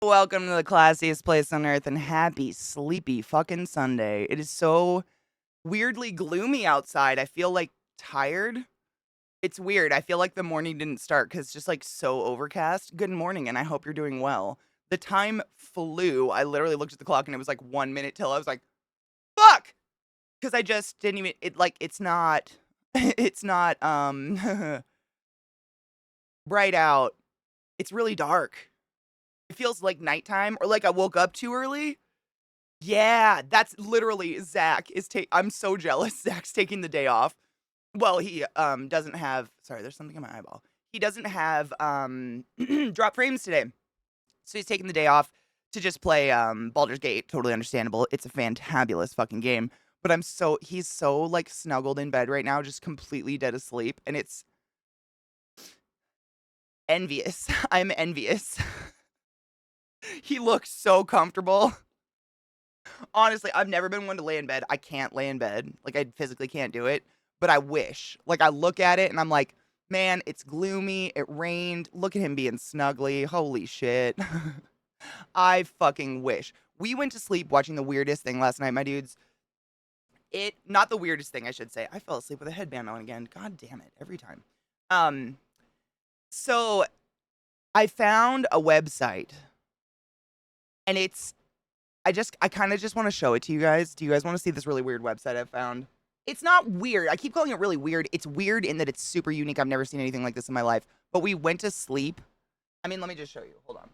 Welcome to the classiest place on earth and happy, sleepy fucking Sunday. It is so weirdly gloomy outside. I feel like tired. It's weird. I feel like the morning didn't start because it's just like so overcast. Good morning, and I hope you're doing well. The time flew. I literally looked at the clock and it was like 1 minute till I was like, fuck! Because I just didn't even, it's not, it's not, bright out. It's really dark. It feels like nighttime or like I woke up too early. Yeah, that's literally Zach is I'm so jealous. Zach's taking the day off. Well, he doesn't have sorry, there's something in my eyeball. He doesn't have drop frames today. So he's taking the day off to just play Baldur's Gate. Totally understandable. It's a fantabulous fucking game. But he's so like snuggled in bed right now, just completely dead asleep, and it's envious. I'm envious. He looks so comfortable. Honestly, I've never been one to lay in bed. I can't lay in bed. Like, I physically can't do it, but I wish. Like, I look at it and I'm like, man, it's gloomy. It rained. Look at him being snuggly. Holy shit. I fucking wish. We went to sleep watching the weirdest thing last night, my dudes. Not the weirdest thing, I should say. I fell asleep with a headband on again. God damn it. Every time. Um, so I found a website and I kind of just want to show it to you guys. Do you guys want to see this really weird website I found? It's not weird. I keep calling it really weird. It's weird in that it's super unique. I've never seen anything like this in my life. But we went to sleep. I mean, let me just show you. Hold on.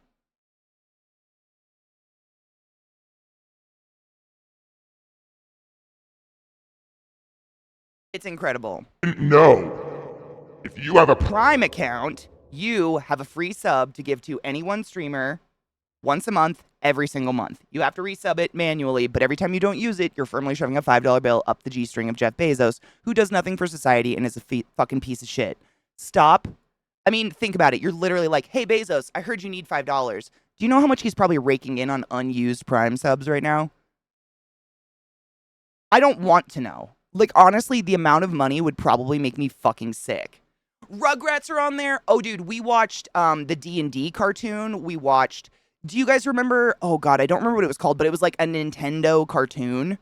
It's incredible. No. If you have a Prime account, you have a free sub to give to any one streamer once a month, every single month. You have to resub it manually, but every time you don't use it, you're firmly shoving a $5 bill up the G string of Jeff Bezos, who does nothing for society and is a fucking piece of shit. Stop. I mean, think about it. You're literally like, hey, Bezos, I heard you need $5. Do you know how much he's probably raking in on unused Prime subs right now? I don't want to know. Like, honestly, the amount of money would probably make me fucking sick. Rugrats are on there. Oh, dude, we watched the D&D cartoon. We watched. Do you guys remember? Oh God, I don't remember what it was called, but it was like a Nintendo cartoon,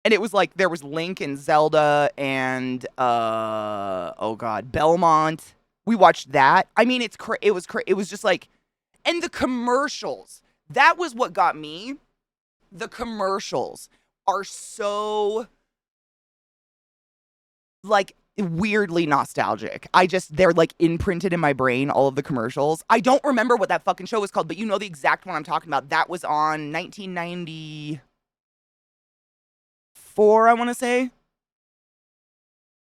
and it was like there was Link and Zelda and oh God, Belmont. We watched that. I mean, it was just like, and the commercials. That was what got me. The commercials are so like weirdly nostalgic. They're like imprinted in my brain, all of the commercials. I don't remember what that fucking show was called, but you know the exact one I'm talking about. That was on 1994, I want to say.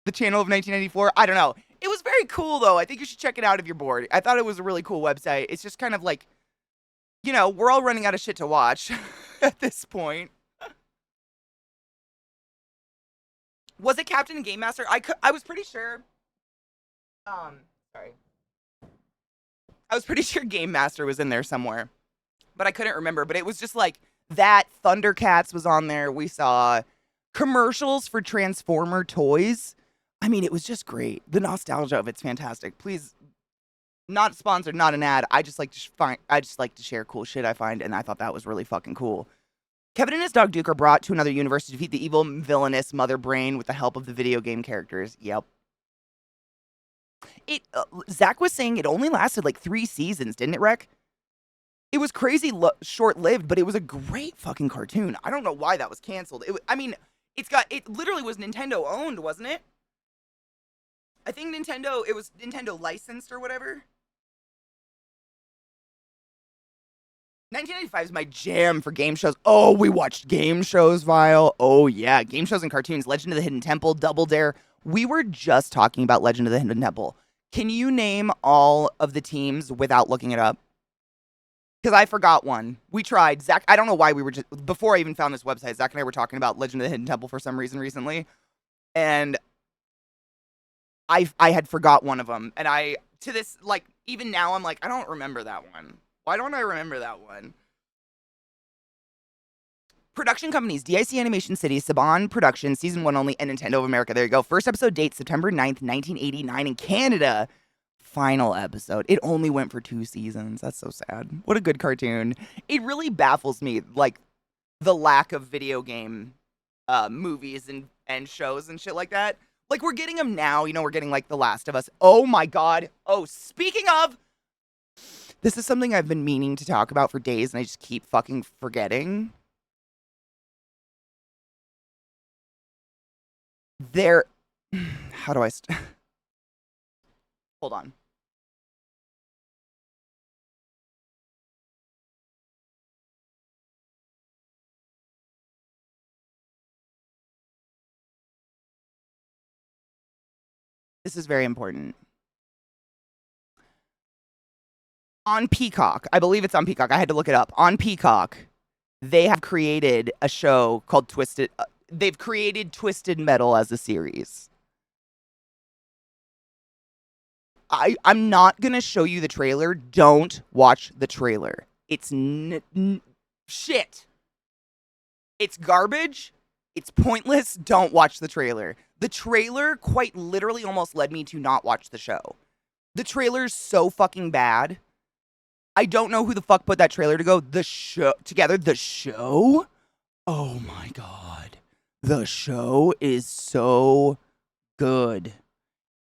The channel of 1994. I don't know. It was very cool though. I think you should check it out if you're bored. I thought it was a really cool website. It's just kind of like, we're all running out of shit to watch at this point. Was it Captain and Game Master? I was pretty sure. Sorry. I was pretty sure Game Master was in there somewhere, but I couldn't remember. But it was just like that. Thundercats was on there. We saw commercials for Transformer toys. I mean, it was just great. The nostalgia of it's fantastic. Please, not sponsored, not an ad. I just like to share cool shit I find, and I thought that was really fucking cool. Kevin and his dog Duke are brought to another universe to defeat the evil, villainous Mother Brain with the help of the video game characters. Yep. Zach was saying it only lasted like 3 seasons, didn't it, Rec? It was crazy short-lived, but it was a great fucking cartoon. I don't know why that was canceled. It literally was Nintendo owned, wasn't it? I think it was Nintendo licensed or whatever. 1995 is my jam for game shows. Oh, we watched game shows, Vile. Oh, yeah. Game shows and cartoons. Legend of the Hidden Temple, Double Dare. We were just talking about Legend of the Hidden Temple. Can you name all of the teams without looking it up? Because I forgot one. We tried. Zach, I don't know why before I even found this website, Zach and I were talking about Legend of the Hidden Temple for some reason recently. And I had forgot one of them. And even now, I'm like, I don't remember that one. Why don't I remember that one? Production companies, DIC Animation City, Saban Productions, Season 1 only, and Nintendo of America. There you go. First episode date, September 9th, 1989 in Canada. final episode. It only went for 2 seasons. That's so sad. What a good cartoon. It really baffles me, like, the lack of video game movies and shows and shit like that. Like, we're getting them now. You know, we're getting, like, The Last of Us. Oh, my God. Oh, speaking of, this is something I've been meaning to talk about for days, and I just keep fucking forgetting. There... How do I... Hold on. This is very important. On Peacock, I believe it's on Peacock. I had to look it up. On Peacock, they have created a show called Twisted. They've created Twisted Metal as a series. I'm not gonna show you the trailer. Don't watch the trailer. It's shit. It's garbage. It's pointless. Don't watch the trailer. The trailer quite literally almost led me to not watch the show. The trailer's so fucking bad. I don't know who the fuck put that trailer together. The show? Oh my God. The show is so good.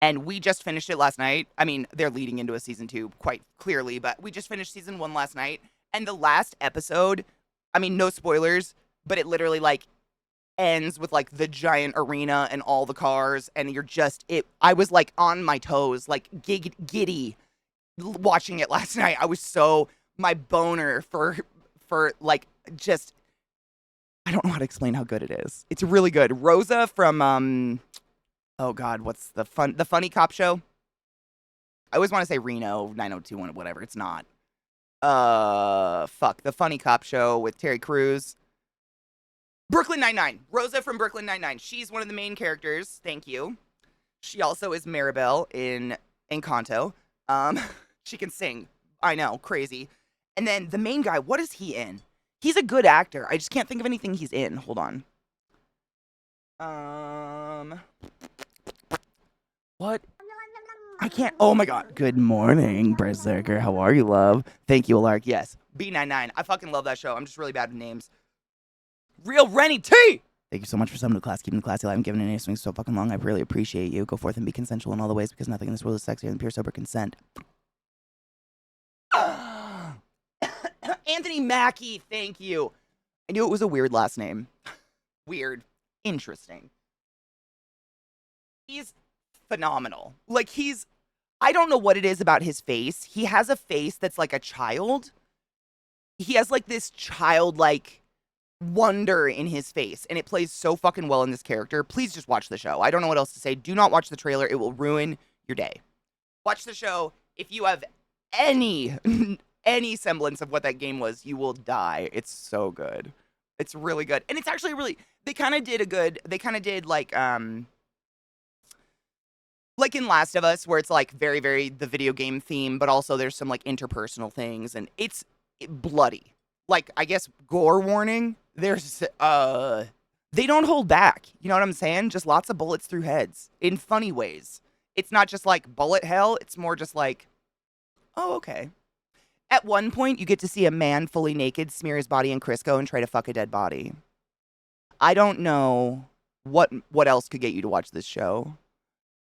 And we just finished it last night. I mean, they're leading into a season 2 quite clearly, but we just finished season 1 last night. And the last episode, I mean, no spoilers, but it literally, like, ends with, like, the giant arena and all the cars. And I was, like, on my toes, like, giddy watching it last night. I was my boner for like, just, I don't know how to explain how good it is. It's really good. Rosa from, oh God, what's the funny cop show? I always want to say Reno 90210, whatever. It's not. The funny cop show with Terry Crews. Brooklyn Nine-Nine. Rosa from Brooklyn Nine-Nine. She's one of the main characters. Thank you. She also is Maribel in Encanto. She can sing. I know, crazy. And then the main guy, what is he in? He's a good actor. I just can't think of anything he's in. Hold on. What? I can't. Oh my God. Good morning, Berserker. How are you, love? Thank you, Alark. Yes. B99. I fucking love that show. I'm just really bad with names. Real Rennie T! Thank you so much for summoning the class, keeping the classy alive, and giving an swing so fucking long. I really appreciate you. Go forth and be consensual in all the ways, because nothing in this world is sexier than pure sober consent. Anthony Mackie, thank you. I knew it was a weird last name. Weird. Interesting. He's phenomenal. Like, I don't know what it is about his face. He has a face that's like a child. He has, like, this childlike wonder in his face, and it plays so fucking well in this character. Please just watch the show. I don't know what else to say. Do not watch the trailer. It will ruin your day. Watch the show. If you have any semblance of what that game was, you will die. It's so good. It's really good. And it's actually they kind of did like in Last of Us, where it's like very, very the video game theme, but also there's some like interpersonal things, and it's bloody. Like, I guess gore warning. There's they don't hold back. You know what I'm saying? Just lots of bullets through heads in funny ways. It's not just like bullet hell. It's more just like, oh, okay. At one point, you get to see a man fully naked smear his body in Crisco and try to fuck a dead body. I don't know what else could get you to watch this show.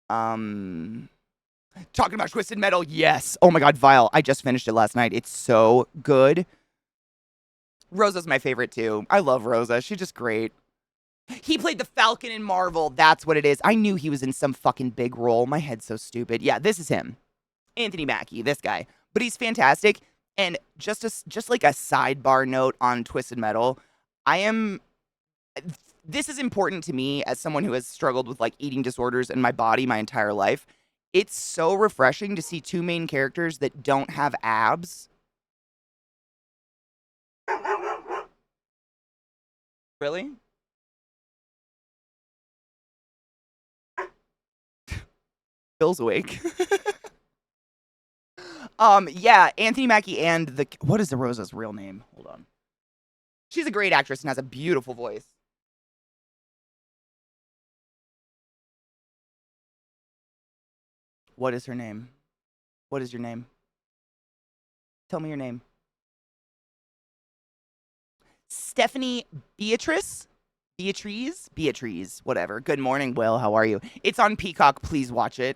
Talking about Twisted Metal, yes. Oh my God, Vile. I just finished it last night. It's so good. Rosa's my favorite too. I love Rosa. She's just great. He played the Falcon in Marvel. That's what it is. I knew he was in some fucking big role. My head's so stupid. Yeah, this is him. Anthony Mackie, this guy. But he's fantastic. And just like a sidebar note on Twisted Metal, this is important to me as someone who has struggled with like eating disorders in my body my entire life. It's so refreshing to see two main characters that don't have abs. Really? Bill's awake. Yeah, Anthony Mackie and what is the Rosa's real name? Hold on. She's a great actress and has a beautiful voice. What is her name? What is your name? Tell me your name. Stephanie Beatrice? Beatrice, whatever. Good morning, Will. How are you? It's on Peacock. Please watch it.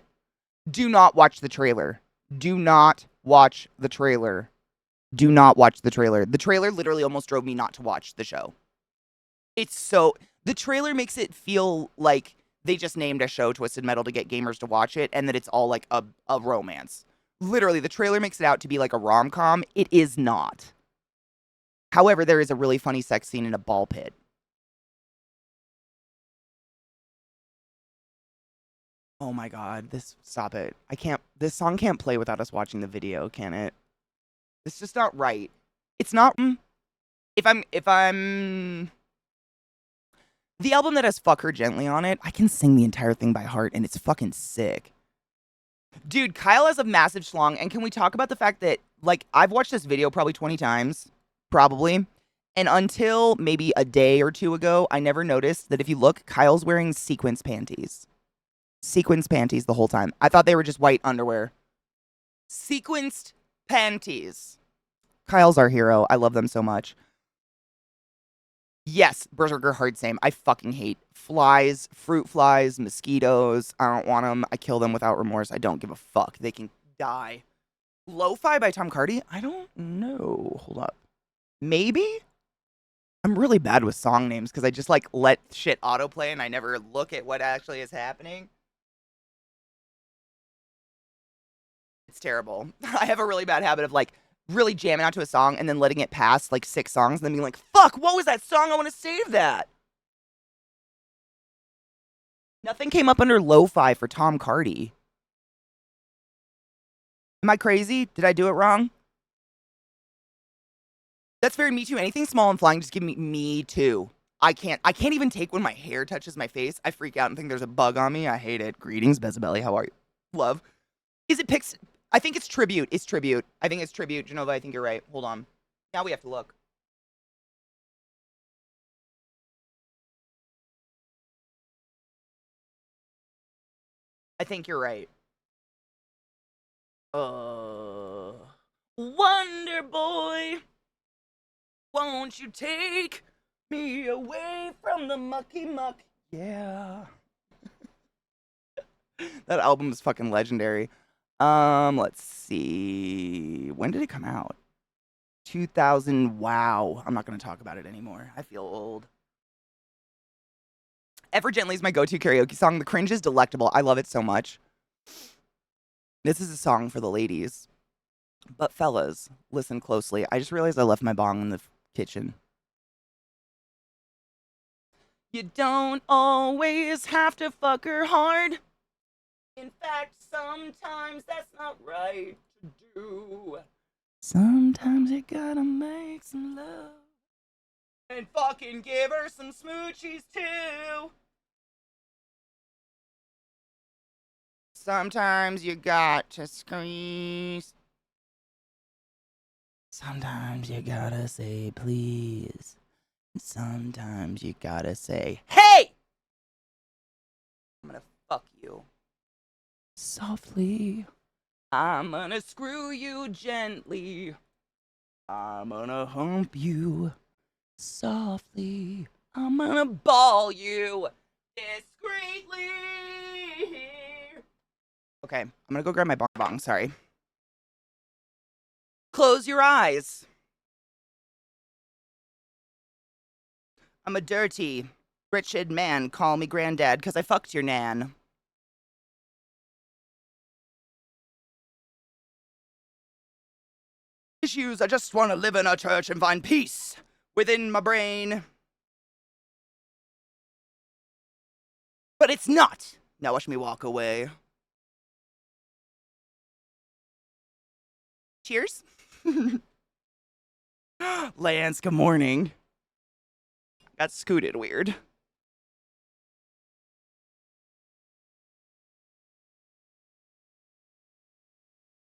Do not watch the trailer. Do not watch the trailer. Do not watch the trailer. The trailer literally almost drove me not to watch the show. It's so... The trailer makes it feel like they just named a show Twisted Metal to get gamers to watch it, and that it's all like a romance. Literally, the trailer makes it out to be like a rom-com. It is not. However, there is a really funny sex scene in a ball pit. Oh my god, stop it. This song can't play without us watching the video, can it? It's just not right. It's not, if I'm, the album that has Fuck Her Gently on it, I can sing the entire thing by heart, and it's fucking sick. Dude, Kyle has a massive schlong, and can we talk about the fact that, like, I've watched this video probably 20 times, probably, and until maybe a day or two ago, I never noticed that if you look, Kyle's wearing sequence panties. Sequenced panties the whole time. I thought they were just white underwear. Sequenced panties. Kyle's our hero. I love them so much. Yes, Berserker hard same. I fucking hate flies, fruit flies, mosquitoes. I don't want them. I kill them without remorse. I don't give a fuck. They can die. Lo-Fi by Tom Cardi? I don't know. Hold up. Maybe? I'm really bad with song names because I just like let shit autoplay and I never look at what actually is happening. It's terrible. I have a really bad habit of like really jamming out to a song and then letting it pass like 6 songs and then being like, fuck, what was that song? I want to save that. Nothing came up under lo-fi for Tom Cardi. Am I crazy? Did I do it wrong? That's very Me Too. Anything small and flying, just give me too. I can't even take when my hair touches my face. I freak out and think there's a bug on me. I hate it. Greetings, Bezabelli. How are you? Love. Is it Pix? I think it's tribute. It's tribute. I think it's tribute. Genova, I think you're right. Hold on. Now we have to look. I think you're right. Wonder Boy, won't you take me away from the mucky muck? Yeah. That album is fucking legendary. Let's see. When did it come out? 2000. Wow. I'm not going to talk about it anymore. I feel old. Ever Gently is my go-to karaoke song. The cringe is delectable. I love it so much. This is a song for the ladies. But fellas, listen closely. I just realized I left my bong in the kitchen. You don't always have to fuck her hard. In fact, sometimes that's not right to do. Sometimes you gotta make some love. And fucking give her some smoochies too. Sometimes you got to squeeze. Sometimes you gotta say please. Sometimes you gotta say, hey! I'm gonna fuck you. Softly. I'm gonna screw you gently. I'm gonna hump you softly. I'm gonna ball you discreetly. Okay, I'm gonna go grab my bong. Sorry. Close your eyes. I'm a dirty, wretched man. Call me granddad, 'cause I fucked your nan. Issues, I just want to live in a church and find peace within my brain. But it's not. Now watch me walk away. Cheers. Lance, good morning. Got scooted weird.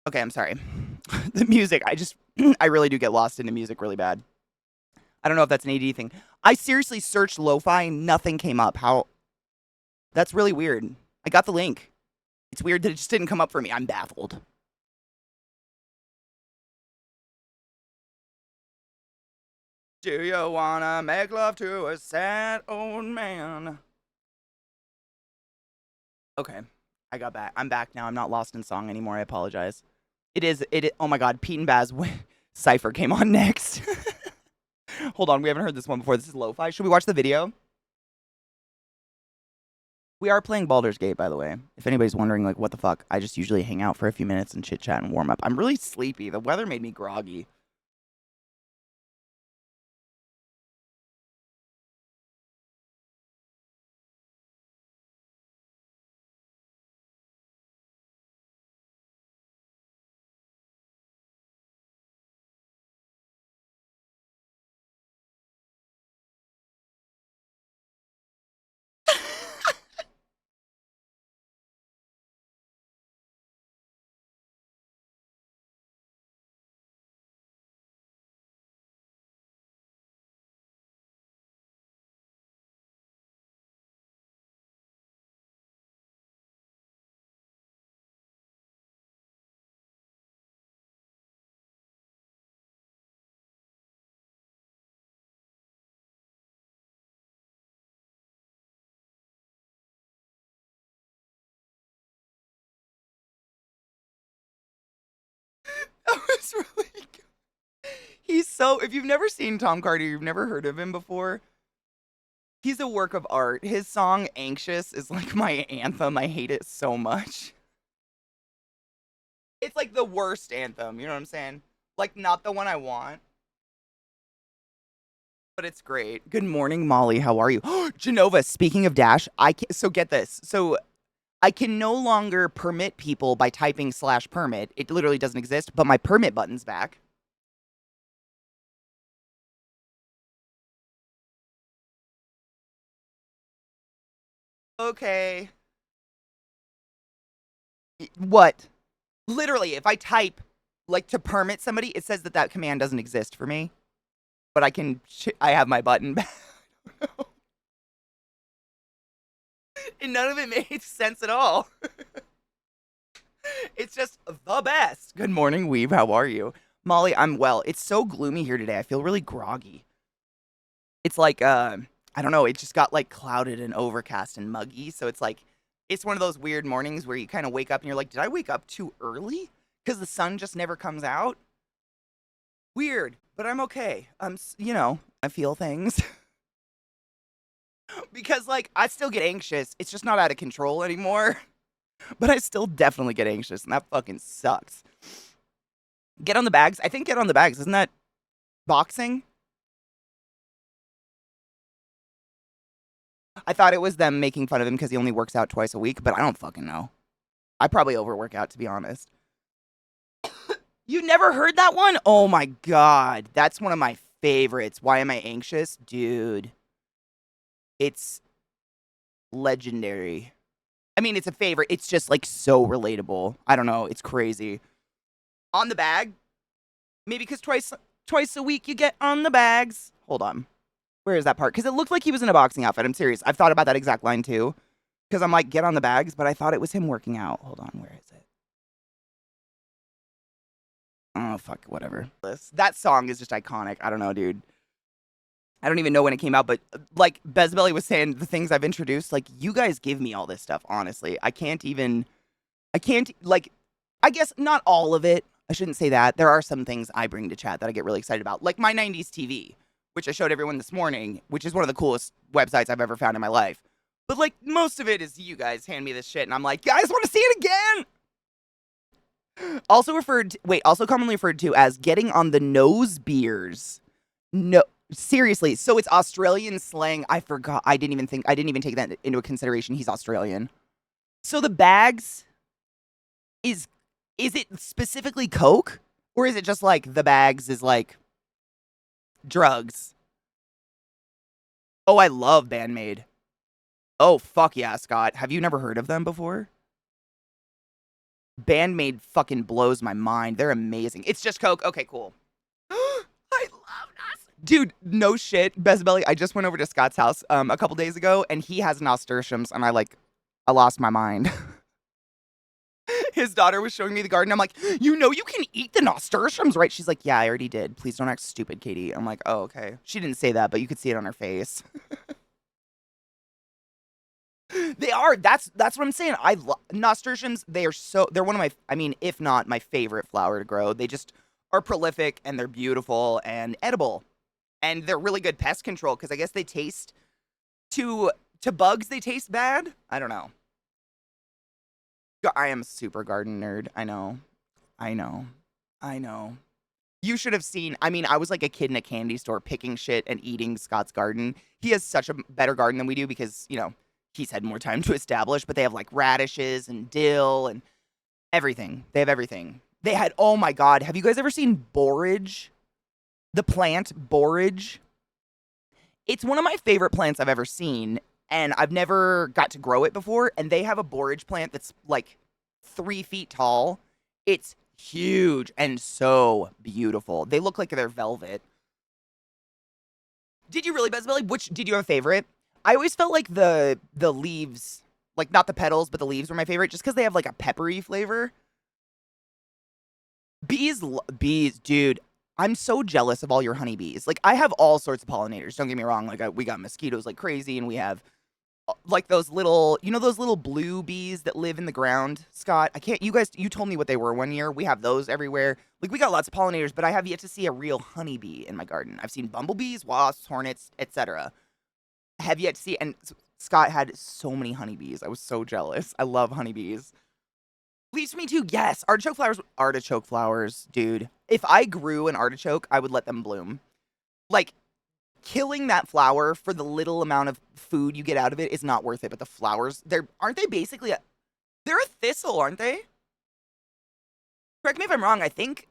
Okay, I'm sorry. The music, I really do get lost into music really bad. I don't know if that's an AD thing. I seriously searched lo-fi, nothing came up. How? That's really weird. I got the link. It's weird that it just didn't come up for me. I'm baffled. Do you wanna make love to a sad old man? Okay, I got back. I'm back now. I'm not lost in song anymore. I apologize. Oh my god, Pete and Baz Cypher came on next. Hold on, we haven't heard this one before. This is lo-fi. Should we watch the video? We are playing Baldur's Gate, by the way. If anybody's wondering, like, what the fuck, I just usually hang out for a few minutes and chit-chat and warm up. I'm really sleepy. The weather made me groggy. That was really good. If you've never seen Tom Carter, you've never heard of him before, he's a work of art. His song Anxious is like my anthem. I hate it so much. It's like the worst anthem, you know what I'm saying? Like, not the one I want, but it's great. Good morning, Molly. How are you? Genova, speaking of Dash, so get this. So I can no longer permit people by typing /permit. It literally doesn't exist, but my permit button's back. Okay. What? Literally, if I type, like, to permit somebody, it says that command doesn't exist for me. But I have my button back. And none of it made sense at all. It's just the best. Good morning, Weave. How are you? Molly, I'm well. It's so gloomy here today. I feel really groggy. It's like, I don't know. It just got, like, clouded and overcast and muggy. So it's like, it's one of those weird mornings where you kind of wake up and you're like, did I wake up too early? Because the sun just never comes out. Weird, but I'm okay. I feel things. Because, like, I still get anxious. It's just not out of control anymore. But I still definitely get anxious, and that fucking sucks. Get on the bags. I think Get on the Bags. Isn't that boxing? I thought it was them making fun of him because he only works out twice a week, but I don't fucking know. I probably overwork out, to be honest. You never heard that one? Oh my god. That's one of my favorites. Why Am I Anxious? Dude. It's legendary. I mean, it's a favorite. It's just, like, so relatable. I don't know. It's crazy. On the bag? Maybe because twice a week you get on the bags. Hold on. Where is that part? Because it looked like he was in a boxing outfit. I'm serious. I've thought about that exact line, too. Because I'm like, get on the bags, but I thought it was him working out. Hold on. Where is it? Oh, fuck. Whatever. That song is just iconic. I don't know, dude. I don't even know when it came out, but like Bezbelly was saying, the things I've introduced, like, you guys give me all this stuff, honestly. I guess not all of it. I shouldn't say that. There are some things I bring to chat that I get really excited about. Like my 90s TV, which I showed everyone this morning, which is one of the coolest websites I've ever found in my life. But, like, most of it is you guys hand me this shit, and I'm like, guys, want to see it again? Also commonly referred to as getting on the nose beers. No. Seriously, so it's Australian slang. I forgot. I didn't even take that into consideration. He's Australian. So the bags is it specifically coke? Or is it just like the bags is like drugs? Oh, I love Bandmade. Oh, fuck yeah, Scott. Have you never heard of them before? Bandmade fucking blows my mind. They're amazing. It's just coke. Okay, cool. I love us. Dude, no shit. Bezbelly, I just went over to Scott's house a couple days ago, and he has nasturtiums, and I lost my mind. His daughter was showing me the garden. I'm like, you know you can eat the nasturtiums, right? She's like, yeah, I already did. Please don't act stupid, Katie. I'm like, oh, okay. She didn't say that, but you could see it on her face. They are. That's what I'm saying. Nasturtiums. They're one of my. I mean, if not my favorite flower to grow. They just are prolific and they're beautiful and edible, and they're really good pest control because I guess they taste to bugs. They taste bad. I don't know. I am a super garden nerd. I know. I know. I know. You should have seen. I mean, I was like a kid in a candy store picking shit and eating Scott's garden. He has such a better garden than we do because, he's had more time to establish, but they have like radishes and dill and everything. They have everything. They had, oh my God, have you guys ever seen borage? The plant borage? It's one of my favorite plants I've ever seen, and I've never got to grow it before. And they have a borage plant that's like 3 feet tall. It's huge and so beautiful. They look like they're velvet. Did you really, Bezbelly? Did you have a favorite? I always felt like the leaves, like not the petals, but the leaves were my favorite, just because they have like a peppery flavor. Bees, dude. I'm so jealous of all your honeybees. Like I have all sorts of pollinators. Don't get me wrong. Like we got mosquitoes like crazy, and we have like those little, those little blue bees that live in the ground. Scott, I can't. You told me what they were one year. We have those everywhere. Like we got lots of pollinators, but I have yet to see a real honeybee in my garden. I've seen bumblebees, wasps, hornets, etc. Have yet to see. And Scott had so many honeybees. I was so jealous. I love honeybees. Leaves me too. Yes, artichoke flowers. Artichoke flowers, dude. If I grew an artichoke, I would let them bloom. Like killing that flower for the little amount of food you get out of it is not worth it. But the flowers, aren't they basically they're a thistle, aren't they? Correct me if I'm wrong. I think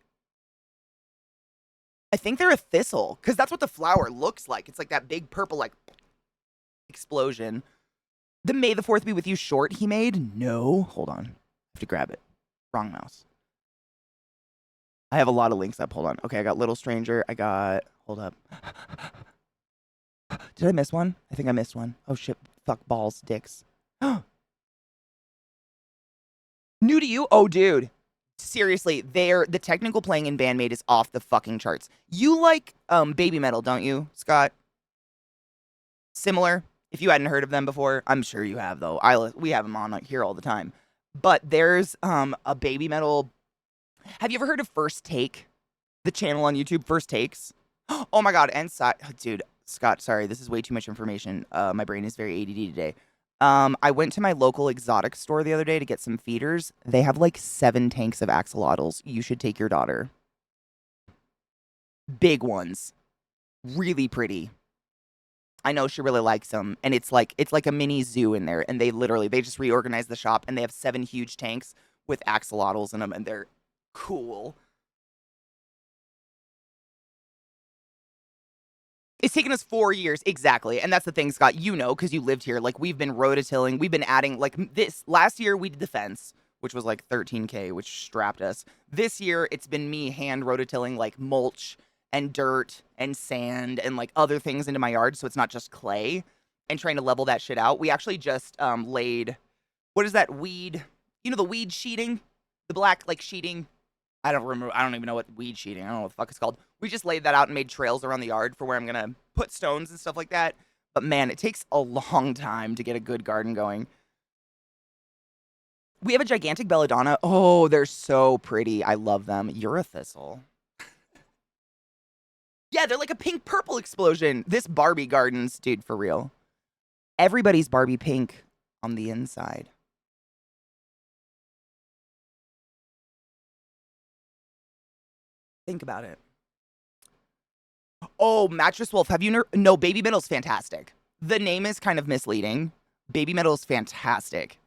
they're a thistle because that's what the flower looks like. It's like that big purple like explosion. The May the 4th be with you short he made? No, hold on. I have to grab it. Wrong mouse. I have a lot of links up. Hold on. Okay, I got Little Stranger. Hold up. Did I miss one? I think I missed one. Oh shit. Fuck balls, dicks. New to you? Oh, dude. Seriously, the technical playing in Bandmate is off the fucking charts. You like Baby Metal, don't you, Scott? Similar. If you hadn't heard of them before, I'm sure you have though. We have them on here all the time. But there's a Baby Metal. Have you ever heard of First Take? The channel on YouTube, First Takes. Oh my God, and dude, Scott, sorry, this is way too much information. My brain is very ADD today. I went to my local exotic store the other day to get some feeders. They have like 7 tanks of axolotls. You should take your daughter. Big ones. Really pretty. I know she really likes them. And it's like a mini zoo in there. And they just reorganized the shop and they have 7 huge tanks with axolotls in them. And they're cool. It's taken us 4 years. Exactly. And that's the thing, Scott, because you lived here. Like, we've been rototilling. We've been adding, like, this. Last year, we did the fence, which was like $13K, which strapped us. This year, it's been me hand rototilling, like, mulch and dirt and sand and, like, other things into my yard. So it's not just clay and trying to level that shit out. We actually just laid, what is that weed? The weed sheeting? The black, like, sheeting? I don't remember. I don't even know what weed sheeting. I don't know what the fuck it's called. We just laid that out and made trails around the yard for where I'm gonna put stones and stuff like that. But man, it takes a long time to get a good garden going. We have a gigantic belladonna. Oh, they're so pretty. I love them. You're a thistle. Yeah, they're like a pink purple explosion. This Barbie gardens, dude, for real. Everybody's Barbie pink on the inside. Think about it. Oh, Mattress Wolf. Have you no, Baby Metal's fantastic. The name is kind of misleading. Baby Metal's fantastic.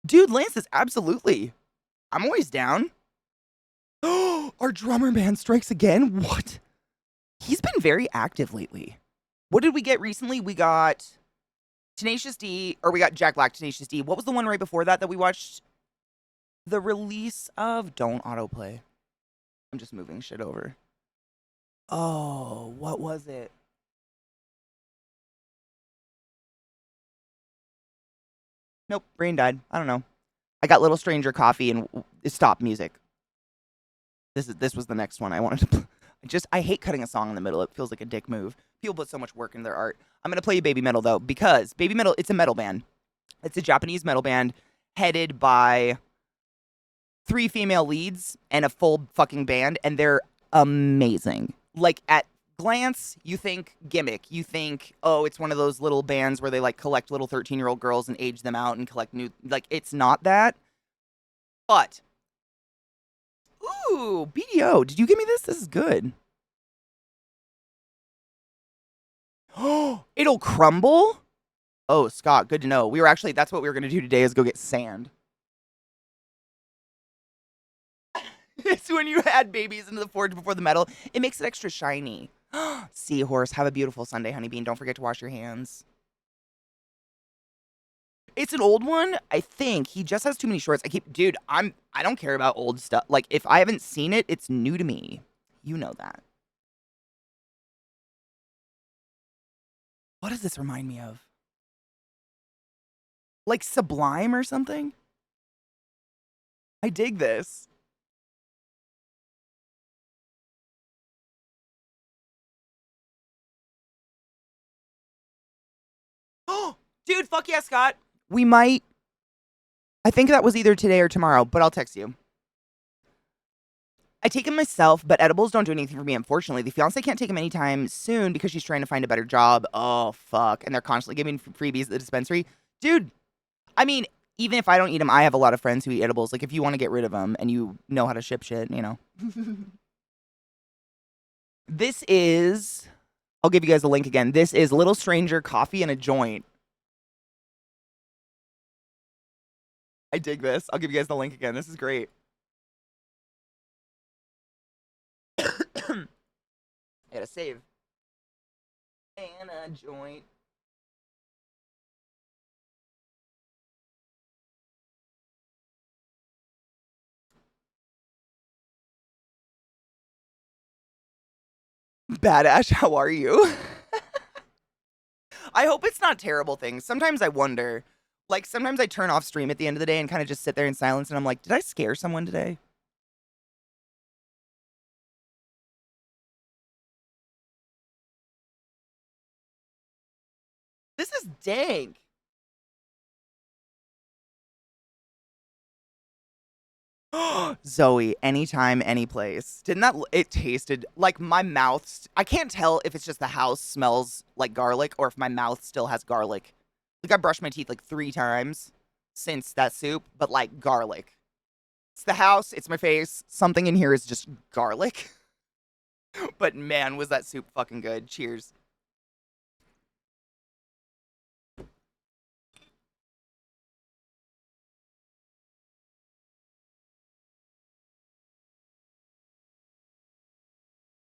Dude, Lance is absolutely. I'm always down. Oh, our drummer man strikes again? What? He's been very active lately. What did we get recently? We got Tenacious D, or we got Jack Black, Tenacious D. What was the one right before that we watched? The release of Don't Autoplay. I'm just moving shit over. Oh, what was it? Nope, brain died. I don't know. I got Little Stranger Coffee and stop music. This was the next one I wanted to play. I hate cutting a song in the middle. It feels like a dick move. People put so much work into their art. I'm gonna play you Baby Metal though, because Baby Metal, it's a metal band. It's a Japanese metal band headed by 3 female leads and a full fucking band, and they're amazing. Like at glance, you think gimmick. You think, oh, it's one of those little bands where they like collect little 13-year-old girls and age them out and collect new. Like it's not that. But ooh, BDO, did you give me this? This is good. Oh, it'll crumble? Oh, Scott, good to know. That's what we were going to do today is go get sand. It's when you add babies into the forge before the metal. It makes it extra shiny. Seahorse, have a beautiful Sunday, honeybean. Don't forget to wash your hands. It's an old one, I think. He just has too many shorts. Dude, I don't care about old stuff. Like, if I haven't seen it, it's new to me. You know that. What does this remind me of? Like Sublime or something? I dig this. Oh, dude, fuck yeah, Scott. We might. I think that was either today or tomorrow, but I'll text you. I take them myself, but edibles don't do anything for me, unfortunately. The fiance can't take them anytime soon because she's trying to find a better job. Oh, fuck. And they're constantly giving freebies at the dispensary. Dude, I mean, even if I don't eat them, I have a lot of friends who eat edibles. Like, if you want to get rid of them and you know how to ship shit, you know. This is... I'll give you guys a link again. This is Little Stranger Coffee and a Joint. I dig this. I'll give you guys the link again. This is great. I gotta save. And a joint. Badass, how are you? I hope it's not terrible things. Sometimes I wonder. Like, sometimes I turn off stream at the end of the day and kind of just sit there in silence, and I'm like, did I scare someone today? This is dank. Zoe, anytime, any place. Didn't that, it tasted like my mouth, I can't tell if it's just the house smells like garlic or if my mouth still has garlic. Like I brushed my teeth like 3 times since that soup, but like garlic. It's the house, it's my face. Something in here is just garlic. But man, was that soup fucking good. Cheers.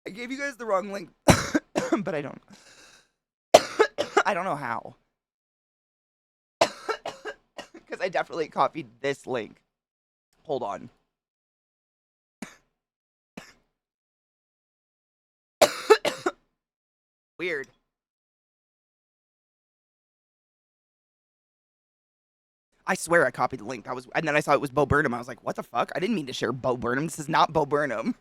I gave you guys the wrong link, but I don't. I don't know how. Because I definitely copied this link. Hold on. Weird. I swear I copied the link. And then I saw it was Bo Burnham. I was like, what the fuck? I didn't mean to share Bo Burnham. This is not Bo Burnham.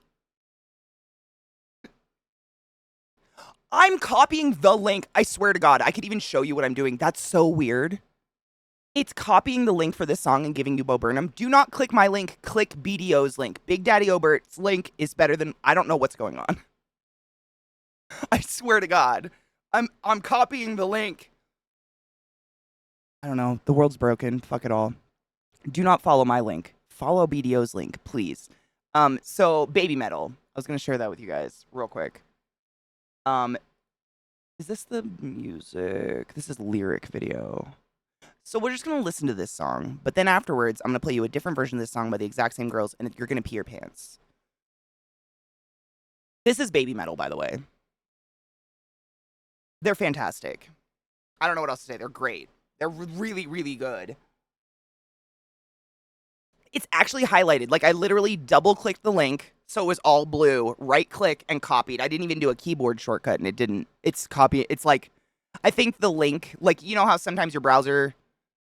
I'm copying the link. I swear to God, I could even show you what I'm doing. That's so weird. It's copying the link for this song and giving you Bo Burnham. Do not click my link. Click BDO's link. Big Daddy Obert's link is better than... I don't know what's going on. I swear to God. I'm copying the link. I don't know. The world's broken. Fuck it all. Do not follow my link. Follow BDO's link, please. So Baby Metal. I was gonna share that with you guys real quick. Is this the music? This is lyric video. So we're just gonna listen to this song, but then afterwards, I'm gonna play you a different version of this song by the exact same girls, and you're gonna pee your pants. This is Baby Metal, by the way. They're fantastic. I don't know what else to say. They're great. They're really, really good. It's actually highlighted. Like, I literally double-clicked the link, so it was all blue. Right-click and copied. I didn't even do a keyboard shortcut, and it didn't. It's copy. It's like, I think the link, like, you know how sometimes your browser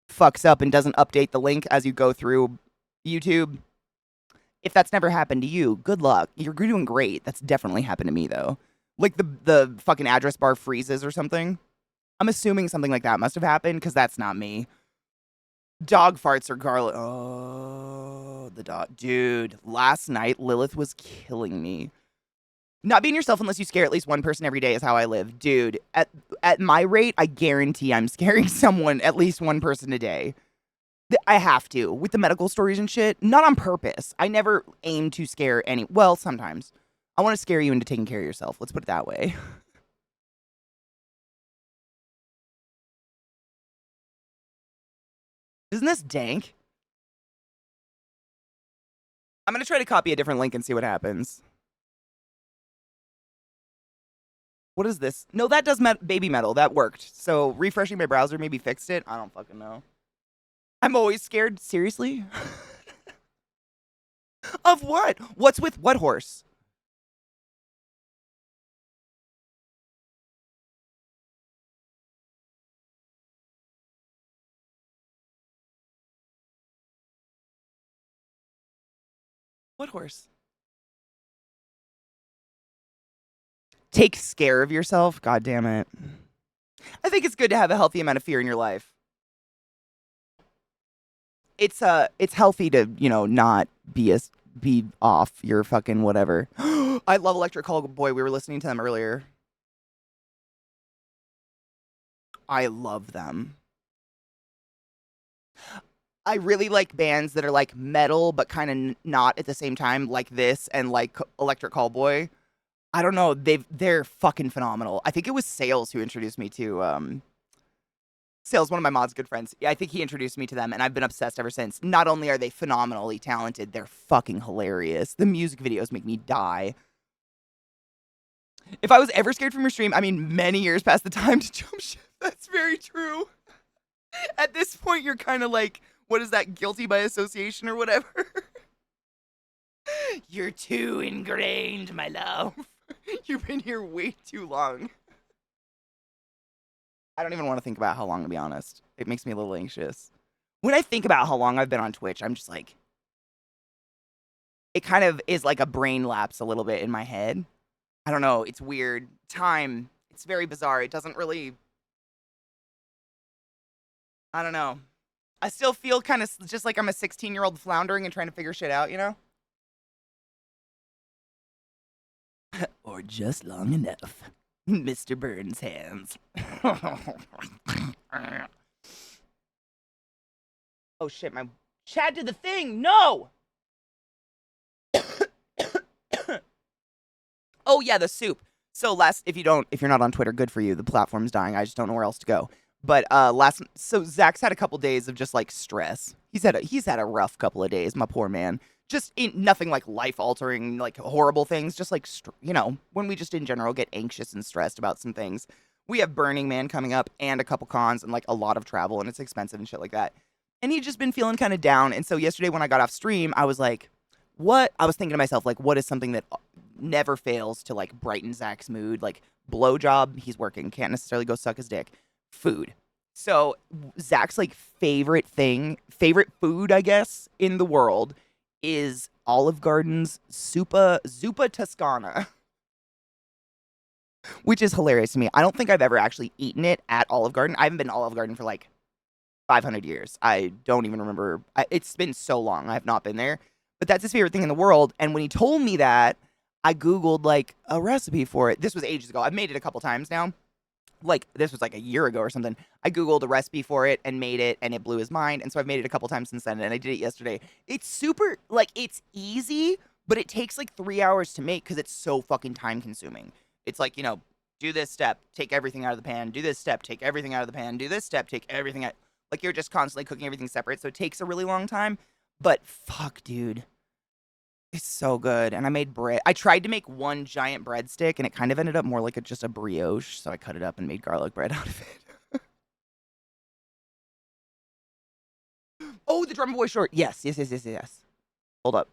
fucks up and doesn't update the link as you go through YouTube. If that's never happened to you, good luck. You're doing great. That's definitely happened to me though. Like the fucking address bar freezes or something. I'm assuming something like that must have happened because that's not me. Dog farts or garlic. Oh, the dog. Dude, last night Lilith was killing me. Not being yourself unless you scare at least one person every day is how I live. Dude, at my rate, I guarantee I'm scaring someone, at least one person a day. I have to. With the medical stories and shit, not on purpose. I never aim to scare any. Well, sometimes. I want to scare you into taking care of yourself. Let's put it that way. Isn't this dank? I'm going to try to copy a different link and see what happens. What is this? No, that does baby metal. That worked. So refreshing my browser maybe fixed it. I don't fucking know. I'm always scared. Seriously? Of what? What's with what horse? What horse? Take care of yourself? God damn it. I think it's good to have a healthy amount of fear in your life. It's healthy to, not be off your fucking whatever. I love Electric Callboy. We were listening to them earlier. I love them. I really like bands that are like metal but kind of not at the same time, like this and like Electric Callboy. I don't know. They're fucking phenomenal. I think it was Sales who introduced me to Sales, one of my mod's good friends. Yeah, I think he introduced me to them, and I've been obsessed ever since. Not only are they phenomenally talented, they're fucking hilarious. The music videos make me die. If I was ever scared from your stream, I mean, many years past the time to jump ship. That's very true. At this point, you're kind of like, what is that, guilty by association or whatever? You're too ingrained, my love. You've been here way too long. I don't even want to think about how long, to be honest. It makes me a little anxious. When I think about how long I've been on Twitch, I'm just like, it kind of is like a brain lapse a little bit in my head. I don't know. It's weird. Time, it's very bizarre. It doesn't really, I don't know. I still feel kind of just like I'm a 16-year-old floundering and trying to figure shit out, Or just long enough. Mr. Burns' hands. Oh shit, my Chad did the thing. No. Oh yeah, the soup. So if you're not on Twitter, good for you. The platform's dying. I just don't know where else to go. But so Zach's had a couple days of just like stress. He's had a rough couple of days, my poor man. Just nothing like life altering, like horrible things. Just like when we just in general get anxious and stressed about some things. We have Burning Man coming up and a couple cons and like a lot of travel and it's expensive and shit like that. And he'd just been feeling kind of down. And so yesterday when I got off stream, I was like, what? I was thinking to myself, like, what is something that never fails to like brighten Zach's mood? Like blowjob, he's working, can't necessarily go suck his dick. Food. So Zach's like favorite food, I guess, in the world is Olive Garden's Zuppa Toscana. Which is hilarious to me. I don't think I've ever actually eaten it at Olive Garden. I haven't been to Olive Garden for like 500 years. I don't even remember. It's been so long. I have not been there. But that's his favorite thing in the world. And when he told me that, I Googled like a recipe for it. This was ages ago. I've made it a couple times now. Like this was like a year ago or something. I Googled a recipe for it and made it and it blew his mind. And so I've made it a couple times since then and I did it yesterday. It's super, like it's easy, but it takes like 3 hours to make because it's so fucking time consuming. It's like, do this step, take everything out of the pan, do this step, take everything out of the pan, do this step, take everything out. Like you're just constantly cooking everything separate. So it takes a really long time. But fuck, dude. It's so good. And I made bread. I tried to make one giant breadstick and it kind of ended up more like just a brioche. So I cut it up and made garlic bread out of it. Oh, the drummer boy short. Yes. Hold up.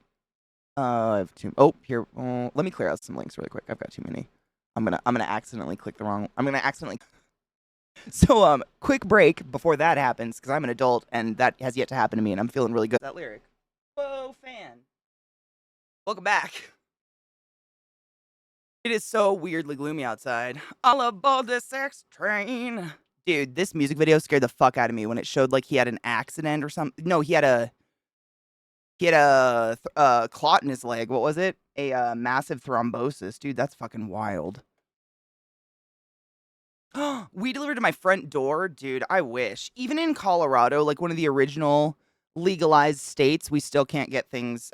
I have two. Oh, here. Let me clear out some links really quick. I've got too many. I'm gonna accidentally click the wrong. I'm gonna accidentally So, quick break before that happens, because I'm an adult and that has yet to happen to me, and I'm feeling really good. That lyric. Whoa, fan. Welcome back. It is so weirdly gloomy outside. All aboard this X train. Dude, this music video scared the fuck out of me when it showed like he had an accident or something. No, he had a clot in his leg. What was it? A massive thrombosis. Dude, that's fucking wild. We delivered to my front door, dude. I wish. Even in Colorado, like one of the original legalized states, we still can't get things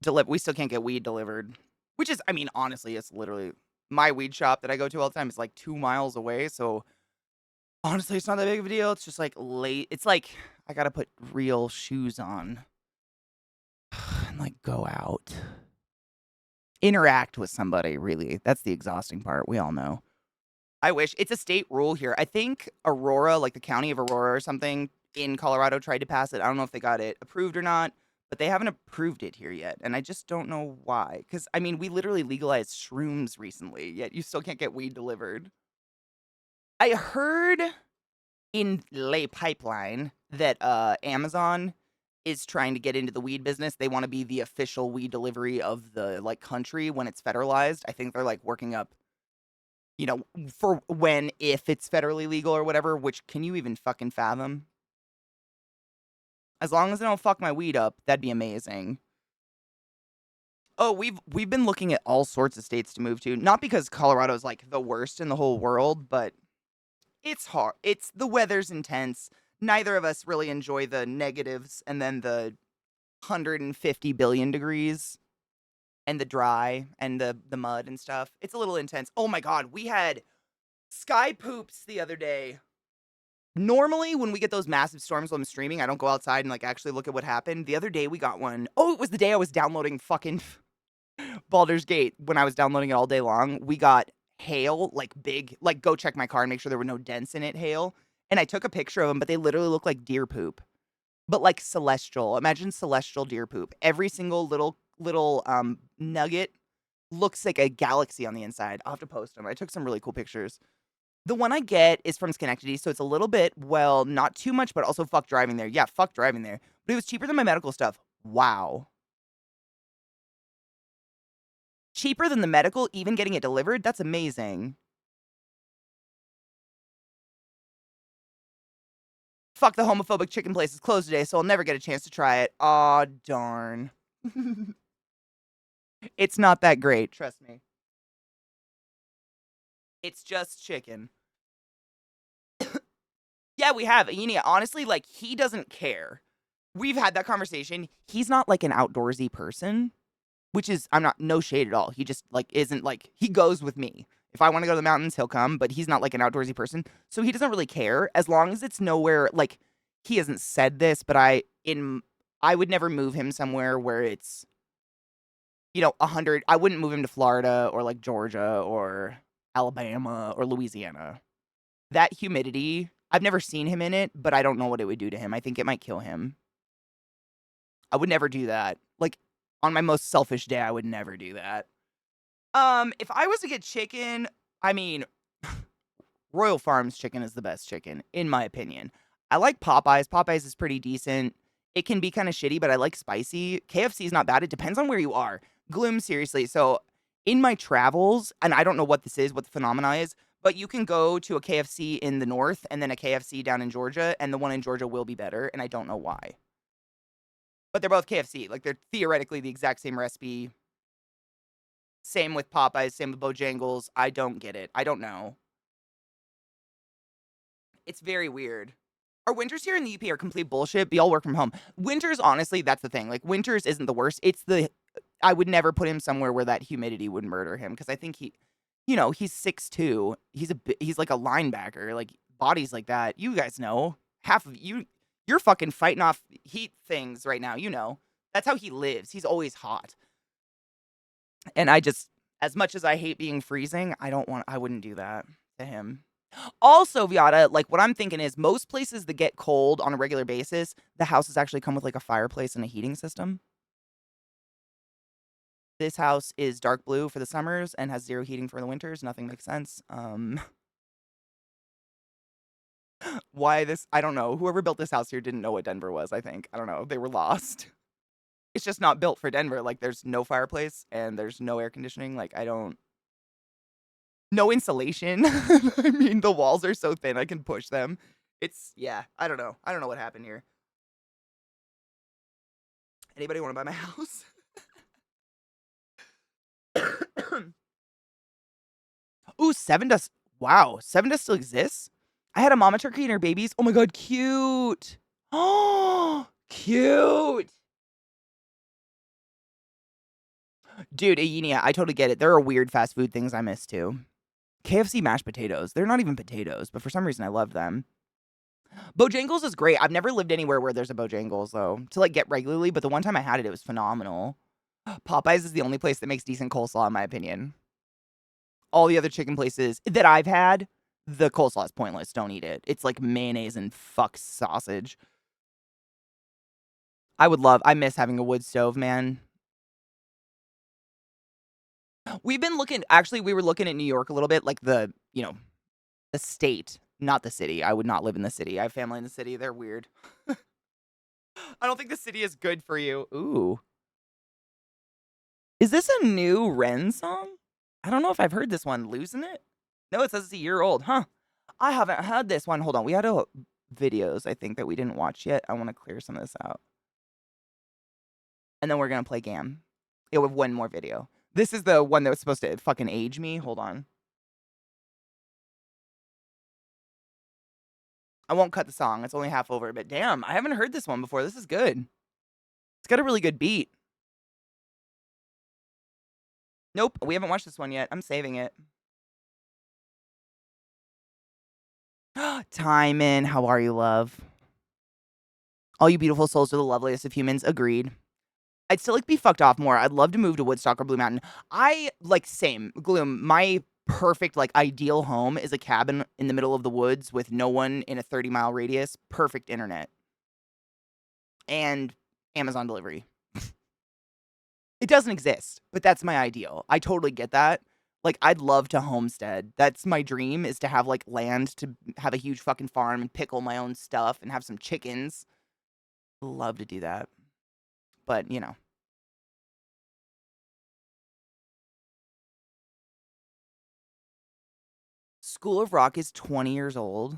delivered. We still can't get weed delivered. Which is, I mean, honestly, it's literally my weed shop that I go to all the time is like 2 miles away. So honestly, it's not that big of a deal. It's just like late. It's like I gotta put real shoes on and like go out, interact with somebody. Really, that's the exhausting part. We all know. I wish it's a state rule here. I think Aurora, like the county of Aurora or something in Colorado, tried to pass it. I don't know if they got it approved or not, but they haven't approved it here yet. And I just don't know why. Because, I mean, we literally legalized shrooms recently, yet you still can't get weed delivered. I heard in Lay Pipeline that Amazon is trying to get into the weed business. They want to be the official weed delivery of the like country when it's federalized. I think they're like working up, you know, for when, if it's federally legal or whatever, which can you even fucking fathom? As long as I don't fuck my weed up, that'd be amazing. Oh, we've been looking at all sorts of states to move to, not because Colorado's like the worst in the whole world, but it's hard. It's the weather's intense. Neither of us really enjoy the negatives and then the 150 billion degrees and the dry and the mud and stuff. It's a little intense. Oh my god, we had sky poops the other day. Normally, when we get those massive storms while I'm streaming, I don't go outside and like actually look at what happened. The other day we got one. Oh, it was the day I was downloading fucking Baldur's Gate. When I was downloading it all day long, we got hail, like big, like go check my car and make sure there were no dents in it, hail. And I took a picture of them, but they literally look like deer poop. But like celestial. Imagine celestial deer poop. Every single little nugget looks like a galaxy on the inside. I'll have to post them. I took some really cool pictures. The one I get is from Schenectady, so it's a little bit, well, not too much, but also fuck driving there. Yeah, fuck driving there. But it was cheaper than my medical stuff. Wow. Cheaper than the medical, even getting it delivered? That's amazing. Fuck, the homophobic chicken place is closed today, so I'll never get a chance to try it. Aw, darn. It's not that great, trust me. It's just chicken. Yeah, we have. Enia, honestly, like, he doesn't care. We've had that conversation. He's not like an outdoorsy person, which is, I'm not, no shade at all. He just, like, isn't like, he goes with me. If I want to go to the mountains, he'll come, but he's not like an outdoorsy person. So he doesn't really care as long as it's nowhere, like, he hasn't said this, but I would never move him somewhere where it's, 100. I wouldn't move him to Florida or like Georgia or Alabama or Louisiana. That humidity, I've never seen him in it, but I don't know what it would do to him. I think it might kill him. I would never do that. Like, on my most selfish day, I would never do that. If I was to get chicken, I mean, Royal Farms chicken is the best chicken, in my opinion. I like Popeyes. Popeyes is pretty decent. It can be kind of shitty, but I like spicy. KFC is not bad. It depends on where you are. Gloom, seriously. So, in my travels, and I don't know what this is, what the phenomena is, but you can go to a KFC in the north and then a KFC down in Georgia, and the one in Georgia will be better, and I don't know why. But they're both KFC. Like, they're theoretically the exact same recipe. Same with Popeyes, same with Bojangles. I don't get it. I don't know. It's very weird. Our winters here in the UP are complete bullshit. We all work from home. Winters, honestly, that's the thing. Like, winters isn't the worst. I would never put him somewhere where that humidity would murder him because I think he's 6'2". He's like a linebacker. Like, bodies like that. You guys know. Half of you're fucking fighting off heat things right now. You know. That's how he lives. He's always hot. And as much as I hate being freezing, I wouldn't do that to him. Also, Viata, like what I'm thinking is most places that get cold on a regular basis, the houses actually come with like a fireplace and a heating system. This house is dark blue for the summers and has zero heating for the winters. Nothing makes sense. Why this? I don't know. Whoever built this house here didn't know what Denver was, I think. I don't know. They were lost. It's just not built for Denver. Like, there's no fireplace and there's no air conditioning. Like, I don't. No insulation. I mean, the walls are so thin I can push them. Yeah, I don't know. I don't know what happened here. Anybody want to buy my house? Ooh, Seven Dust. Wow, Seven Dust still exists? I had a mama turkey and her babies. Oh my god, cute. Oh, cute. Dude, Ayenia, I totally get it. There are weird fast food things I miss too. KFC mashed potatoes. They're not even potatoes, but for some reason I love them. Bojangles is great. I've never lived anywhere where there's a Bojangles though, to like get regularly, but the one time I had it, it was phenomenal. Popeyes is the only place that makes decent coleslaw in my opinion. All the other chicken places that I've had, the coleslaw is pointless. Don't eat it. It's like mayonnaise and fuck sausage. I miss having a wood stove, man. We were looking at New York a little bit, like the state, not the city. I would not live in the city. I have family in the city. They're weird. I don't think the city is good for you. Ooh. Is this a new Ren song? I don't know if I've heard this one. Losing It? No, it says it's a year old. Huh. I haven't heard this one. Hold on. We had videos, I think, that we didn't watch yet. I want to clear some of this out. And then we're going to play Gam. Yeah, we have one more video. This is the one that was supposed to fucking age me. Hold on. I won't cut the song. It's only half over. But damn, I haven't heard this one before. This is good. It's got a really good beat. Nope, we haven't watched this one yet. I'm saving it. Timon, how are you, love? All you beautiful souls are the loveliest of humans. Agreed. I'd still like be fucked off more. I'd love to move to Woodstock or Blue Mountain. Same, Gloom. My perfect, ideal home is a cabin in the middle of the woods with no one in a 30-mile radius. Perfect internet. And Amazon delivery. It doesn't exist, but that's my ideal. I totally get that. I'd love to homestead. That's my dream, is to have, land to have a huge fucking farm and pickle my own stuff and have some chickens. Love to do that. But, School of Rock is 20 years old?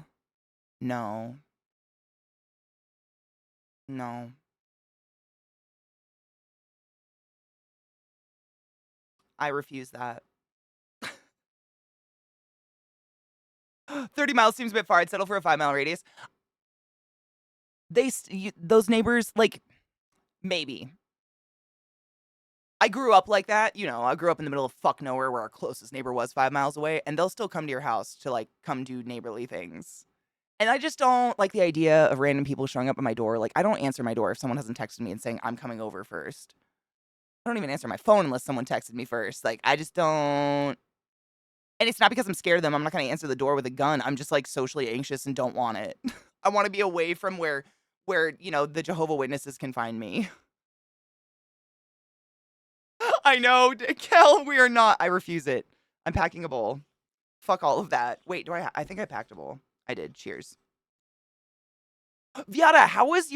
No. No. I refuse that. 30 miles seems a bit far. I'd settle for a 5-mile radius. Those neighbors, maybe. I grew up like that, I grew up in the middle of fuck nowhere where our closest neighbor was 5 miles away, and they'll still come to your house to, come do neighborly things. And I just don't like the idea of random people showing up at my door. I don't answer my door if someone hasn't texted me and saying, I'm coming over first. I don't even answer my phone unless someone texted me first. I just don't. And it's not because I'm scared of them. I'm not going to answer the door with a gun. I'm just, socially anxious and don't want it. I want to be away from where, the Jehovah's Witnesses can find me. I know, Kel, we are not. I refuse it. I'm packing a bowl. Fuck all of that. Wait, I think I packed a bowl. I did. Cheers. Viata, how was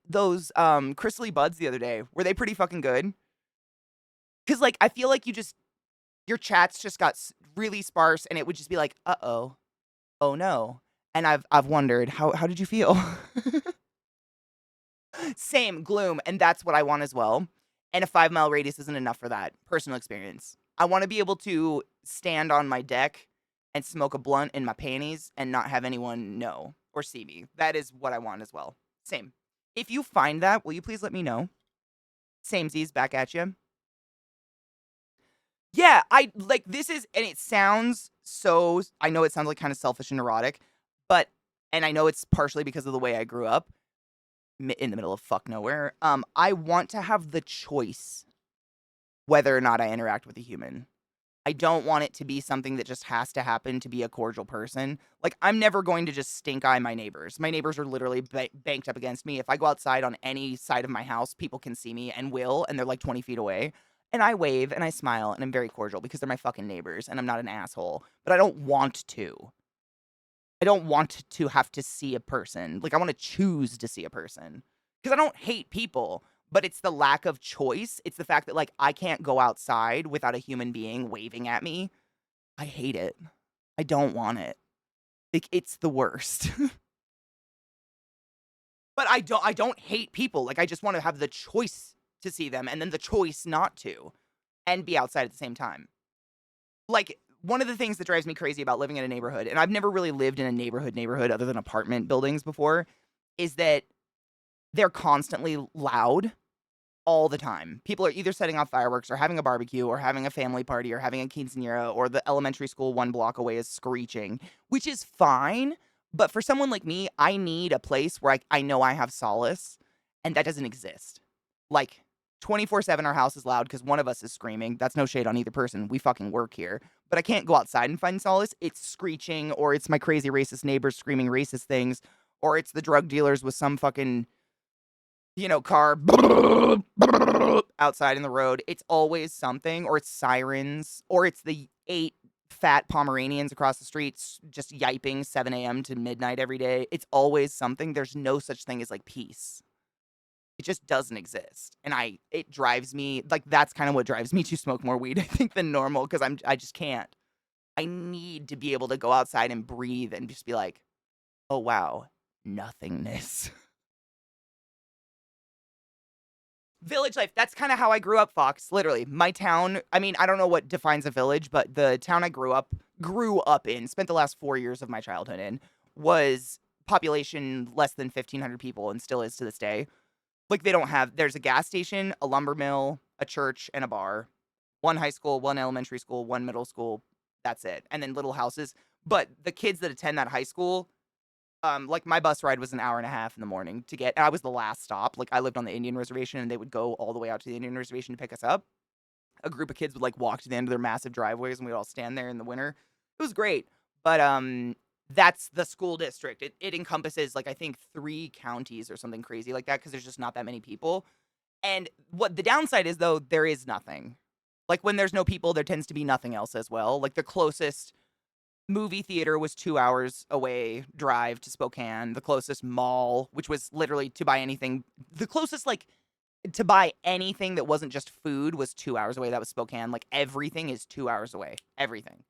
those crystally buds the other day? Were they pretty fucking good? Because, I feel like your chats just got really sparse and it would just be like, uh-oh, oh no. And I've wondered, how did you feel? Same, Gloom, and that's what I want as well. And a 5-mile radius isn't enough for that. Personal experience. I want to be able to stand on my deck and smoke a blunt in my panties and not have anyone know or see me. That is what I want as well. Same. If you find that, will you please let me know? Samesies, back at you. Yeah, this is, and it sounds so, I know it sounds kind of selfish and neurotic, and I know it's partially because of the way I grew up in the middle of fuck nowhere. I want to have the choice whether or not I interact with a human. I don't want it to be something that just has to happen to be a cordial person. I'm never going to just stink eye my neighbors. My neighbors are literally banked up against me. If I go outside on any side of my house, people can see me and will, and they're 20 feet away. And I wave and I smile and I'm very cordial because they're my fucking neighbors and I'm not an asshole. But I don't want to. I don't want to have to see a person. Like, I want to choose to see a person. Because I don't hate people, but it's the lack of choice. It's the fact that, like, I can't go outside without a human being waving at me. I hate it. I don't want it. Like, it's the worst. But I don't hate people. Like, I just want to have the choice to see them and then the choice not to and be outside at the same time. Like, one of the things that drives me crazy about living in a neighborhood, and I've never really lived in a neighborhood other than apartment buildings before, is that they're constantly loud all the time. People are either setting off fireworks or having a barbecue or having a family party or having a quinceanera, or the elementary school 1 block away is screeching, which is fine. But for someone like me, I need a place where I know I have solace, and that doesn't exist. Like, 24/7 our house is loud because one of us is screaming. That's no shade on either person. We fucking work here. But I can't go outside and find solace. It's screeching, or it's my crazy racist neighbors screaming racist things, or it's the drug dealers with some fucking, car outside in the road. It's always something, or it's sirens, or it's the 8 fat Pomeranians across the streets just yiping 7 a.m. to midnight every day. It's always something. There's no such thing as, like, peace. It just doesn't exist. And it drives me, like, that's kind of what drives me to smoke more weed, I think, than normal, because I just can't. I need to be able to go outside and breathe and just be like, oh, wow, nothingness. Village life, that's kind of how I grew up, Fox. Literally, my town, I mean, I don't know what defines a village, but the town I grew up in, spent the last 4 years of my childhood in, was population less than 1,500 people and still is to this day. Like, there's a gas station, a lumber mill, a church, and a bar. 1 high school, 1 elementary school, 1 middle school. That's it. And then little houses. But the kids that attend that high school, like, my bus ride was an hour and a half in the morning to get, and I was the last stop. Like, I lived on the Indian reservation, and they would go all the way out to the Indian reservation to pick us up. A group of kids would, like, walk to the end of their massive driveways, and we'd all stand there in the winter. It was great. But that's the school district. It encompasses, like, I think 3 counties or something crazy like that, because there's just not that many people. And what the downside is, though, there is nothing. Like, when there's no people, there tends to be nothing else as well. Like, the closest movie theater was 2 hours away drive to Spokane. The closest mall, which was literally to buy anything, the closest, like, to buy anything that wasn't just food, was 2 hours away. That was Spokane. Like, everything is 2 hours away. Everything.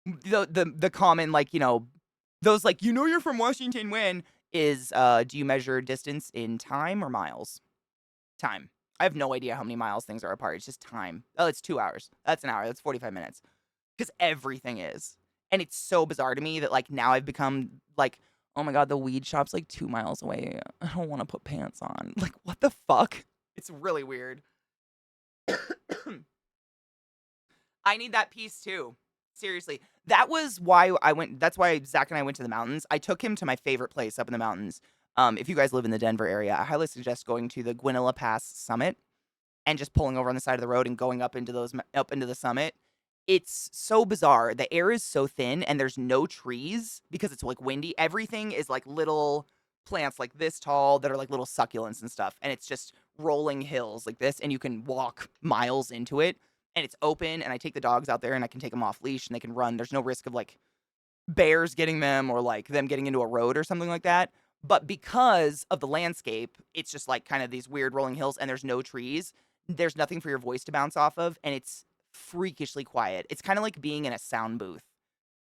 The common, like, those, like, you're from Washington when, is, do you measure distance in time or miles? Time. I have no idea how many miles things are apart. It's just time. Oh, it's 2 hours. That's an hour. That's 45 minutes. Because everything is. And it's so bizarre to me that, like, now I've become, like, oh my God, the weed shop's, like, 2 miles away. I don't want to put pants on. Like, what the fuck? It's really weird. I need that peace, too. Seriously. That's why Zach and I went to the mountains. I took him to my favorite place up in the mountains. If you guys live in the Denver area, I highly suggest going to the Guanilla Pass summit and just pulling over on the side of the road and going up into the summit. It's so bizarre. The air is so thin and there's no trees because it's, like, windy. Everything is, like, little plants like this tall that are, like, little succulents and stuff. And it's just rolling hills like this, and you can walk miles into it. And it's open, and I take the dogs out there and I can take them off leash and they can run. There's no risk of, like, bears getting them or, like, them getting into a road or something like that. But because of the landscape, it's just, like, kind of these weird rolling hills and there's no trees. There's nothing for your voice to bounce off of, and it's freakishly quiet. It's kind of like being in a sound booth,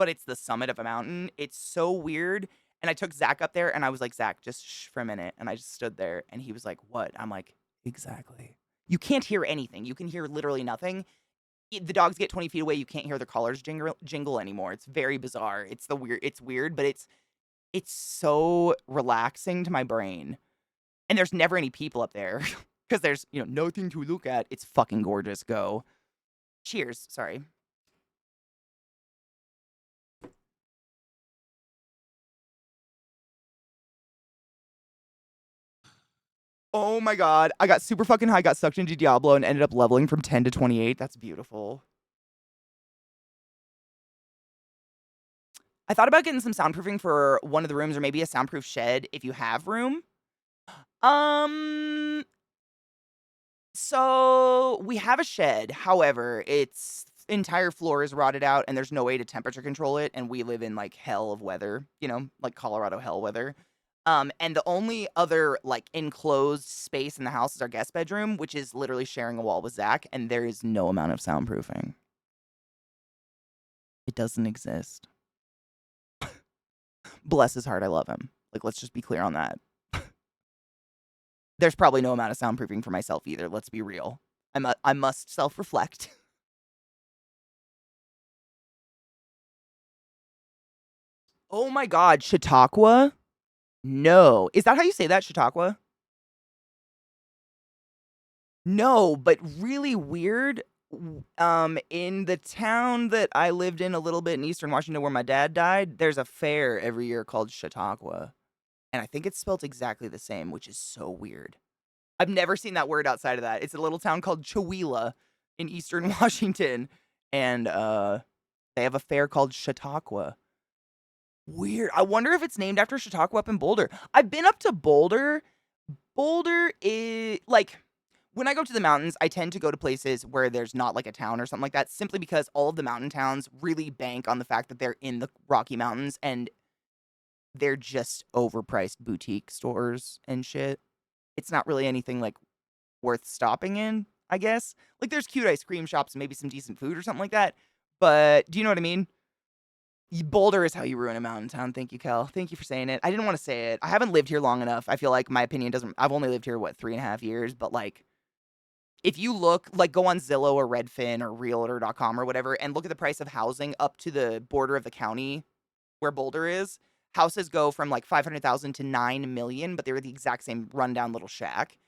but it's the summit of a mountain. It's so weird. And I took Zach up there and I was like, Zach, just shh for a minute. And I just stood there and he was like, what? I'm like, exactly. You can't hear anything. You can hear literally nothing. The dogs get 20 feet away. You can't hear their collars jingle anymore. It's very bizarre. It's weird, but it's so relaxing to my brain. And there's never any people up there because there's, nothing to look at. It's fucking gorgeous. Go. Cheers. Sorry. Oh my God. I got super fucking high, got sucked into Diablo, and ended up leveling from 10 to 28. That's beautiful. I thought about getting some soundproofing for one of the rooms, or maybe a soundproof shed if you have room. So we have a shed. However, it's entire floor is rotted out and there's no way to temperature control it, and we live in like hell of weather, you know, like Colorado hell weather. And the only other like enclosed space in the house is our guest bedroom, which is literally sharing a wall with Zach, and there is no amount of soundproofing. It doesn't exist. Bless his heart, I love him. Like, let's just be clear on that. There's probably no amount of soundproofing for myself either. Let's be real. I must self-reflect. Oh my God, Chautauqua? No. Is that how you say that, Chautauqua? No, but really weird. In the town that I lived in a little bit in Eastern Washington where my dad died, there's a fair every year called Chautauqua. And I think it's spelled exactly the same, which is so weird. I've never seen that word outside of that. It's a little town called Chewelah in Eastern Washington. And they have a fair called Chautauqua. Weird. I wonder if it's named after Chautauqua up in Boulder. I've been up to Boulder. Boulder is like when I go to the mountains, I tend to go to places where there's not like a town or something like that, simply because all of the mountain towns really bank on the fact that they're in the Rocky Mountains and they're just overpriced boutique stores and shit. It's not really anything like worth stopping in, I guess. Like there's cute ice cream shops and maybe some decent food or something like that. But do you know what I mean? Boulder is how you ruin a mountain town. Thank you, Kel. Thank you for saying it. I didn't want to say it. I haven't lived here long enough. I feel like my opinion doesn't. I've only lived here, what, 3.5 years? But like, if you look, like, go on Zillow or Redfin or Realtor.com or whatever and look at the price of housing up to the border of the county where Boulder is, houses go from like 500,000 to 9 million, but they're the exact same rundown little shack.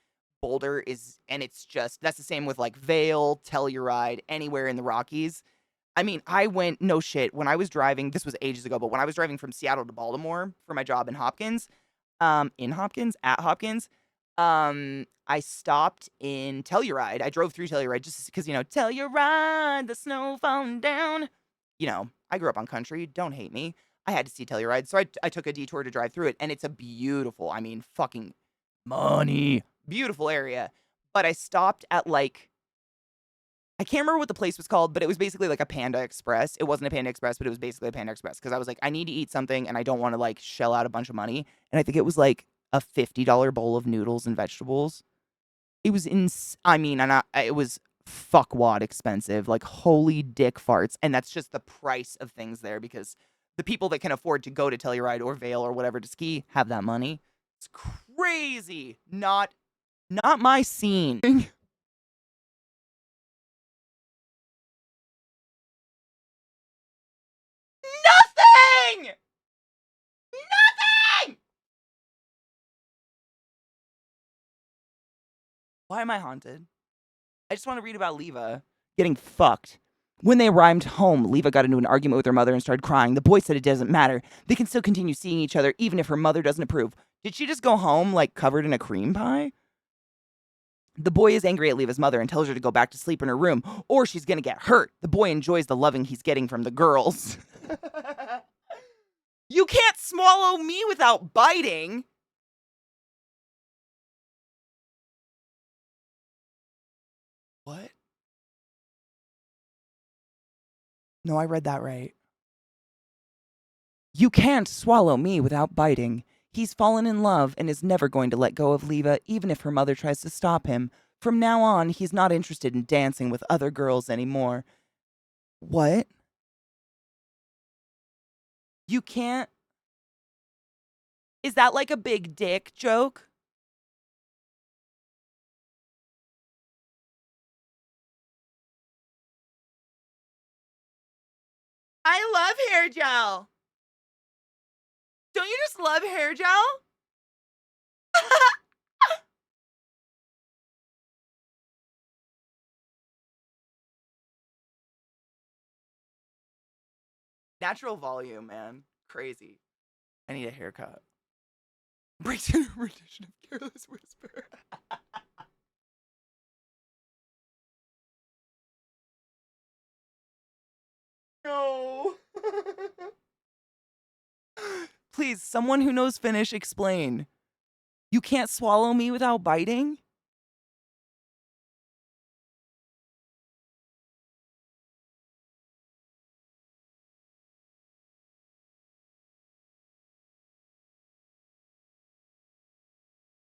Boulder is, and it's just, that's the same with like Vail, Telluride, anywhere in the Rockies. I mean, I went, no shit, when I was driving, this was ages ago, but when I was driving from Seattle to Baltimore for my job at Hopkins, I stopped in Telluride. I drove through Telluride just because, you know, Telluride, the snow falling down. You know, I grew up on country. Don't hate me. I had to see Telluride, so I took a detour to drive through it, and it's a beautiful, I mean, fucking money, beautiful area. But I stopped at like, I can't remember what the place was called, but it was basically like a Panda Express. It wasn't a Panda Express, but it was basically a Panda Express because I was like, I need to eat something and I don't want to like shell out a bunch of money. And I think it was like a $50 bowl of noodles and vegetables. It was I mean, it was fuckwad expensive, like holy dick farts. And that's just the price of things there because the people that can afford to go to Telluride or Vail or whatever to ski have that money. It's crazy. Not my scene. Nothing! Nothing! Why am I haunted? I just want to read about Leva getting fucked. When they arrived home, Leva got into an argument with her mother and started crying. The boy said it doesn't matter. They can still continue seeing each other even if her mother doesn't approve. Did she just go home, like, covered in a cream pie? The boy is angry at Leva's mother and tells her to go back to sleep in her room, or she's gonna get hurt. The boy enjoys the loving he's getting from the girls. You can't swallow me without biting. What? No, I read that right. You can't swallow me without biting. He's fallen in love and is never going to let go of Leva, even if her mother tries to stop him. From now on, he's not interested in dancing with other girls anymore. What? You can't? Is that like a big dick joke? I love hair gel. Don't you just love hair gel? Natural volume, man. Crazy. I need a haircut. Breaks into a rendition of Careless Whisper. No. Please, someone who knows Finnish, explain. You can't swallow me without biting?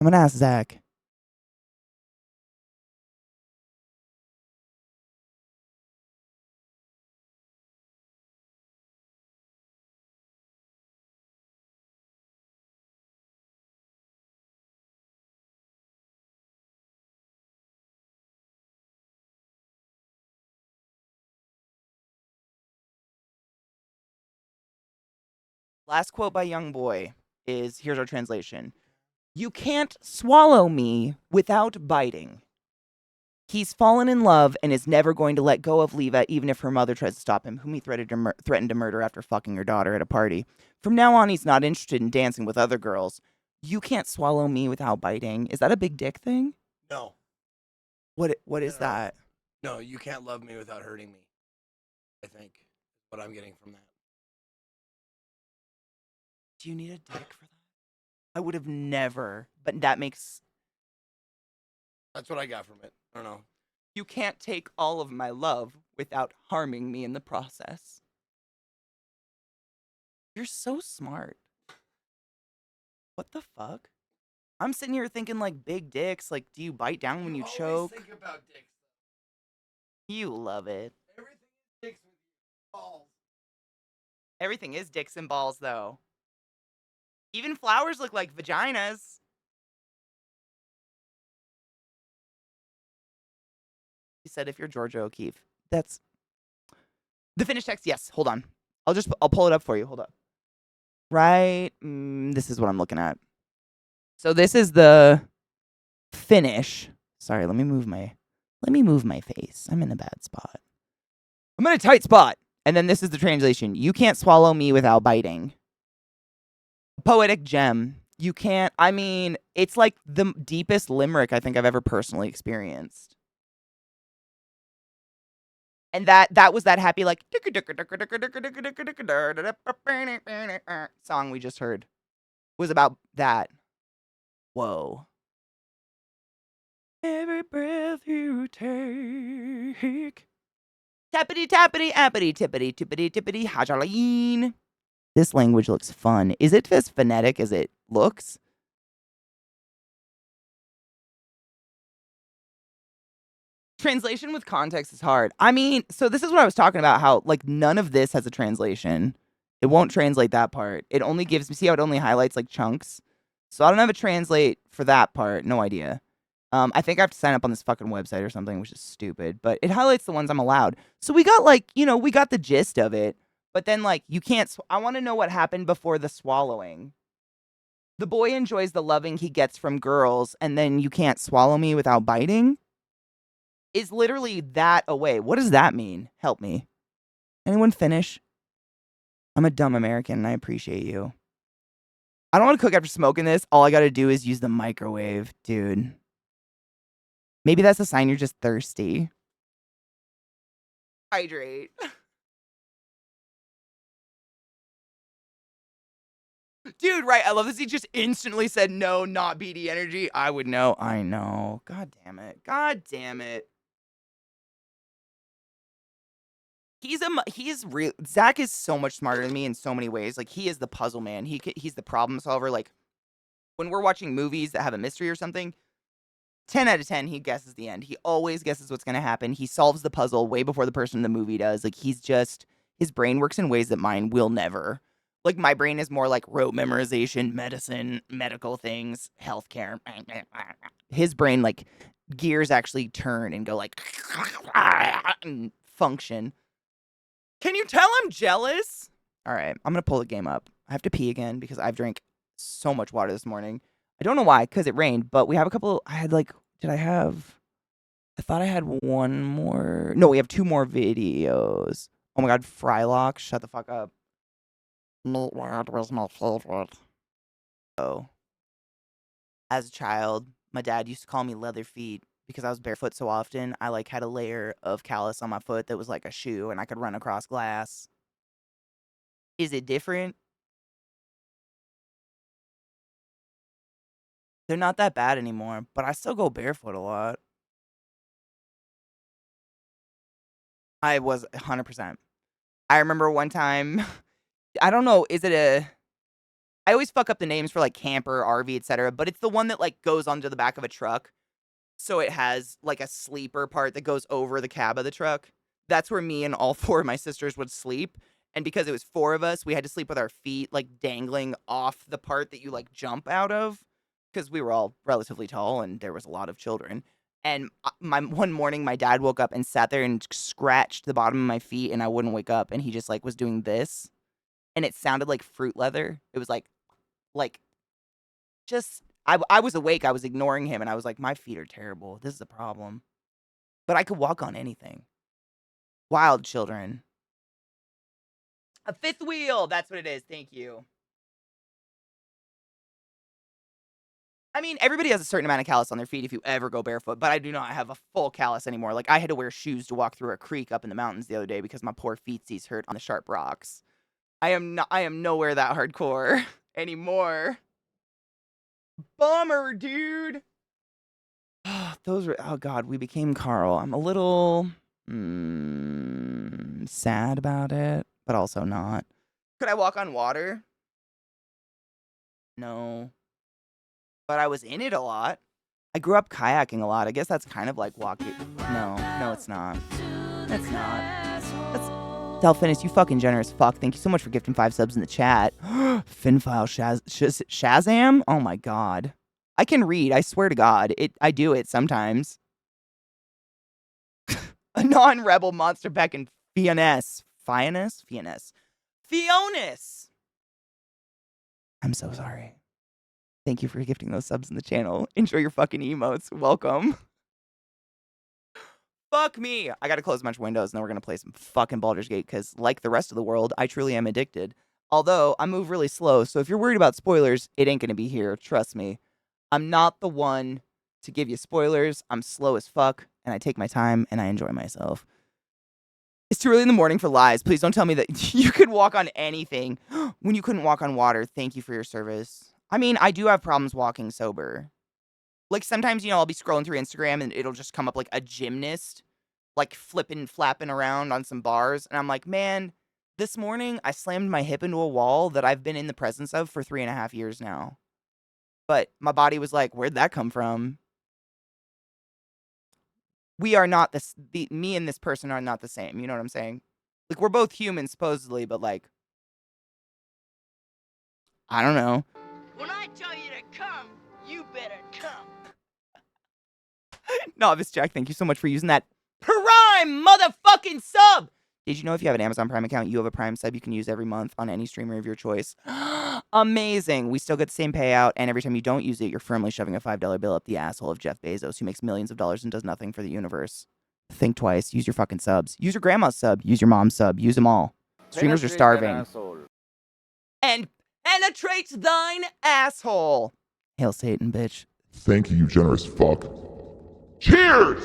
I'm gonna ask Zach. Last quote by Young Boy is, here's our translation. You can't swallow me without biting. He's fallen in love and is never going to let go of Leva, even if her mother tries to stop him, whom he threatened to murder after fucking her daughter at a party. From now on, he's not interested in dancing with other girls. You can't swallow me without biting. Is that a big dick thing? No. What is No. that? No, you can't love me without hurting me. I think what I'm getting from that. Do you need a dick for that? I would have never, but that makes. That's what I got from it. I don't know. You can't take all of my love without harming me in the process. You're so smart. What the fuck? I'm sitting here thinking like big dicks. Like, do you bite down when you choke? Think about dicks. You love it. Everything is dicks with balls. Everything is dicks and balls, though. Even flowers look like vaginas. He said, if you're Georgia O'Keeffe. That's the finished text. Yes, hold on. I'll pull it up for you. Hold up. Right. This is what I'm looking at. So this is the finish. Sorry, let me move my face. I'm in a bad spot. I'm in a tight spot. And then this is the translation. You can't swallow me without biting. Poetic gem. You can't. I mean, it's like the deepest limerick I think I've ever personally experienced. And that was that happy like song we just heard. Was about that. Whoa. Every breath you take. Tappity tappity appity tippity tippity tippity hajaleen. This language looks fun. Is it as phonetic as it looks? Translation with context is hard. I mean, so this is what I was talking about, how like none of this has a translation. It won't translate that part. It only gives me, see how it only highlights like chunks? So I don't have a translate for that part. No idea. I think I have to sign up on this fucking website or something, which is stupid, but it highlights the ones I'm allowed. So we got like, we got the gist of it, but then like you can't, I want to know what happened before the swallowing. The boy enjoys the loving he gets from girls, and then you can't swallow me without biting? Is literally that away. What does that mean? Help me. Anyone finish? I'm a dumb American and I appreciate you. I don't want to cook after smoking this. All I got to do is use the microwave, dude. Maybe that's a sign you're just thirsty. Hydrate. Dude, right. I love this. He just instantly said no, not BD energy. I would know. I know. God damn it. God damn it. He's real. Zach is so much smarter than me in so many ways. Like he is the puzzle man. He's the problem solver. Like when we're watching movies that have a mystery or something, 10 out of 10, he guesses the end. He always guesses what's going to happen. He solves the puzzle way before the person in the movie does. Like his brain works in ways that mine will never. Like my brain is more like rote memorization, medicine, medical things, healthcare. His brain like gears actually turn and go like and function. Can you tell I'm jealous? All right, I'm going to pull the game up. I have to pee again because I've drank so much water this morning. I don't know why, because it rained, but we have a couple. I thought I had one more. No, we have two more videos. Oh my God, Frylock, shut the fuck up. Meatwad was my favorite. Oh. As a child, my dad used to call me leather feet because I was barefoot so often. I like had a layer of callus on my foot that was like a shoe and I could run across glass. Is it different? They're not that bad anymore, but I still go barefoot a lot. I was 100%. I remember one time, I don't know, is it I always fuck up the names for like camper, RV, etc. But it's the one that like goes onto the back of a truck. So it has like a sleeper part that goes over the cab of the truck. That's where me and all 4 of my sisters would sleep. And because it was 4 of us, we had to sleep with our feet like dangling off the part that you like jump out of. Because we were all relatively tall and there was a lot of children. And one morning, my dad woke up and sat there and scratched the bottom of my feet, and I wouldn't wake up. And he just like was doing this, and it sounded like fruit leather. It was like just I was awake. I was ignoring him, and I was like, my feet are terrible. This is a problem. But I could walk on anything. Wild children. A 5th wheel. That's what it is. Thank you. I mean, everybody has a certain amount of callus on their feet if you ever go barefoot, but I do not have a full callus anymore. Like, I had to wear shoes to walk through a creek up in the mountains the other day because my poor feetsies hurt on the sharp rocks. I am nowhere that hardcore anymore. Bummer, dude. Those were, oh god, we became Carl. I'm a little sad about it, but also not. Could I walk on water? No. But I was in it a lot. I grew up kayaking a lot. I guess that's kind of like walking. No, it's not. It's not. That's Delphinus, you fucking generous fuck. Thank you so much for gifting 5 subs in the chat. Finfile Shazam? Oh my god. I can read, I swear to god. I do it sometimes. A non-rebel monster back in Fionis. Fionis. I'm so sorry. Thank you for gifting those subs in the channel. Enjoy your fucking emotes. Welcome. Fuck me. I gotta close a bunch of windows, and then we're gonna play some fucking Baldur's Gate, because like the rest of the world, I truly am addicted. Although, I move really slow, so if you're worried about spoilers, it ain't gonna be here. Trust me. I'm not the one to give you spoilers. I'm slow as fuck, and I take my time, and I enjoy myself. It's too early in the morning for lies. Please don't tell me that you could walk on anything when you couldn't walk on water. Thank you for your service. I mean, I do have problems walking sober. Like, sometimes, I'll be scrolling through Instagram and it'll just come up like a gymnast, like flapping around on some bars. And I'm like, man, this morning I slammed my hip into a wall that I've been in the presence of for 3.5 years now. But my body was like, where'd that come from? We are not me and this person are not the same. You know what I'm saying? Like, we're both human, supposedly, but like, I don't know. When I tell you to come, you better come. Novice Jack, thank you so much for using that Prime motherfucking sub. Did you know if you have an Amazon Prime account, you have a Prime sub you can use every month on any streamer of your choice? Amazing. We still get the same payout, and every time you don't use it, you're firmly shoving a $5 bill up the asshole of Jeff Bezos, who makes millions of dollars and does nothing for the universe. Think twice. Use your fucking subs. Use your grandma's sub. Use your mom's sub. Use them all. Streamers are starving. And penetrates thine asshole. Hail Satan, bitch. Thank you, you generous fuck. Cheers!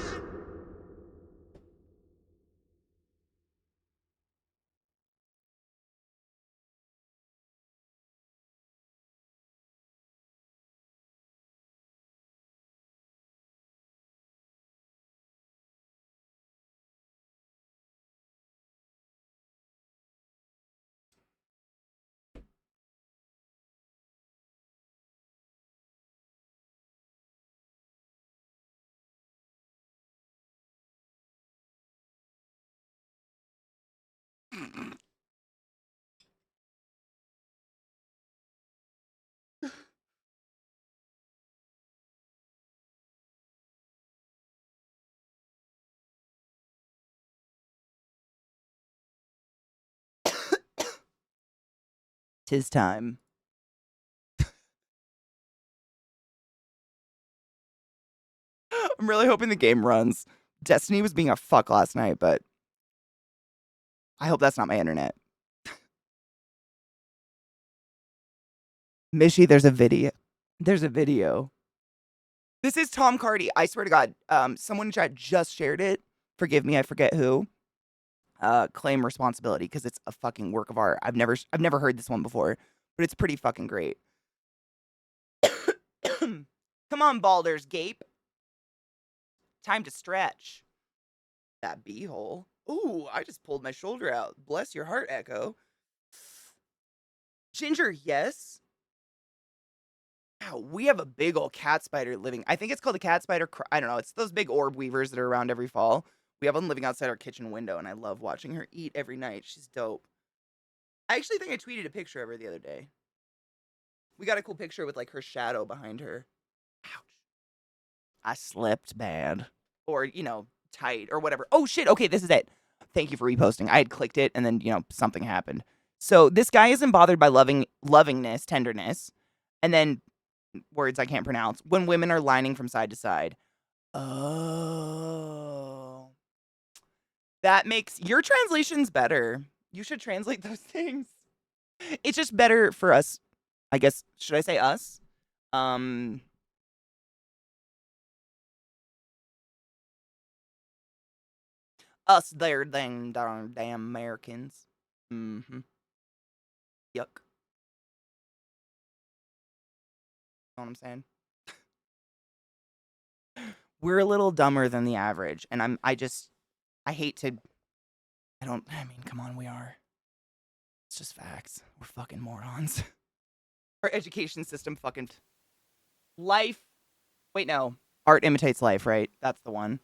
Tis time. I'm really hoping the game runs. Destiny was being a fuck last night, but I hope that's not my internet. Mishy, there's a video. There's a video. This is Tom Cardy. I swear to God, someone in chat just shared it. Forgive me, I forget who. Claim responsibility because it's a fucking work of art. I've never heard this one before, but it's pretty fucking great. Come on, Baldur's Gate. Time to stretch. That beehole. Ooh, I just pulled my shoulder out. Bless your heart, Echo. Ginger, yes. Wow, we have a big old cat spider living. I think it's called a cat spider. I don't know. It's those big orb weavers that are around every fall. We have one living outside our kitchen window, and I love watching her eat every night. She's dope. I actually think I tweeted a picture of her the other day. We got a cool picture with like her shadow behind her. Ouch. I slept bad. Or, tight or whatever. Oh shit, okay, this is it. Thank you for reposting. I had clicked it and then, something happened. So this guy isn't bothered by lovingness, tenderness, and then words I can't pronounce, when women are lining from side to side. Oh. That makes your translations better. You should translate those things. It's just better for us. I guess, should I say us? Us there, dang darn damn Americans. Mm-hmm. Yuck. Know what I'm saying? We're a little dumber than the average, and I hate to, come on, we are. It's just facts. We're fucking morons. Our education system fucking, life, wait, no. Art imitates life, right? That's the one.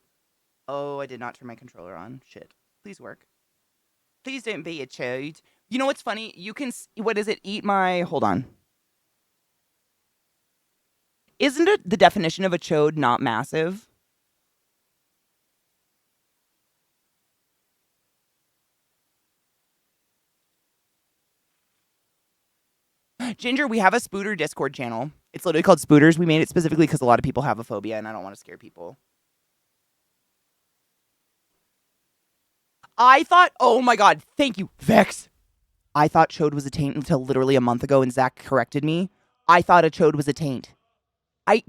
Oh, I did not turn my controller on. Shit. Please work. Please don't be a chode. You know what's funny? You can, what is it? Eat my, hold on. Isn't it the definition of a chode not massive? Ginger, we have a Spooter Discord channel. It's literally called Spooters. We made it specifically because a lot of people have a phobia and I don't want to scare people. I thought, oh my god, thank you, Vex. I thought chode was a taint until literally a month ago and Zach corrected me. I thought a chode was a taint.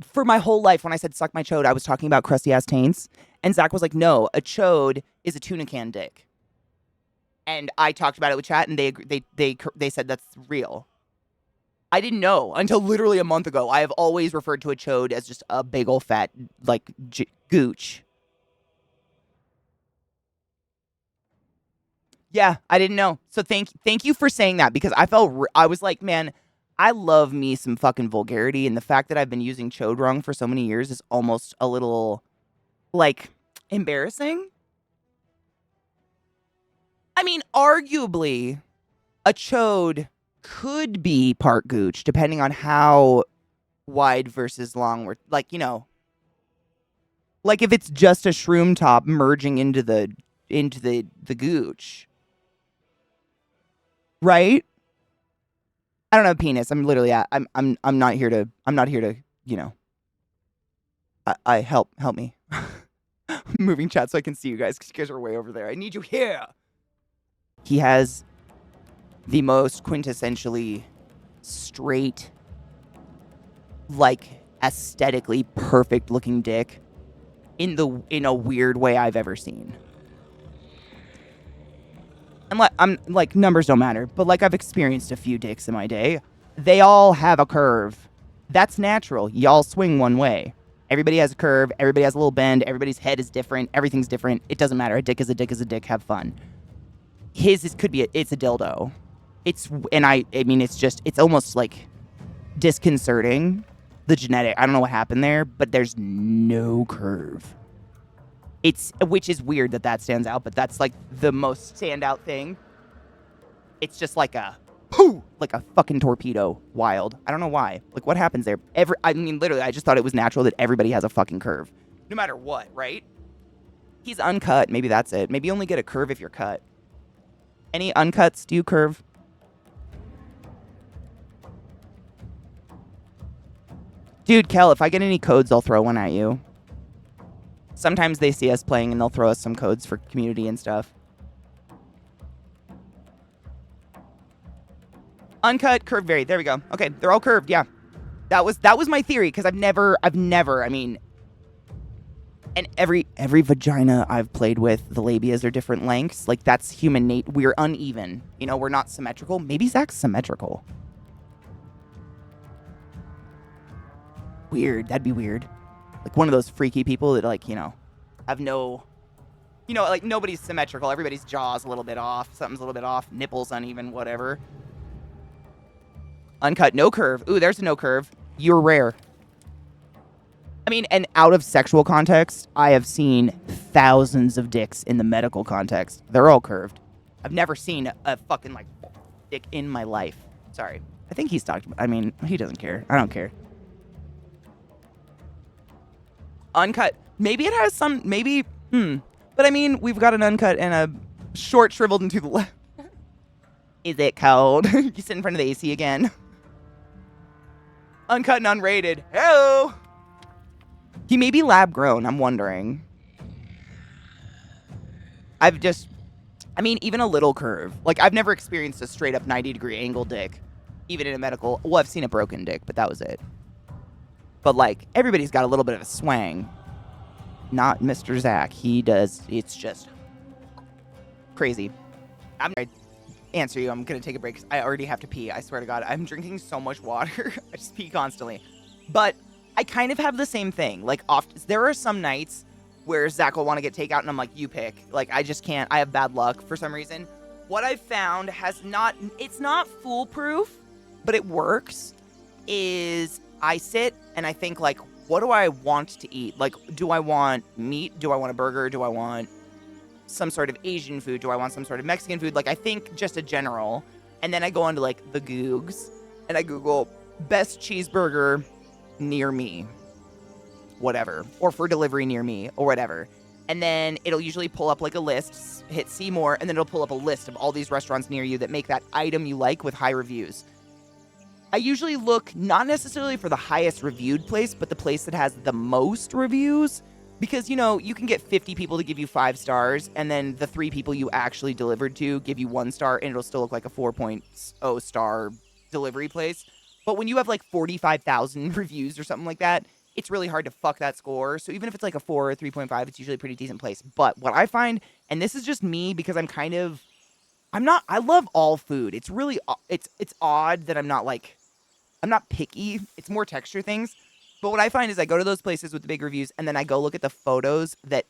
For my whole life, when I said suck my chode, I was talking about crusty ass taints. And Zach was like, no, a chode is a tuna can dick. And I talked about it with chat and they said that's real. I didn't know until literally a month ago. I have always referred to a chode as just a big ol' fat, like, gooch. Yeah, I didn't know. So thank you for saying that because I was like, man, I love me some fucking vulgarity, and the fact that I've been using chode wrong for so many years is almost a little, like, embarrassing. I mean, arguably, a chode could be part gooch, depending on how wide versus long we're, like, like if it's just a shroom top merging into the gooch. Right? I don't have a penis. I'm literally I'm not here to I help me. Moving chat so I can see you guys because you guys are way over there. I need you here. He has the most quintessentially straight, like aesthetically perfect looking dick in a weird way I've ever seen. I'm like, numbers don't matter, but like I've experienced a few dicks in my day. They all have a curve. That's natural. Y'all swing one way. Everybody has a curve. Everybody has a little bend. Everybody's head is different. Everything's different. It doesn't matter. A dick is a dick is a dick. Have fun. Could be it's a dildo. It's almost like disconcerting. The genetic. I don't know what happened there, but there's no curve. Which is weird that stands out, but that's like the most standout thing. It's just like a fucking torpedo. Wild. I don't know why. Like, what happens there? Literally, I just thought it was natural that everybody has a fucking curve. No matter what, right? He's uncut. Maybe that's it. Maybe you only get a curve if you're cut. Any uncuts? Do you curve? Dude, Kel, if I get any codes, I'll throw one at you. Sometimes they see us playing and they'll throw us some codes for community and stuff. Uncut, curved, varied. There we go. Okay, they're all curved, yeah. That was my theory, because I've never, and every vagina I've played with, the labias are different lengths. Like, that's human nature. We're uneven. We're not symmetrical. Maybe Zach's symmetrical. Weird. That'd be weird. Like one of those freaky people that, like, have no, like nobody's symmetrical. Everybody's jaw's a little bit off. Something's a little bit off. Nipples uneven, whatever. Uncut, no curve. Ooh, there's a no curve. You're rare. I mean, and out of sexual context, I have seen thousands of dicks in the medical context. They're all curved. I've never seen a fucking, like, dick in my life. Sorry. I think he's talked about, I mean, he doesn't care. I don't care. Uncut. Maybe it has some, maybe, But I mean, we've got an uncut and a short shriveled and to the left. Is it cold? You sit in front of the AC again. Uncut and unrated. Hello. He may be lab grown, I'm wondering. I mean, even a little curve. Like, I've never experienced a straight up 90-degree angle dick, even in a medical. Well, I've seen a broken dick, but that was it. But, like, everybody's got a little bit of a swang. Not Mr. Zach. He does. It's just crazy. I'm going to answer you. I'm going to take a break 'cause I already have to pee. I swear to God. I'm drinking so much water. I just pee constantly. But I kind of have the same thing. Like, there are some nights where Zach will want to get takeout, and I'm like, you pick. Like, I just can't. I have bad luck for some reason. What I've found it's not foolproof, but it works, is I sit and I think, like, what do I want to eat? Like, do I want meat? Do I want a burger? Do I want some sort of Asian food? Do I want some sort of Mexican food? Like, I think just a general. And then I go on to, like, the Googs, and I Google best cheeseburger near me, whatever, or for delivery near me, or whatever. And then it'll usually pull up, like, a list, hit see more, and then it'll pull up a list of all these restaurants near you that make that item you like with high reviews. I usually look not necessarily for the highest reviewed place, but the place that has the most reviews, because, you know, you can get 50 people to give you 5 stars, and then the 3 people you actually delivered to give you 1 star, and it'll still look like a 4.0 star delivery place. But when you have, like, 45,000 reviews or something like that, it's really hard to fuck that score. So even if it's like a 4 or 3.5, it's usually a pretty decent place. But what I find, and this is just me because I love all food. It's really, it's odd that I'm not picky. It's more texture things. But what I find is I go to those places with the big reviews, and then I go look at the photos that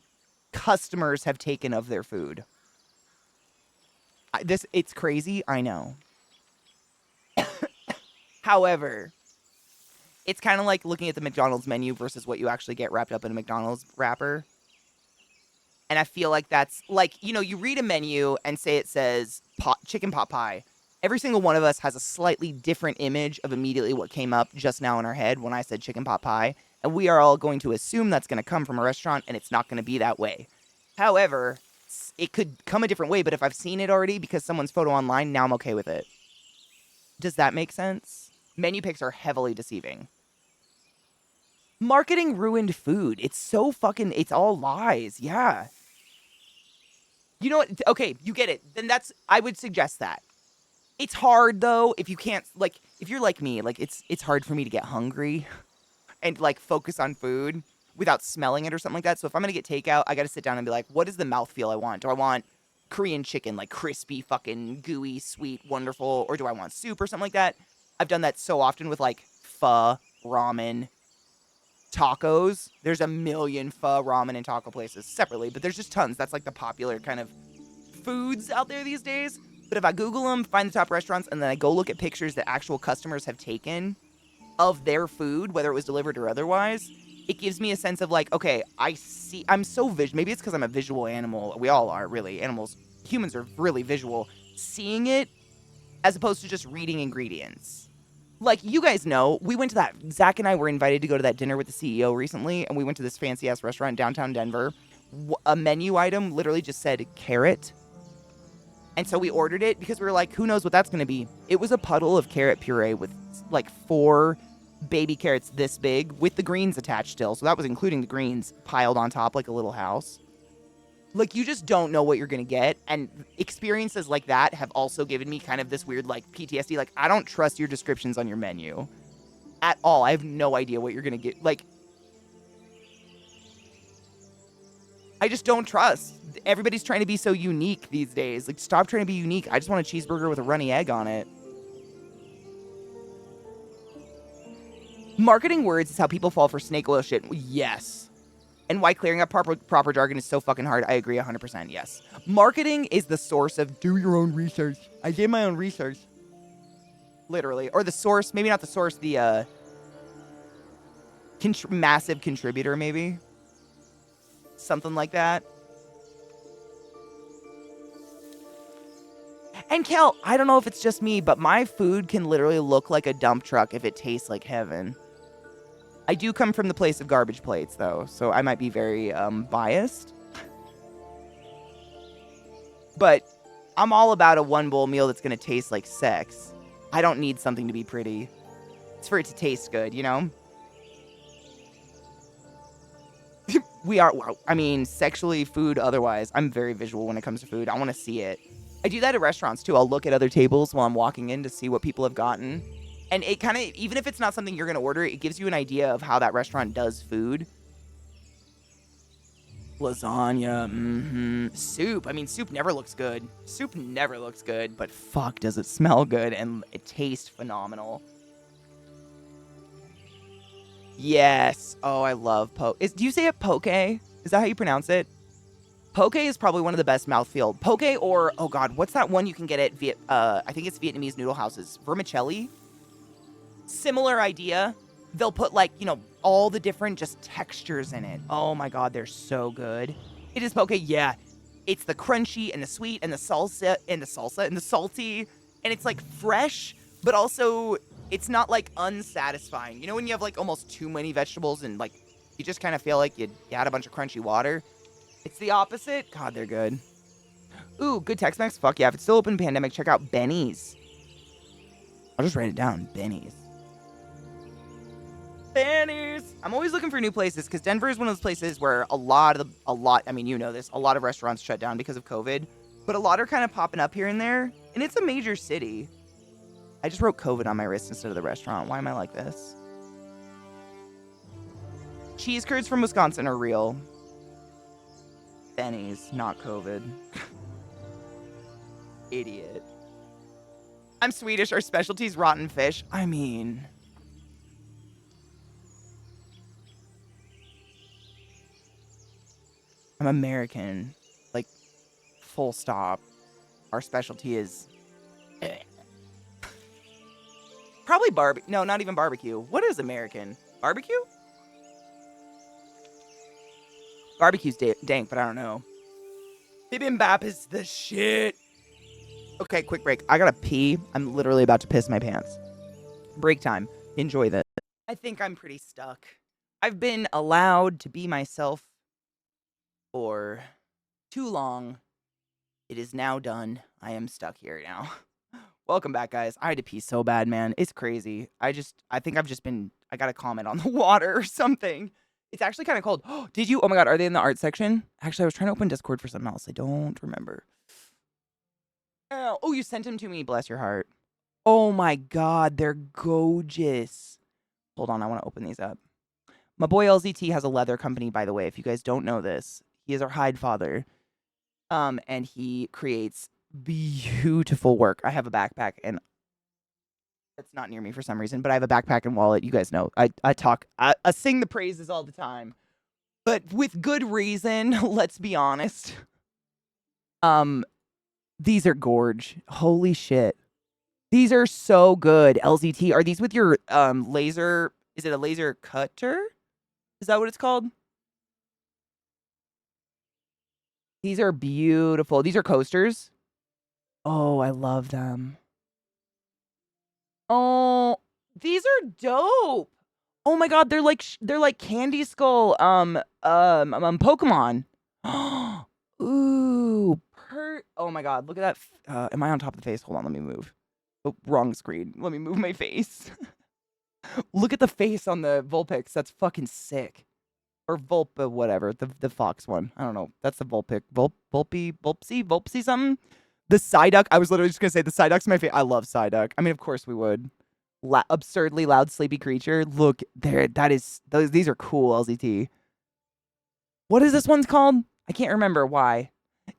customers have taken of their food. It's crazy, I know. However, it's kind of like looking at the McDonald's menu versus what you actually get wrapped up in a McDonald's wrapper. And I feel like that's like, you know, you read a menu and say it says chicken pot pie. Every single one of us has a slightly different image of immediately what came up just now in our head when I said chicken pot pie. And we are all going to assume that's going to come from a restaurant, and it's not going to be that way. However, it could come a different way, but if I've seen it already because someone's photo online, now I'm okay with it. Does that make sense? Menu picks are heavily deceiving. Marketing ruined food. It's all lies. Yeah. You know what? Okay, you get it. Then I would suggest that. It's hard, though, if you can't, like, if you're like me, like, it's hard for me to get hungry and, like, focus on food without smelling it or something like that. So if I'm going to get takeout, I got to sit down and be like, what is the mouthfeel I want? Do I want Korean chicken, like, crispy, fucking gooey, sweet, wonderful, or do I want soup or something like that? I've done that so often with, like, pho, ramen, tacos. There's a million pho, ramen, and taco places separately, but there's just tons. That's, like, the popular kind of foods out there these days. But if I Google them, find the top restaurants, and then I go look at pictures that actual customers have taken of their food, whether it was delivered or otherwise, it gives me a sense of, like, okay, I'm so visual. Maybe it's because I'm a visual animal. We all are, really. Humans are really visual. Seeing it as opposed to just reading ingredients. Like, you guys know, Zach and I were invited to go to that dinner with the CEO recently, and we went to this fancy-ass restaurant in downtown Denver. A menu item literally just said carrot. And so we ordered it because we were like, who knows what that's going to be? It was a puddle of carrot puree with, like, 4 baby carrots this big with the greens attached still. So that was including the greens piled on top like a little house. Like, you just don't know what you're going to get. And experiences like that have also given me kind of this weird, like, PTSD. Like, I don't trust your descriptions on your menu at all. I have no idea what you're going to get. Like, I just don't trust. Everybody's trying to be so unique these days. Like, stop trying to be unique. I just want a cheeseburger with a runny egg on it. Marketing words is how people fall for snake oil shit. Yes. And why clearing up proper jargon is so fucking hard. I agree 100%. Yes. Marketing is the source of do your own research. I did my own research. Literally. Or the source. Maybe not the source. massive contributor, maybe. Something like that. And Kel, I don't know if it's just me, but my food can literally look like a dump truck if it tastes like heaven. I do come from the place of garbage plates, though, so I might be very biased. But I'm all about a one-bowl meal that's going to taste like sex. I don't need something to be pretty. It's for it to taste good, you know? We are, I mean, sexually, food, otherwise. I'm very visual when it comes to food. I want to see it. I do that at restaurants, too. I'll look at other tables while I'm walking in to see what people have gotten. And it kind of, even if it's not something you're going to order, it gives you an idea of how that restaurant does food. Lasagna, soup. I mean, soup never looks good. Soup never looks good, but fuck, does it smell good and it tastes phenomenal. Yes. Oh, I love poke. Do you say it poke? Is that how you pronounce it? Poke is probably one of the best mouthfeel. Poke or, oh god, what's that one you can get at I think it's Vietnamese noodle houses. Vermicelli? Similar idea. They'll put, like, you know, all the different just textures in it. Oh my god, they're so good. It is poke, yeah. It's the crunchy and the sweet and the salsa and the salty. And it's, like, fresh, but also it's not, like, unsatisfying. You know when you have, like, almost too many vegetables and, like, you just kind of feel like you had a bunch of crunchy water? It's the opposite. God, they're good. Ooh, good Tex-Mex? Fuck yeah. If it's still open pandemic, check out Benny's. I'll just write it down. Benny's. Benny's. I'm always looking for new places because Denver is one of those places where I mean, you know this, a lot of restaurants shut down because of COVID, but a lot are kind of popping up here and there, and it's a major city. I just wrote COVID on my wrist instead of the restaurant. Why am I like this? Cheese curds from Wisconsin are real. Benny's, not COVID. Idiot. I'm Swedish. Our specialty's rotten fish. I mean... I'm American. Like, full stop. Our specialty is... Probably barbecue. No, not even barbecue. What is American? Barbecue? Barbecue's dank, but I don't know. Bibimbap is the shit. Okay, quick break. I gotta pee. I'm literally about to piss my pants. Break time. Enjoy this. I think I'm pretty stuck. I've been allowed to be myself for too long. It is now done. I am stuck here now. Welcome back, guys. I had to pee so bad, man. It's crazy. I think I gotta comment on the water or something. It's actually kind of cold. Did you? Oh my god, are they in the art section? Actually, I was trying to open Discord for something else. I don't remember. Oh, you sent them to me. Bless your heart. Oh my god, they're gorgeous. Hold on, I want to open these up. My boy LZT has a leather company, by the way. If you guys don't know this, he is our Hyde father. And he creates beautiful work. I have a backpack, and it's not near me for some reason, but I have a backpack and wallet. You guys know. I sing the praises all the time. But with good reason, let's be honest. These are gorge. Holy shit. These are so good. LZT, are these with your laser? Is it a laser cutter? Is that what it's called? These are beautiful. These are coasters. Oh, I love them. Oh, these are dope. Oh my god, they're like Candy Skull Pokemon. Ooh, oh my god, look at that. Am I on top of the face? Hold on, let me move. Oh, wrong screen. Let me move my face. Look at the face on the Vulpix. That's fucking sick. Or Vulpa, whatever. The fox one. I don't know. That's the Vulpix. Vulpsy something. The Psyduck. I was literally just gonna say the Psyduck's my favorite. I love Psyduck. I mean, of course we would. Absurdly loud, sleepy creature. Look there. These are cool. LZT. What is this one's called? I can't remember why.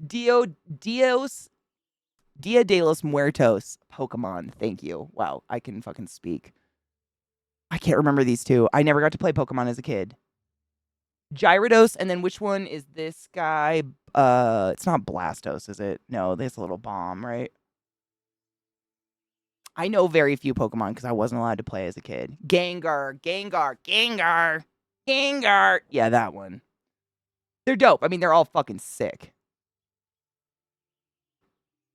Dia de los Muertos Pokemon. Thank you. Wow, I can fucking speak. I can't remember these two. I never got to play Pokemon as a kid. Gyarados, and then which one is this guy? It's not Blastos, is it? No, there's a little bomb, right? I know very few Pokemon because I wasn't allowed to play as a kid. Gengar. Kinger. Yeah, that one. They're dope. I mean, they're all fucking sick.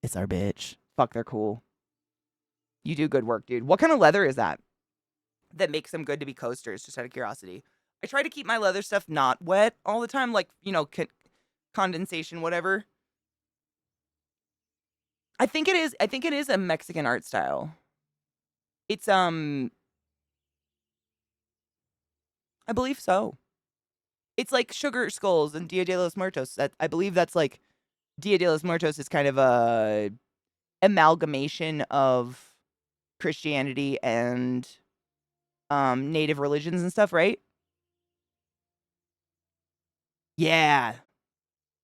It's our bitch. Fuck, they're cool. You do good work, dude. What kind of leather is that makes them good to be coasters, just out of curiosity? I try to keep my leather stuff not wet all the time, like, you know, condensation, whatever. I think it is a Mexican art style. It's, I believe so. It's like Sugar Skulls and Dia de los Muertos. I believe that's like, Dia de los Muertos is kind of a amalgamation of Christianity and native religions and stuff, right? Yeah.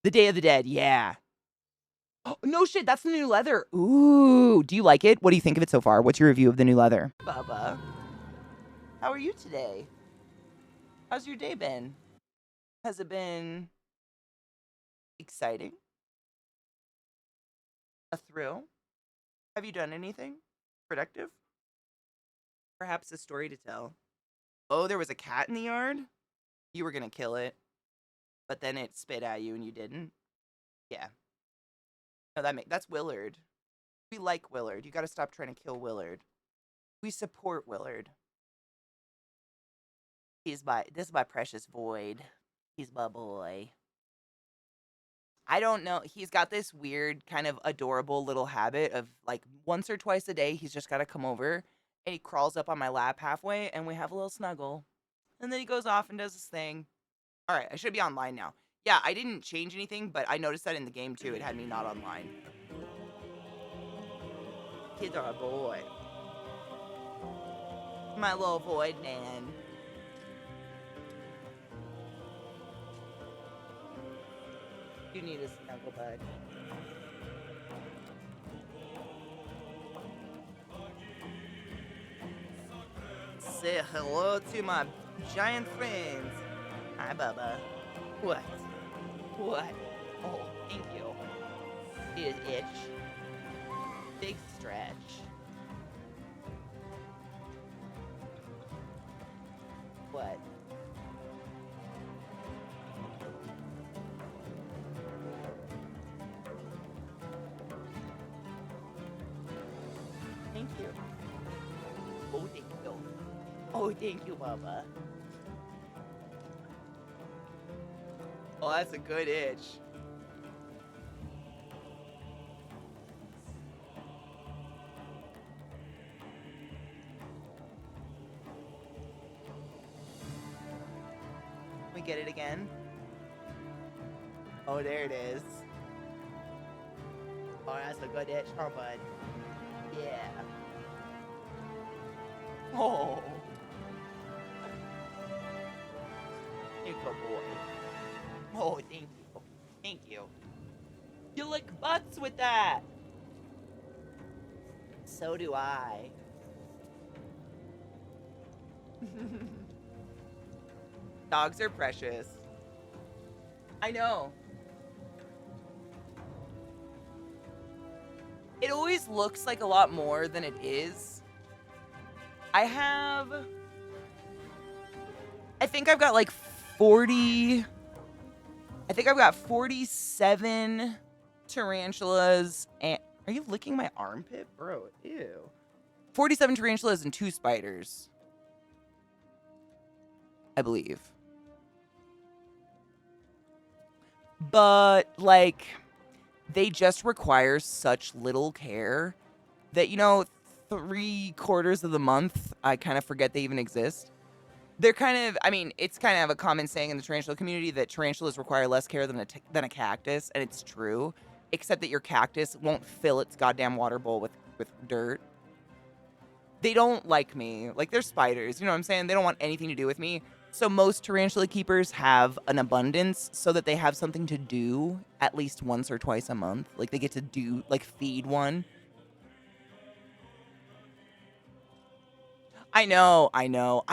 The Day of the Dead, yeah. Oh, no shit, that's the new leather. Ooh, do you like it? What do you think of it so far? What's your review of the new leather? Bubba, how are you today? How's your day been? Has it been exciting? A thrill? Have you done anything productive? Perhaps a story to tell. Oh, there was a cat in the yard? You were gonna kill it, but then it spit at you and you didn't? Yeah. No, that's Willard. We like Willard. You gotta stop trying to kill Willard. We support Willard. This is my precious Void. He's my boy. I don't know. He's got this weird, kind of adorable little habit of, like, once or twice a day, he's just got to come over and he crawls up on my lap halfway and we have a little snuggle. And then he goes off and does his thing. All right, I should be online now. Yeah, I didn't change anything, but I noticed that in the game too. It had me not online. Kids are a boy. My little Void man. You need a snuggle, bud. Say hello to my giant friends. Hi, Bubba. What? What? Oh, thank you. It itch. Big stretch. What? Thank you. Oh, thank you. Oh, thank you, Bubba. Oh, that's a good itch. We get it again? Oh, there it is. Oh, that's a good itch, huh, bud? Yeah. Oh. You good boy. Oh, thank you. Thank you. You lick butts with that. So do I. Dogs are precious. I know. It always looks like a lot more than it is. I think I've got like 40. I think I've got 47 tarantulas and... Are you licking my armpit? Bro, ew. 47 tarantulas and 2 spiders. I believe. But, like, they just require such little care that, you know, 3/4 of the month, I kind of forget they even exist. They're kind of, I mean, it's kind of a common saying in the tarantula community that tarantulas require less care than a cactus, and it's true, except that your cactus won't fill its goddamn water bowl with dirt. They don't like me. Like, they're spiders, you know what I'm saying? They don't want anything to do with me. So most tarantula keepers have an abundance so that they have something to do at least once or twice a month. Like, they get to do, like, feed one. I know. I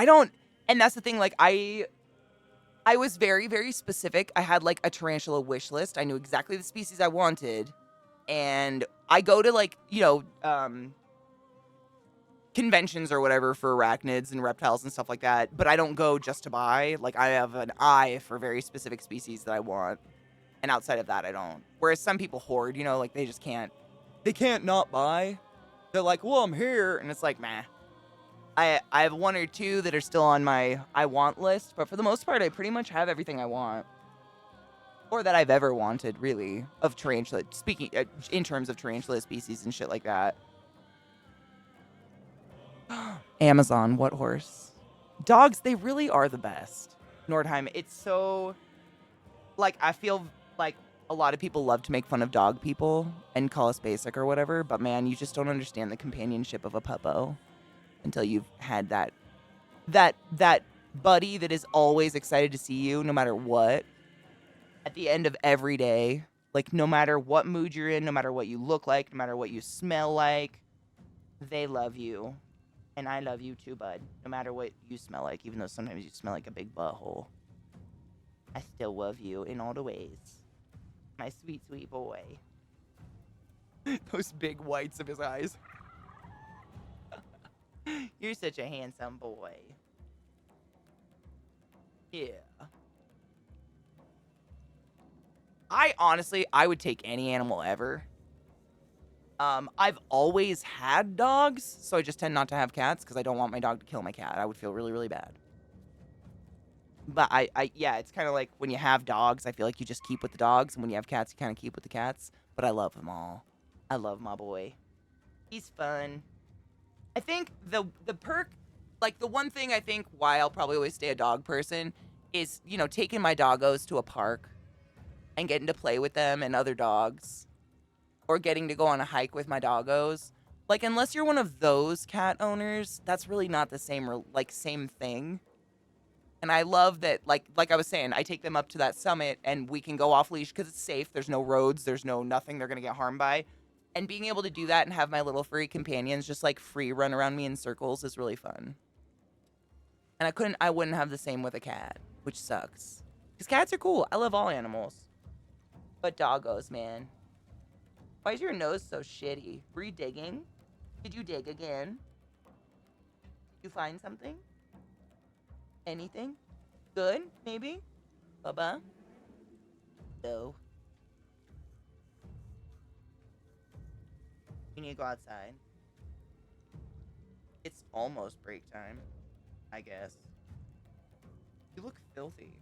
don't, and that's the thing, like, I was very, very specific. I had, like, a tarantula wish list. I knew exactly the species I wanted. And I go to, like, you know, conventions or whatever for arachnids and reptiles and stuff like that, but I don't go just to buy. Like, I have an eye for very specific species that I want, and outside of that, I don't. Whereas some people hoard, you know, like, they just can't, they can't not buy. They're like, well, I'm here, and it's like, meh. I have one or two that are still on my I want list, but for the most part, I pretty much have everything I want. Or that I've ever wanted, really, of tarantula. Speaking in terms of tarantula species and shit like that. Amazon, what horse? Dogs, they really are the best. Nordheim, it's so... Like, I feel like a lot of people love to make fun of dog people and call us basic or whatever, but man, you just don't understand the companionship of a puppo until you've had that buddy that is always excited to see you no matter what. At the end of every day, like, no matter what mood you're in, no matter what you look like, no matter what you smell like, they love you. And I love you too, bud. No matter what you smell like, even though sometimes you smell like a big butthole. I still love you in all the ways. My sweet, sweet boy. Those big whites of his eyes. You're such a handsome boy. Yeah. I would take any animal ever. I've always had dogs, so I just tend not to have cats because I don't want my dog to kill my cat. I would feel really, really bad. But yeah, it's kind of like when you have dogs, I feel like you just keep with the dogs, and when you have cats, you kind of keep with the cats. But I love them all. I love my boy. He's fun. I think the perk, like the one thing I think why I'll probably always stay a dog person is, you know, taking my doggos to a park and getting to play with them and other dogs, or getting to go on a hike with my doggos. Like, unless you're one of those cat owners, that's really not the same thing. And I love that, like I was saying, I take them up to that summit and we can go off leash because it's safe. There's no roads. There's no nothing they're going to get harmed by. And being able to do that and have my little furry companions just like free run around me in circles is really fun. And I wouldn't have the same with a cat, which sucks. Because cats are cool. I love all animals. But doggos, man. Why is your nose so shitty? Were you digging? Did you dig again? Did you find something? Anything? Good, maybe? Bubba? No. You need to go outside. It's almost break time, I guess. You look filthy.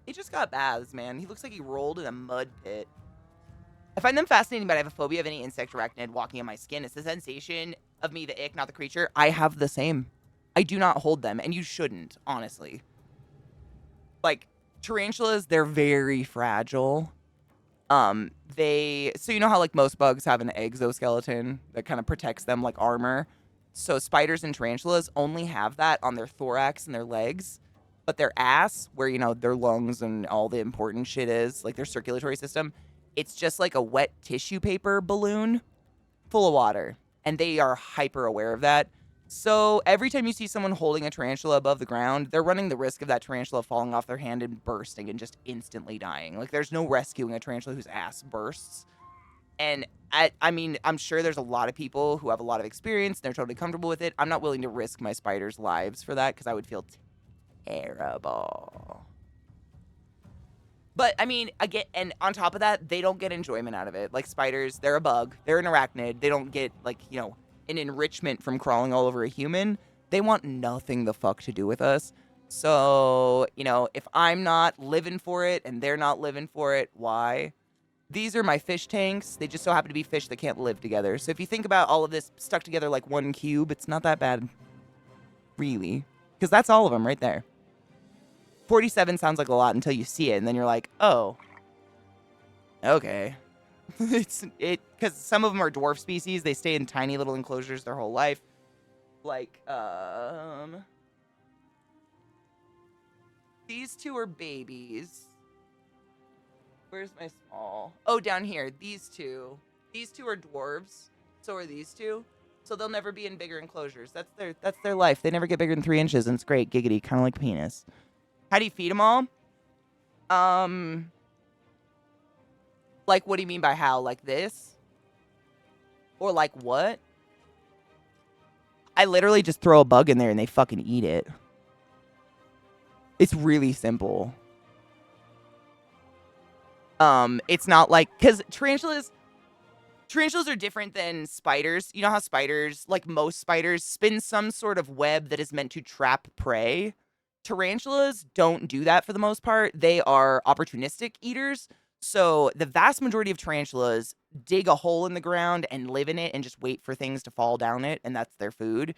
He just got baths, man. He looks like he rolled in a mud pit. I find them fascinating, but I have a phobia of any insect or arachnid walking on my skin. It's the sensation of me, the ick, not the creature. I have the same. I do not hold them, and you shouldn't, honestly. Like, tarantulas, they're very fragile. So you know how, like, most bugs have an exoskeleton that kind of protects them like armor? So spiders and tarantulas only have that on their thorax and their legs. But their ass, where, you know, their lungs and all the important shit is, like their circulatory system, it's just like a wet tissue paper balloon full of water. And they are hyper aware of that. So every time you see someone holding a tarantula above the ground, they're running the risk of that tarantula falling off their hand and bursting and just instantly dying. Like, there's no rescuing a tarantula whose ass bursts. And I mean, I'm sure there's a lot of people who have a lot of experience and they're totally comfortable with it. I'm not willing to risk my spiders' lives for that because I would feel terrible. But, I mean, and on top of that, they don't get enjoyment out of it. Like, spiders, they're a bug. They're an arachnid. They don't get, like, you know, an enrichment from crawling all over a human. They want nothing the fuck to do with us. So, you know, if I'm not living for it and they're not living for it, why? These are my fish tanks. They just so happen to be fish that can't live together. So if you think about all of this stuck together like one cube, it's not that bad. Really. Because that's all of them right there. 47 sounds like a lot until you see it, and then you're like, oh, okay. Because some of them are dwarf species. They stay in tiny little enclosures their whole life. Like, these two are babies. Where's my small? Oh, down here. These two. These two are dwarves. So are these two. So they'll never be in bigger enclosures. That's their life. They never get bigger than 3 inches, and it's great. Giggity. Kind of like a penis. How do you feed them all? Like, what do you mean by how? Like this? Or like what? I literally just throw a bug in there and they fucking eat it. It's really simple. It's not like, because tarantulas are different than spiders. You know how spiders, like most spiders, spin some sort of web that is meant to trap prey? Tarantulas don't do that for the most part. They are opportunistic eaters. So the vast majority of tarantulas dig a hole in the ground and live in it and just wait for things to fall down it, and that's their food.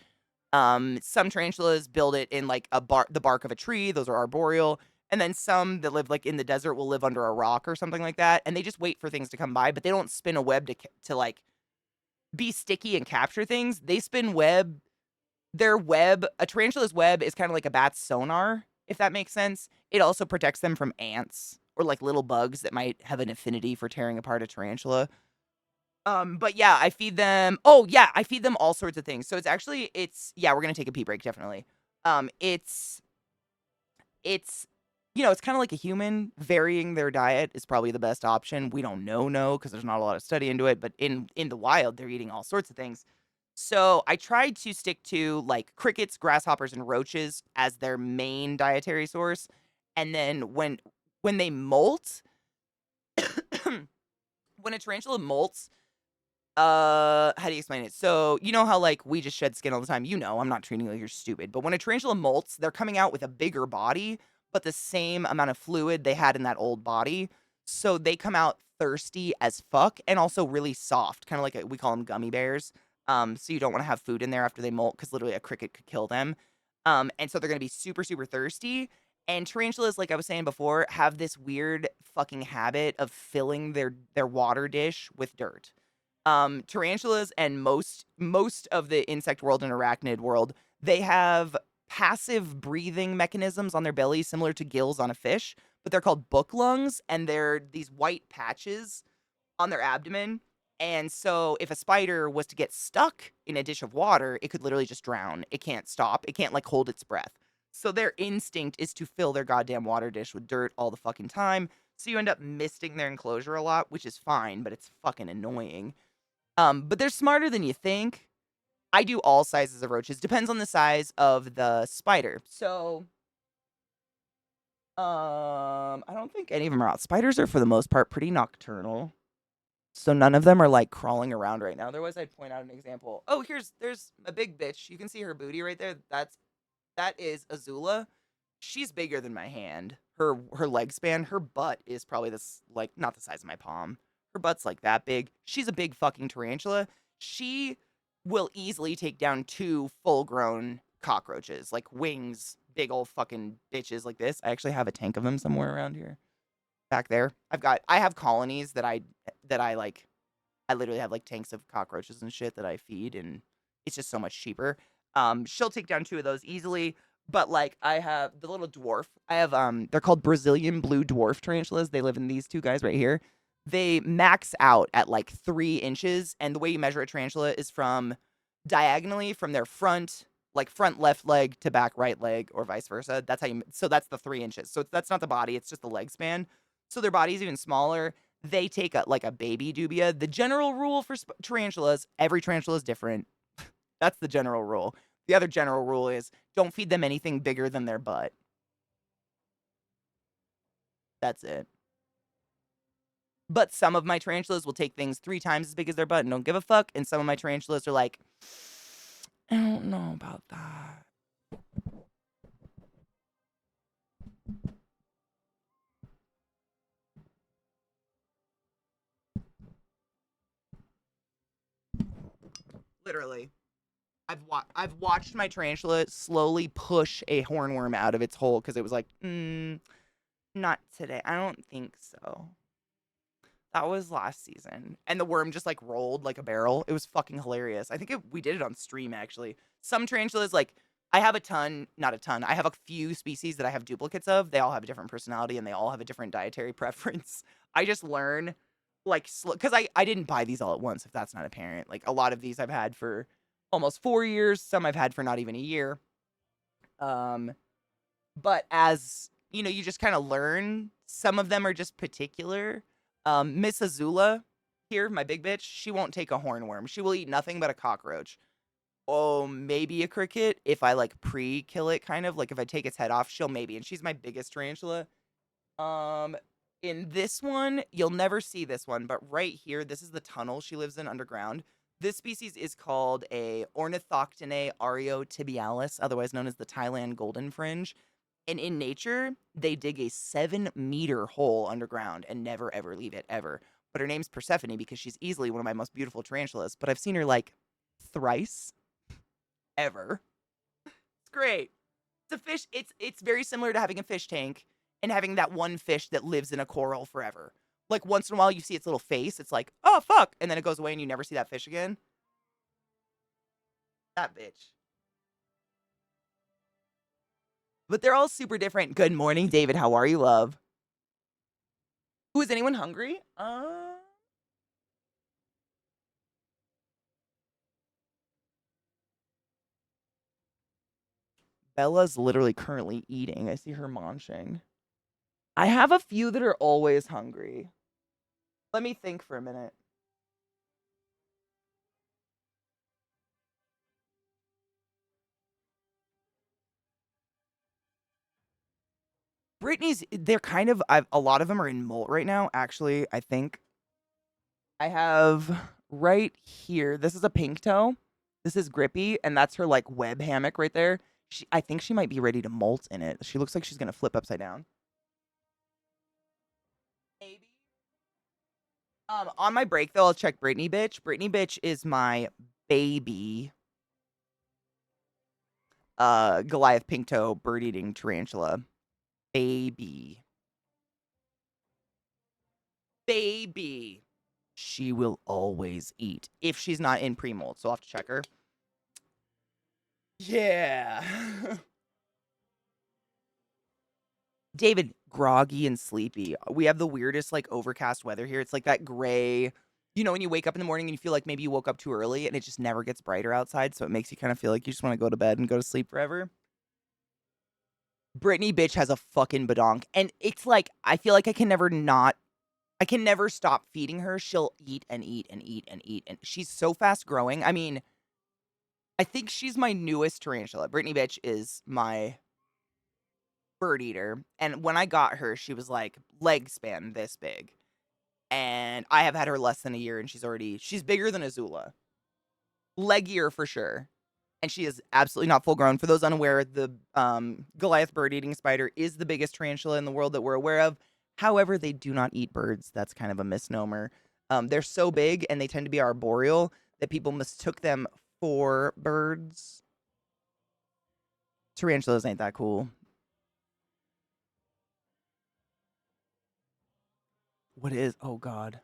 Some tarantulas build it in like the bark of a tree. Those are arboreal. And then some that live like in the desert will live under a rock or something like that, and they just wait for things to come by, but they don't spin a web to like be sticky and capture things. They spin web. A tarantula's web is kind of like a bat's sonar, if that makes sense. It also protects them from ants or like little bugs that might have an affinity for tearing apart a tarantula. But yeah, I feed them. Oh yeah, I feed them all sorts of things. So yeah, we're gonna take a pee break definitely. It's it's kind of like a human. Varying their diet is probably the best option. We don't know because there's not a lot of study into it, but in the wild, they're eating all sorts of things. So I tried to stick to like crickets, grasshoppers, and roaches as their main dietary source. And then when they molt, when a tarantula molts, how do you explain it? So you know how like we just shed skin all the time. I'm not treating you like you're stupid, but when a tarantula molts, they're coming out with a bigger body, but the same amount of fluid they had in that old body. So they come out thirsty as fuck and also really soft, kind of like we call them gummy bears. So you don't want to have food in there after they molt because literally a cricket could kill them. And so they're gonna be super, super thirsty. And tarantulas, like I was saying before, have this weird fucking habit of filling their water dish with dirt. Tarantulas and most of the insect world and arachnid world, they have passive breathing mechanisms on their belly similar to gills on a fish, but they're called book lungs, and they're these white patches on their abdomen. And so if a spider was to get stuck in a dish of water, it could literally just drown. It can't stop. It can't like hold its breath. So their instinct is to fill their goddamn water dish with dirt all the fucking time. So you end up misting their enclosure a lot, which is fine, but it's fucking annoying. But they're smarter than you think. I do all sizes of roaches. Depends on the size of the spider. So, I don't think any of them are out. Spiders are, for the most part, pretty nocturnal. So none of them are, like, crawling around right now. Otherwise, I'd point out an example. Oh, there's a big bitch. You can see her booty right there. That is Azula. She's bigger than my hand. Her leg span, her butt is probably this, like, not the size of my palm. Her butt's like that big. She's a big fucking tarantula. She will easily take down 2 full-grown cockroaches, like wings, big old fucking bitches like this. I actually have a tank of them somewhere around here. Back there. I have colonies that I like. I literally have like tanks of cockroaches and shit that I feed, and it's just so much cheaper. She'll take down 2 of those easily. But like I have the little dwarf. I have they're called Brazilian blue dwarf tarantulas. They live in these 2 guys right here. They max out at like 3 inches, and the way you measure a tarantula is from diagonally from their front, like front left leg to back right leg, or vice versa. So that's the 3 inches. So that's not the body, it's just the leg span. So their body's even smaller. They take like a baby dubia. The general rule for tarantulas, every tarantula is different. That's the general rule. The other general rule is don't feed them anything bigger than their butt. That's it. But some of my tarantulas will take things 3 times as big as their butt and don't give a fuck. And some of my tarantulas are like, I don't know about that. Literally. I've watched my tarantula slowly push a hornworm out of its hole because it was like, not today. I don't think so. That was last season. And the worm just like rolled like a barrel. It was fucking hilarious. I think we did it on stream actually. Some tarantulas, like, I have not a ton. I have a few species that I have duplicates of. They all have a different personality and they all have a different dietary preference. I just learn, like, because I didn't buy these all at once, if that's not apparent. Like, a lot of these I've had for almost 4 years. Some I've had for not even a year. But as, you just kind of learn. Some of them are just particular. Miss Azula here, my big bitch, she won't take a hornworm. She will eat nothing but a cockroach. Oh, maybe a cricket if I like pre-kill it, kind of like if I take its head off, she'll maybe. And she's my biggest tarantula. Um, in this one, you'll never see this one, but right here, this is the tunnel she lives in underground. This species is called a Ornithoctinae ariotibialis, otherwise known as the Thailand golden fringe. And in nature, they dig a 7-meter hole underground and never ever leave it ever. But her name's Persephone because she's easily one of my most beautiful tarantulas. But I've seen her like thrice ever. It's great. It's a fish. It's very similar to having a fish tank and having that one fish that lives in a coral forever. Like once in a while you see its little face, it's like, oh fuck, and then it goes away and you never see that fish again. That bitch. But they're all super different. Good morning, David. How are you, love? Ooh, is anyone hungry? Bella's literally currently eating. I see her munching. I have a few that are always hungry. Let me think for a minute. Brittany's, they're kind of, a lot of them are in molt right now, actually, I think. I have right here, this is a pink toe. This is Grippy, and that's her, like, web hammock right there. I think she might be ready to molt in it. She looks like she's going to flip upside down. Maybe. On my break, though, I'll check Brittany Bitch. Brittany Bitch is my baby Goliath pink toe bird-eating tarantula. Baby. Baby. She will always eat if she's not in pre-molt, so I'll have to check her. Yeah. David, groggy and sleepy. We have the weirdest, like, overcast weather here. It's like that gray, you know, when you wake up in the morning and you feel like maybe you woke up too early and it just never gets brighter outside, so it makes you kind of feel like you just want to go to bed and go to sleep forever. Brittany bitch has a fucking badonk, and it's like, I feel like I can never stop feeding her. She'll eat and eat and eat and eat, and she's so fast growing. I mean, I think she's my newest tarantula. Brittany bitch is my bird eater, and when I got her, she was like leg span this big, and I have had her less than a year, and she's bigger than Azula, leggier for sure, and she is absolutely not full grown. For those unaware, the Goliath bird eating spider is the biggest tarantula in the world that we're aware of. However, they do not eat birds. That's kind of a misnomer. They're so big and they tend to be arboreal that people mistook them for birds. Tarantulas ain't that cool. What is? Oh, God.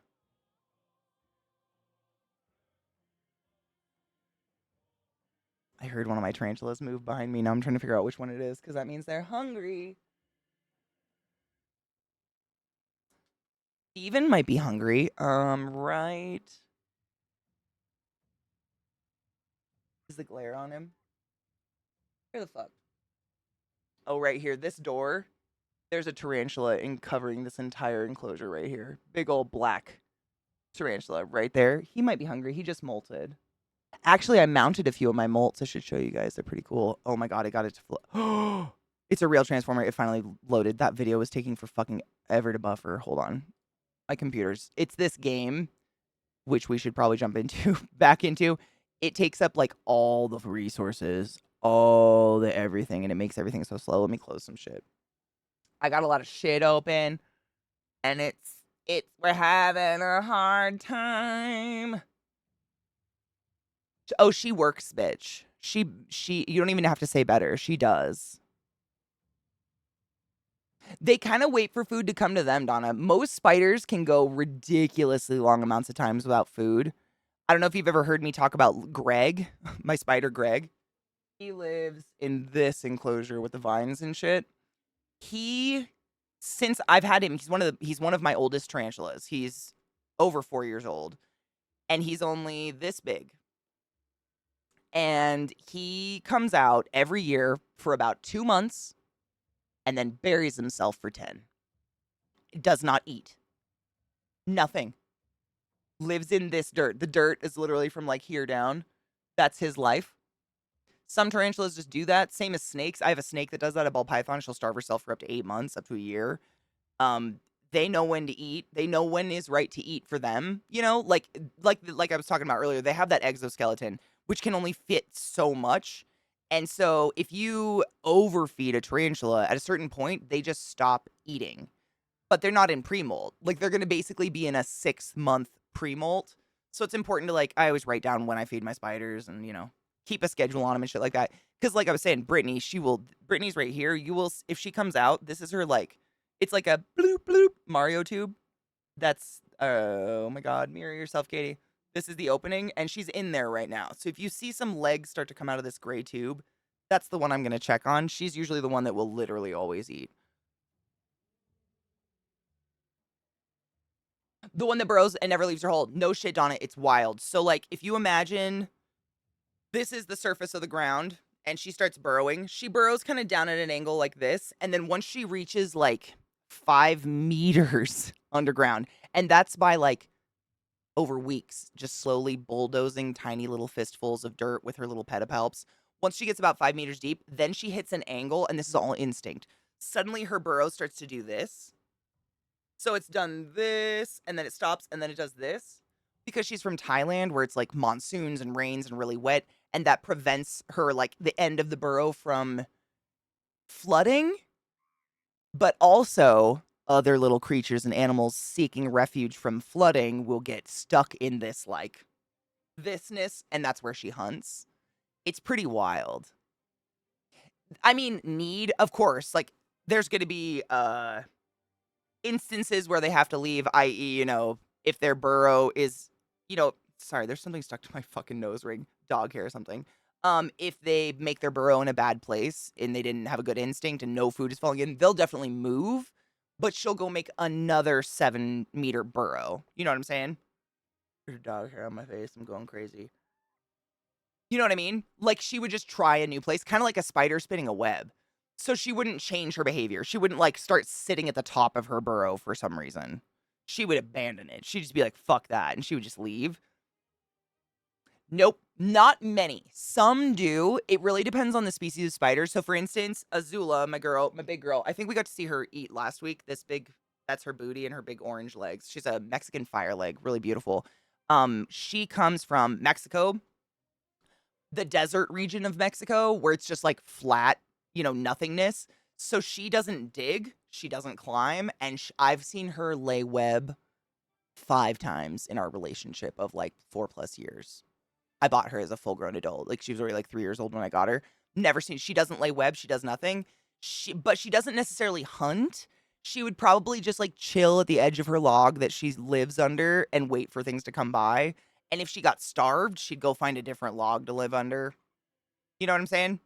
I heard one of my tarantulas move behind me. Now I'm trying to figure out which one it is because that means they're hungry. Steven might be hungry. Right. Is the glare on him? Where the fuck? Oh, right here. This door. There's a tarantula covering this entire enclosure right here. Big old black tarantula right there. He might be hungry. He just molted. Actually, I mounted a few of my molts. I should show you guys. They're pretty cool. Oh my God, I got it to float. It's a real transformer. It finally loaded. That video was taking for fucking ever to buffer. Hold on. My computer's. It's this game, which we should probably jump into, back into. It takes up like all the resources, all the everything, and it makes everything so slow. Let me close some shit. I got a lot of shit open, and we're having a hard time. Oh, she works, bitch. You don't even have to say better. She does. They kind of wait for food to come to them, Donna. Most spiders can go ridiculously long amounts of times without food. I don't know if you've ever heard me talk about Greg, my spider Greg. He lives in this enclosure with the vines and shit. Since I've had him, he's one of my oldest tarantulas. He's over 4 years old, and he's only this big. And he comes out every year for about 2 months and then buries himself for 10. Does not eat. Nothing. Lives in this dirt. The dirt is literally from like here down. That's his life. Some tarantulas just do that. Same as snakes. I have a snake that does that, a ball python. She'll starve herself for up to 8 months, up to a year. Um, they know when to eat. They know when is right to eat for them. You know, like I was talking about earlier, they have that exoskeleton, which can only fit so much. And so if you overfeed a tarantula at a certain point, they just stop eating. But they're not in pre-molt. Like they're gonna basically be in a 6-month pre-molt. So it's important to like I always write down when I feed my spiders and keep a schedule on them and shit like that. Because like I was saying, Brittany's right here. You will if she comes out, this is her like it's like a bloop bloop Mario tube. That's oh my god, mirror yourself, Katie. This is the opening, and she's in there right now. So if you see some legs start to come out of this gray tube, that's the one I'm gonna check on. She's usually the one that will literally always eat. The one that burrows and never leaves her hole. No shit on it. It's wild. So like if you imagine this is the surface of the ground and she starts burrowing, she burrows kind of down at an angle like this. And then once she reaches like 5 meters underground, and that's by like over weeks, just slowly bulldozing tiny little fistfuls of dirt with her little pedipalps. Once she gets about 5 meters deep, then she hits an angle, and this is all instinct. Suddenly her burrow starts to do this. So it's done this, and then it stops, and then it does this. Because she's from Thailand, where it's like monsoons and rains and really wet, and that prevents her, like, the end of the burrow from flooding. But also, other little creatures and animals seeking refuge from flooding will get stuck in this, like, thisness, and that's where she hunts. It's pretty wild. I mean, need, of course, like, there's going to be, instances where they have to leave, i.e., if their burrow is, sorry, there's something stuck to my fucking nose ring, dog hair or something. If they make their burrow in a bad place and they didn't have a good instinct and no food is falling in, they'll definitely move, but she'll go make another 7-meter burrow. You know what I'm saying? There's dog hair on my face. I'm going crazy. You know what I mean? Like she would just try a new place, kind of like a spider spinning a web. So she wouldn't change her behavior. She wouldn't like start sitting at the top of her burrow for some reason. She would abandon it. She'd just be like, fuck that. And she would just leave. Nope, not many. Some do. It really depends on the species of spider. So for instance, Azula, my big girl, I think we got to see her eat last week. That's her booty and her big orange legs. She's a Mexican fire leg, really beautiful. She comes from Mexico, the desert region of Mexico, where it's just like flat, nothingness. So she doesn't dig, she doesn't climb, and I've seen her lay web 5 times in our relationship of like 4+ years. I bought her as a full-grown adult. Like she was already like 3 years old when I got her. Never seen. She doesn't lay web. She does nothing. But she doesn't necessarily hunt. She would probably just like chill at the edge of her log that she lives under and wait for things to come by. And if she got starved, she'd go find a different log to live under. You know what I'm saying?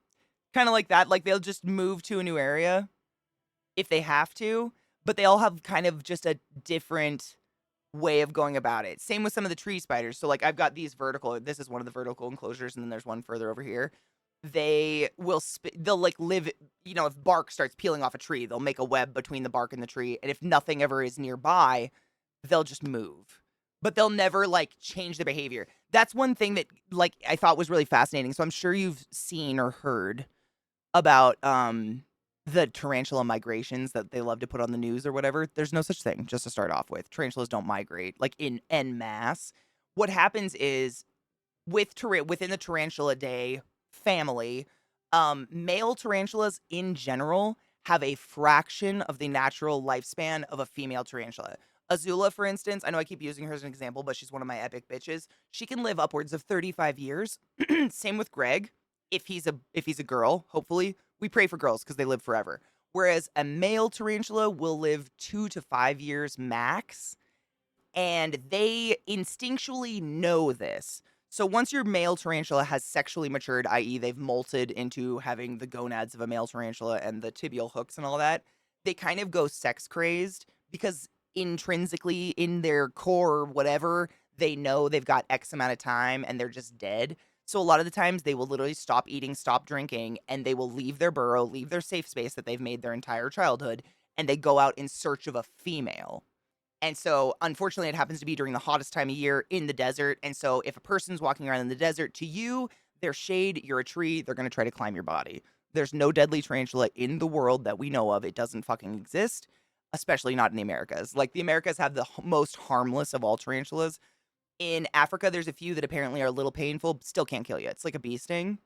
Kind of like that. Like they'll just move to a new area if they have to, but they all have kind of just a different way of going about it. Same with some of the tree spiders. So like I've got these this is one of the vertical enclosures, and then there's one further over here. They'll like live, if bark starts peeling off a tree, they'll make a web between the bark and the tree. And if nothing ever is nearby, they'll just move. But they'll never like change their behavior. That's one thing that like I thought was really fascinating. So I'm sure you've seen or heard about the tarantula migrations that they love to put on the news or whatever. There's no such thing, just to start off with. Tarantulas don't migrate like in en masse. What happens is within the tarantula family, male tarantulas in general have a fraction of the natural lifespan of a female tarantula. Azula, for instance, I know I keep using her as an example, but she's one of my epic bitches. She can live upwards of 35 years. Same with Greg. If he's a girl, hopefully. We pray for girls because they live forever. Whereas a male tarantula will live 2 to 5 years max. And they instinctually know this. So once your male tarantula has sexually matured, i.e. they've molted into having the gonads of a male tarantula and the tibial hooks and all that, they kind of go sex crazed because intrinsically in their core or whatever, they know they've got X amount of time and they're just dead. So a lot of the times they will literally stop eating, stop drinking, and they will leave their burrow, leave their safe space that they've made their entire childhood, and they go out in search of a female. And so, unfortunately, it happens to be during the hottest time of year in the desert. And so if a person's walking around in the desert, to you, They're shade, you're a tree, they're gonna try to climb your body. There's no deadly tarantula in the world that we know of. It doesn't fucking exist, especially not in the Americas. Like, the Americas have the most harmless of all tarantulas. In Africa, there's a few that apparently are a little painful, but still can't kill you. It's like a bee sting.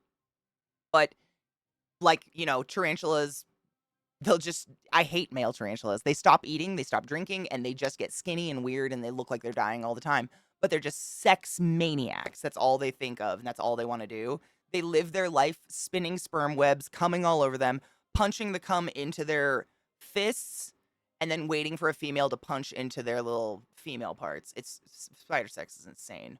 But, like, tarantulas, they'll just, I hate male tarantulas. They stop eating, they stop drinking, and they just get skinny and weird, and they look like they're dying all the time. But they're just sex maniacs. That's all they think of, and that's all they want to do. They live their life spinning sperm webs, coming all over them, punching the cum into their fists, and then waiting for a female to punch into their little female parts. Spider sex is insane.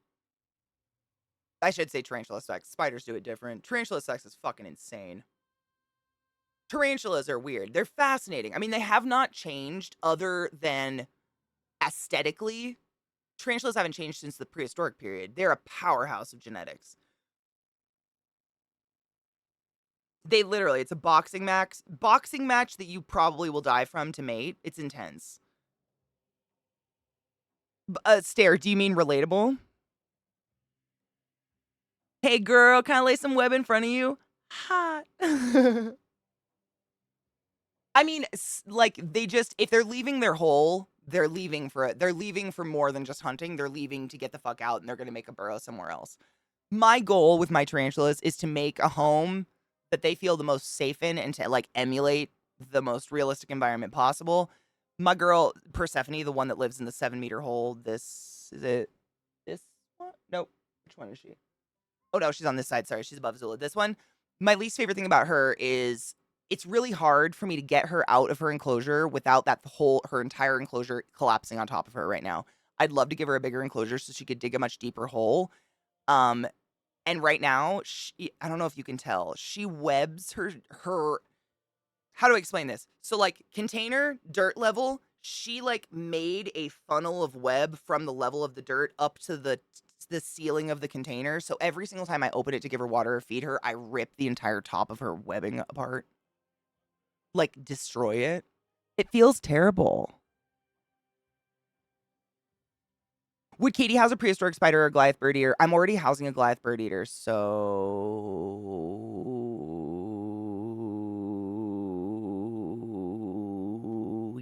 I should say tarantula sex. Spiders do it different. Tarantula sex is fucking insane. Tarantulas are weird. They're fascinating. I mean, they have not changed other than aesthetically. Tarantulas haven't changed since the prehistoric period. They're a powerhouse of genetics. They literally, it's a boxing match that you probably will die from to mate. It's intense. Stare, do you mean relatable? Hey girl, can I lay some web in front of you? Hot. I mean, like, they just, if they're leaving their hole, they're leaving for more than just hunting. They're leaving to get the fuck out, and they're going to make a burrow somewhere else. My goal with my tarantulas is to make a home that they feel the most safe in and to, like, emulate the most realistic environment possible. My girl, Persephone, the one that lives in the 7-meter hole, this one? Nope. Which one is she? Oh, no, she's on this side. Sorry, she's above Zula. This one, my least favorite thing about her is it's really hard for me to get her out of her enclosure without her entire enclosure collapsing on top of her right now. I'd love to give her a bigger enclosure so she could dig a much deeper hole. And right now, I don't know if you can tell, she webs her, how do I explain this? So, like, container, dirt level, she, like, made a funnel of web from the level of the dirt up to the ceiling of the container. So every single time I open it to give her water or feed her, I rip the entire top of her webbing apart. Like, destroy it. It feels terrible. Would Katie house a prehistoric spider or a Goliath bird eater? I'm already housing a Goliath bird eater, so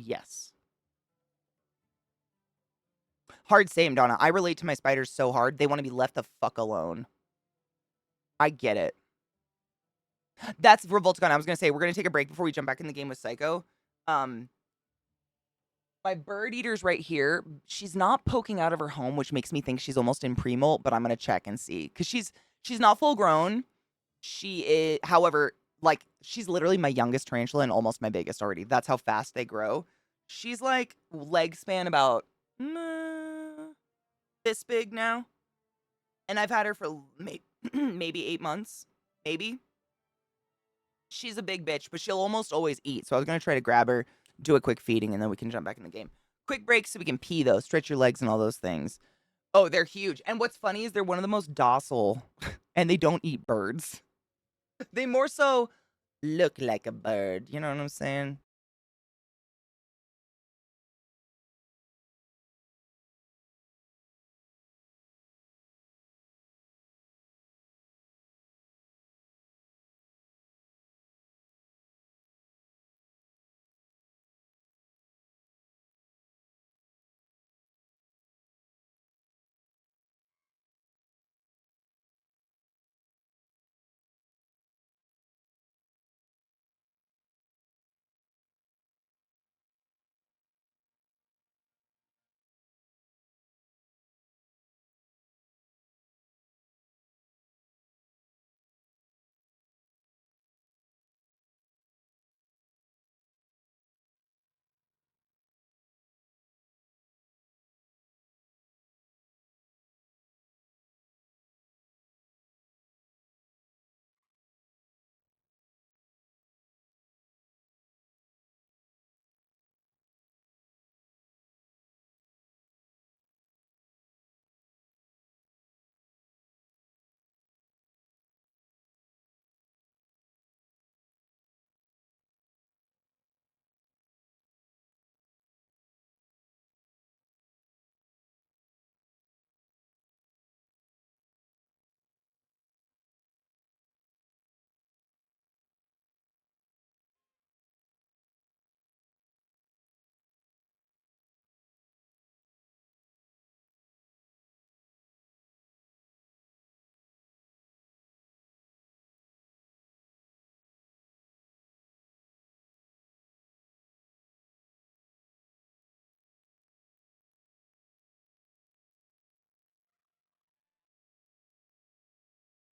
yes. Hard same, Donna. I relate to my spiders so hard. They want to be left the fuck alone. I get it. That's Revolticon. I was going to say, we're going to take a break before we jump back in the game with Psycho. My bird eater's right here. She's not poking out of her home, which makes me think she's almost in pre-molt, but I'm going to check and see. Because she's not full grown. She is, however, like, she's literally my youngest tarantula and almost my biggest already. That's how fast they grow. She's like leg span about this big now. And I've had her for maybe 8 months. Maybe. She's a big bitch, but she'll almost always eat. So I was going to try to grab her, do a quick feeding, and then we can jump back in the game. Quick break so we can pee, though. Stretch your legs and all those things. Oh, they're huge. And what's funny is they're one of the most docile, and they don't eat birds. They more so look like a bird. You know what I'm saying?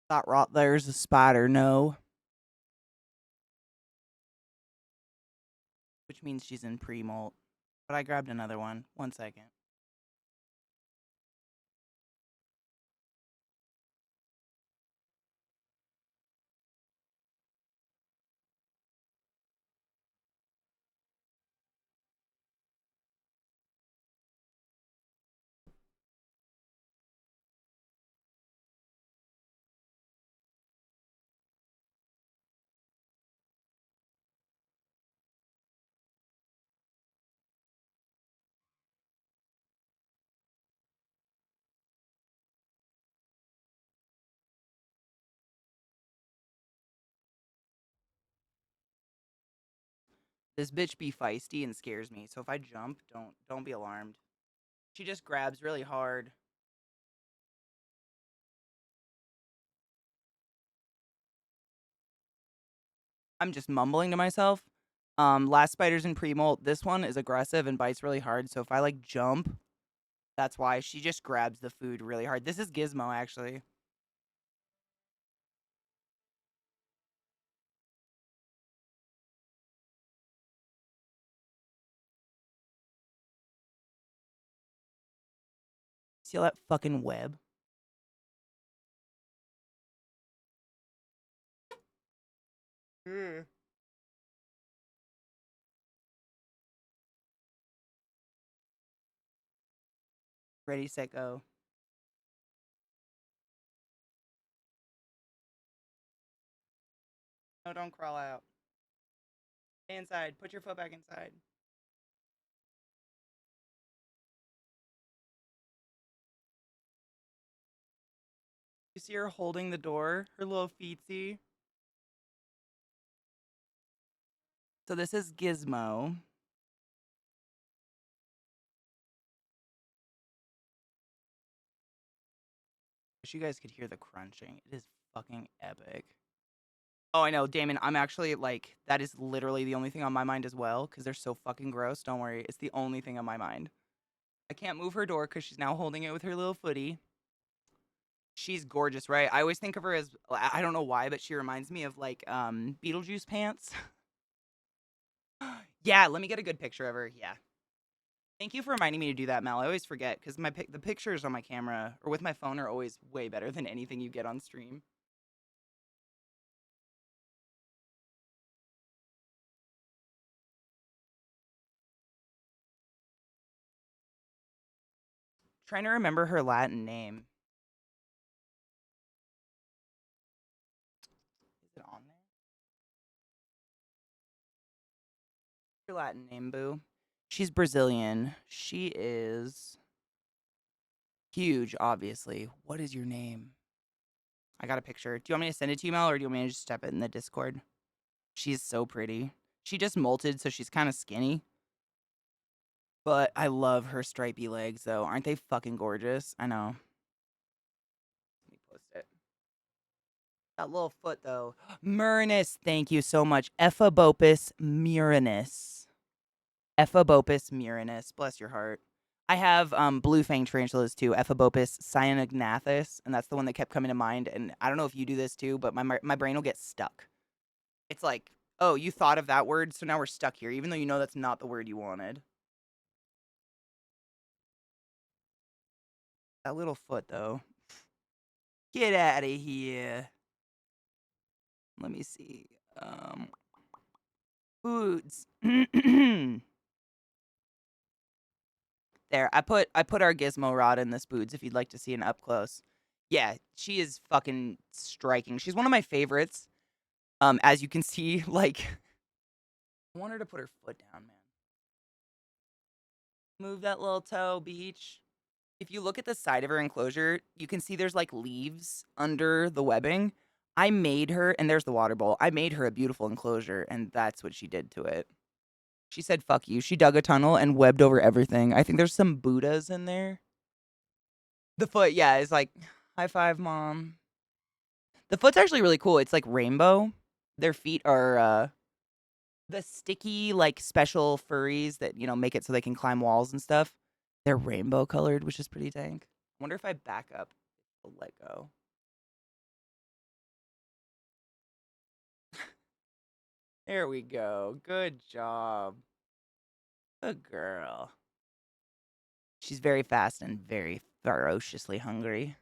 That Rottweiler's a spider, no. Which means she's in pre-molt. But I grabbed another one. 1 second. This bitch be feisty and scares me. So if I jump, don't be alarmed. She just grabs really hard. I'm just mumbling to myself. Last spider's in pre-molt. This one is aggressive and bites really hard. So if I like jump, that's why she just grabs the food really hard. This is Gizmo actually. See all that fucking web? Ready, set, go. No, don't crawl out. Stay inside. Put your foot back inside. You see her holding the door? Her little feetsy. So this is Gizmo. Wish you guys could hear the crunching. It is fucking epic. Oh, I know, Damon. I'm actually like, that is literally the only thing on my mind as well, because they're so fucking gross. Don't worry. It's the only thing on my mind. I can't move her door because she's now holding it with her little footy. She's gorgeous, right? I always think of her as, I don't know why, but she reminds me of like Beetlejuice pants. Yeah, let me get a good picture of her. Yeah. Thank you for reminding me to do that, Mel. I always forget because the pictures on my camera or with my phone are always way better than anything you get on stream. Trying to remember her Latin name. Is it on there? Her Latin name, boo. She's Brazilian. She is huge, obviously. What is your name? I got a picture. Do you want me to send it to you, Mel, or do you want me to just step it in the Discord? She's so pretty. She just molted, so she's kind of skinny. But I love her stripy legs, though. Aren't they fucking gorgeous? I know. Let me post it. That little foot, though. Murinus, thank you so much. Ephobopus murinus. Ephobopus murinus. Bless your heart. I have blue fang tarantulas too, Ephobopus cyanognathus, and that's the one that kept coming to mind. And I don't know if you do this too, but my brain will get stuck. It's like, oh, you thought of that word, so now we're stuck here, even though you know that's not the word you wanted. That little foot, though. Get out of here. Let me see. Foods. There, I put our gizmo rod in this boots if you'd like to see an up close. Yeah, she is fucking striking. She's one of my favorites. As you can see, like, I want her to put her foot down, man. Move that little toe, beach. If you look at the side of her enclosure, you can see there's like leaves under the webbing. I made her, and there's the water bowl. I made her a beautiful enclosure, and that's what she did to it. She said, fuck you. She dug a tunnel and webbed over everything. I think there's some Buddhas in there. The foot, yeah, is like, high five, mom. The foot's actually really cool. It's like rainbow. Their feet are the sticky, like special furries that, you know, make it so they can climb walls and stuff. They're rainbow colored, which is pretty dank. I wonder if I back up, it'll let go. There we go. Good job. Good girl. She's very fast and very ferociously hungry.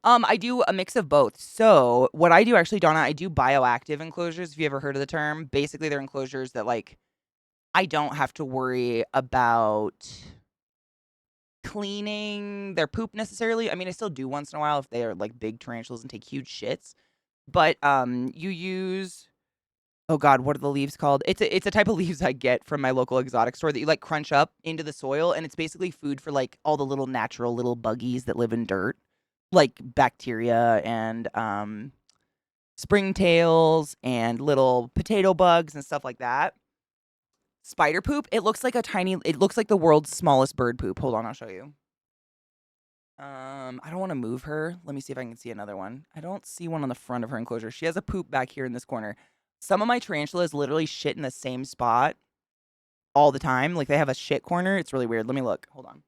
I do a mix of both. So what I do actually, Donna, I do bioactive enclosures. If you ever heard of the term, basically they're enclosures that like I don't have to worry about cleaning their poop necessarily. I mean, I still do once in a while if they are like big tarantulas and take huge shits. But you use oh god, what are the leaves called? It's a type of leaves I get from my local exotic store that you like crunch up into the soil, and it's basically food for like all the little natural little buggies that live in dirt, like bacteria and springtails and little potato bugs and stuff like that. Spider poop, it looks like the world's smallest bird poop. Hold on, I'll show you. I don't want to move her. Let me see if I can see another one. I don't see one on the front of her enclosure. She has a poop back here in this corner. Some of my tarantulas literally shit in the same spot all the time. Like they have a shit corner. It's really weird. Let me look. Hold on.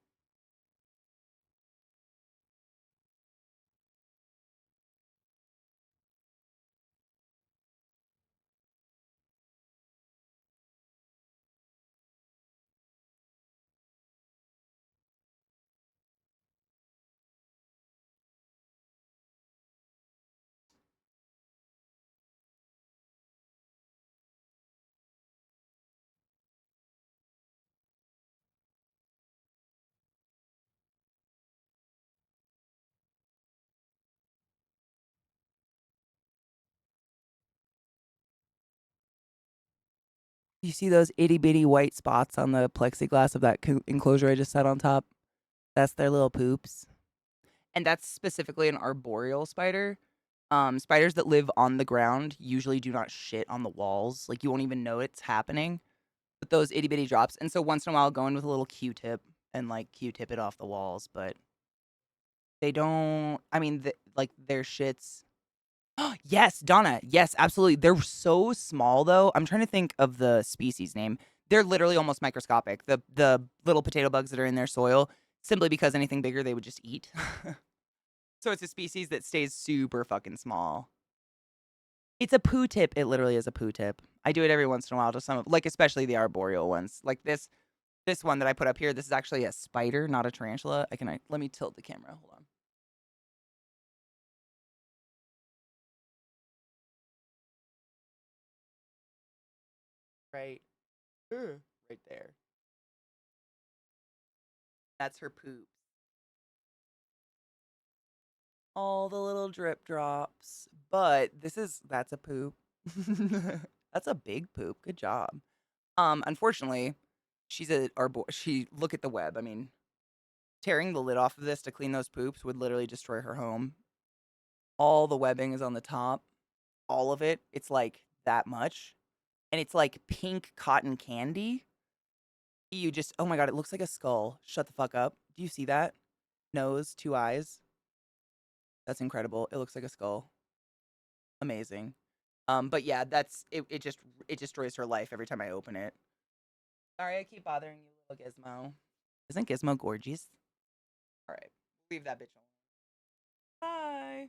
You see those itty bitty white spots on the plexiglass of that enclosure I just set on top? That's their little poops. And that's specifically an arboreal spider. Spiders that live on the ground usually do not shit on the walls. Like you won't even know it's happening. But those itty bitty drops. And so once in a while, I'll go in with a little Q-tip and like Q-tip it off the walls. But they don't. I mean, like their shits. Yes, Donna. Yes, absolutely. They're so small though. I'm trying to think of the species name. They're literally almost microscopic. The little potato bugs that are in their soil, simply because anything bigger they would just eat. So it's a species that stays super fucking small. It's a poo tip. It literally is a poo tip. I do it every once in a while to some of, like especially the arboreal ones. Like this one that I put up here. This is actually a spider, not a tarantula. Let me tilt the camera. Hold on. Right. Right there. That's her poop. All the little drip drops. But that's a poop. That's a big poop. Good job. Unfortunately, she look at the web. I mean, tearing the lid off of this to clean those poops would literally destroy her home. All the webbing is on the top. All of it. It's like that much. And it's like pink cotton candy. You just oh my god, it looks like a skull. Shut the fuck up. Do you see that? Nose, two eyes. That's incredible. It looks like a skull. Amazing. But yeah, it destroys her life every time I open it. Sorry, I keep bothering you, little Gizmo. Isn't Gizmo gorgeous? All right, leave that bitch alone. Bye.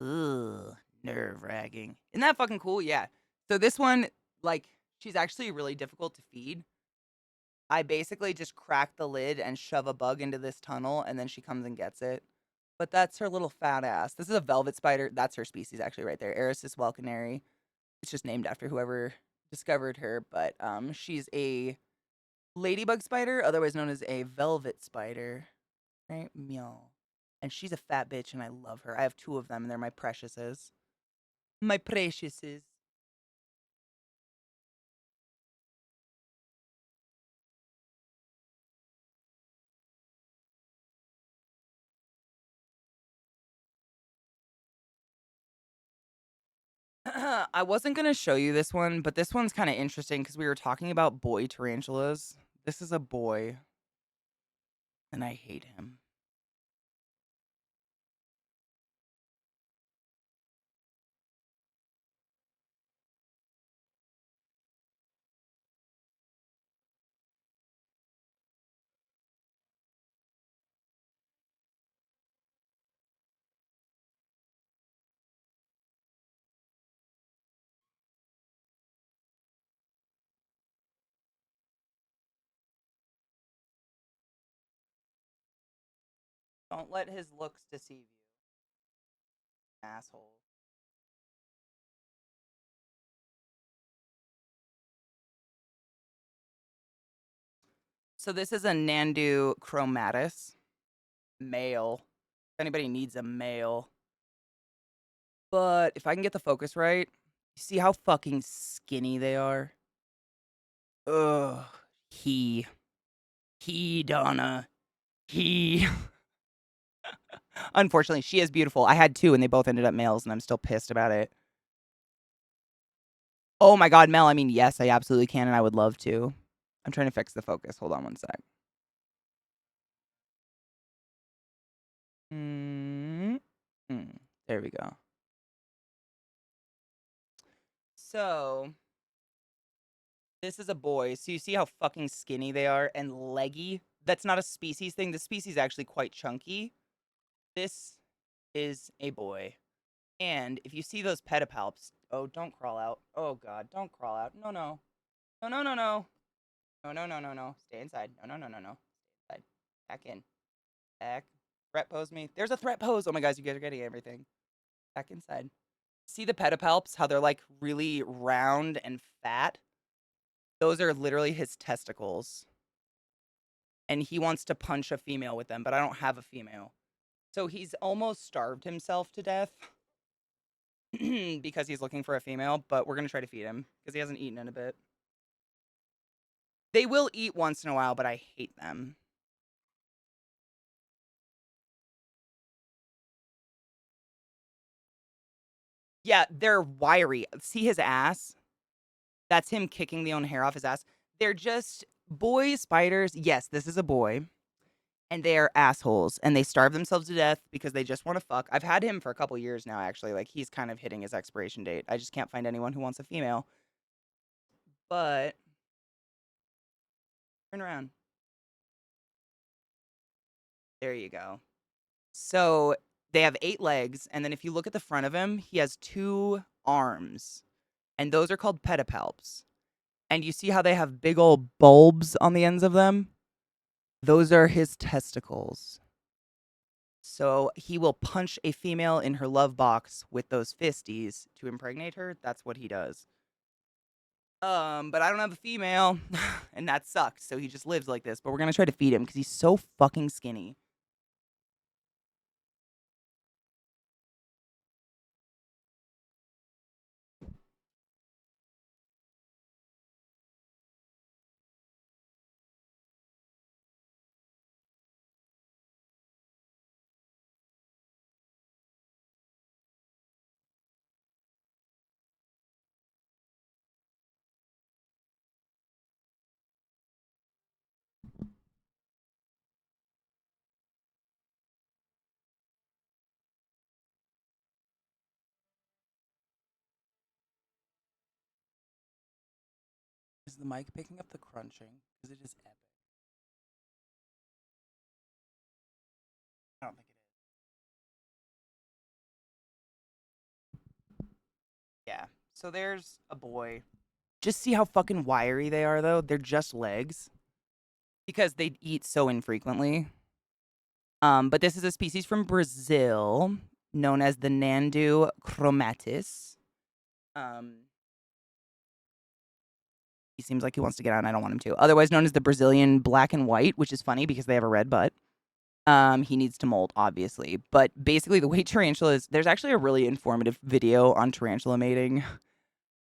Ugh, nerve wracking. Isn't that fucking cool? Yeah. So this one, like, she's actually really difficult to feed. I basically just crack the lid and shove a bug into this tunnel, and then she comes and gets it. But that's her little fat ass. This is a velvet spider. That's her species, actually, right there. Erisys welkeneri. It's just named after whoever discovered her. But she's a ladybug spider, otherwise known as a velvet spider. Right? Meow. And she's a fat bitch, and I love her. I have two of them, and they're my preciouses. My preciouses. I wasn't gonna show you this one, but this one's kind of interesting because we were talking about boy tarantulas. This is a boy, and I hate him. Don't let his looks deceive you. Asshole. So this is a Nandu chromatus. Male. If anybody needs a male. But if I can get the focus right, you see how fucking skinny they are? Ugh. He, Donna. He. Unfortunately, she is beautiful. I had two and they both ended up males, and I'm still pissed about it. Oh my god, Mel. I mean, yes, I absolutely can, and I would love to. I'm trying to fix the focus. Hold on one sec. There we go. So, this is a boy. So you see how fucking skinny they are and leggy? That's not a species thing. The species is actually quite chunky. This is a boy. And if you see those pedipalps, oh, don't crawl out. Oh god, don't crawl out. No, no. No, no, no, no. No, no, no, no, no. Stay inside. No, no, no, no, no. Stay inside. Back in. Back. Threat pose me. There's a threat pose. Oh my god, you guys are getting everything. Back inside. See the pedipalps? How they're like really round and fat? Those are literally his testicles. And he wants to punch a female with them, but I don't have a female. So he's almost starved himself to death because he's looking for a female, but we're going to try to feed him because he hasn't eaten in a bit. They will eat once in a while, but I hate them. Yeah, they're wiry. See his ass? That's him kicking the own hair off his ass. They're just boy spiders. Yes, this is a boy. And they are assholes. And they starve themselves to death because they just want to fuck. I've had him for a couple years now, actually. Like, he's kind of hitting his expiration date. I just can't find anyone who wants a female. But turn around. There you go. So they have 8 legs. And then if you look at the front of him, he has 2 arms. And those are called pedipalps. And you see how they have big old bulbs on the ends of them? Those are his testicles. So he will punch a female in her love box with those fisties to impregnate her. That's what he does. But I don't have a female, and that sucks. So he just lives like this. But we're gonna try to feed him because he's so fucking skinny. Is the mic picking up the crunching? Because it is epic. I don't think it is. Yeah. So there's a boy. Just see how fucking wiry they are, though. They're just legs. Because they eat so infrequently. But this is a species from Brazil known as the Nandu chromatus. He seems like he wants to get out, and I don't want him to. Otherwise known as the Brazilian black and white, which is funny because they have a red butt. He needs to molt, obviously. But basically, the way tarantulas... There's actually a really informative video on tarantula mating.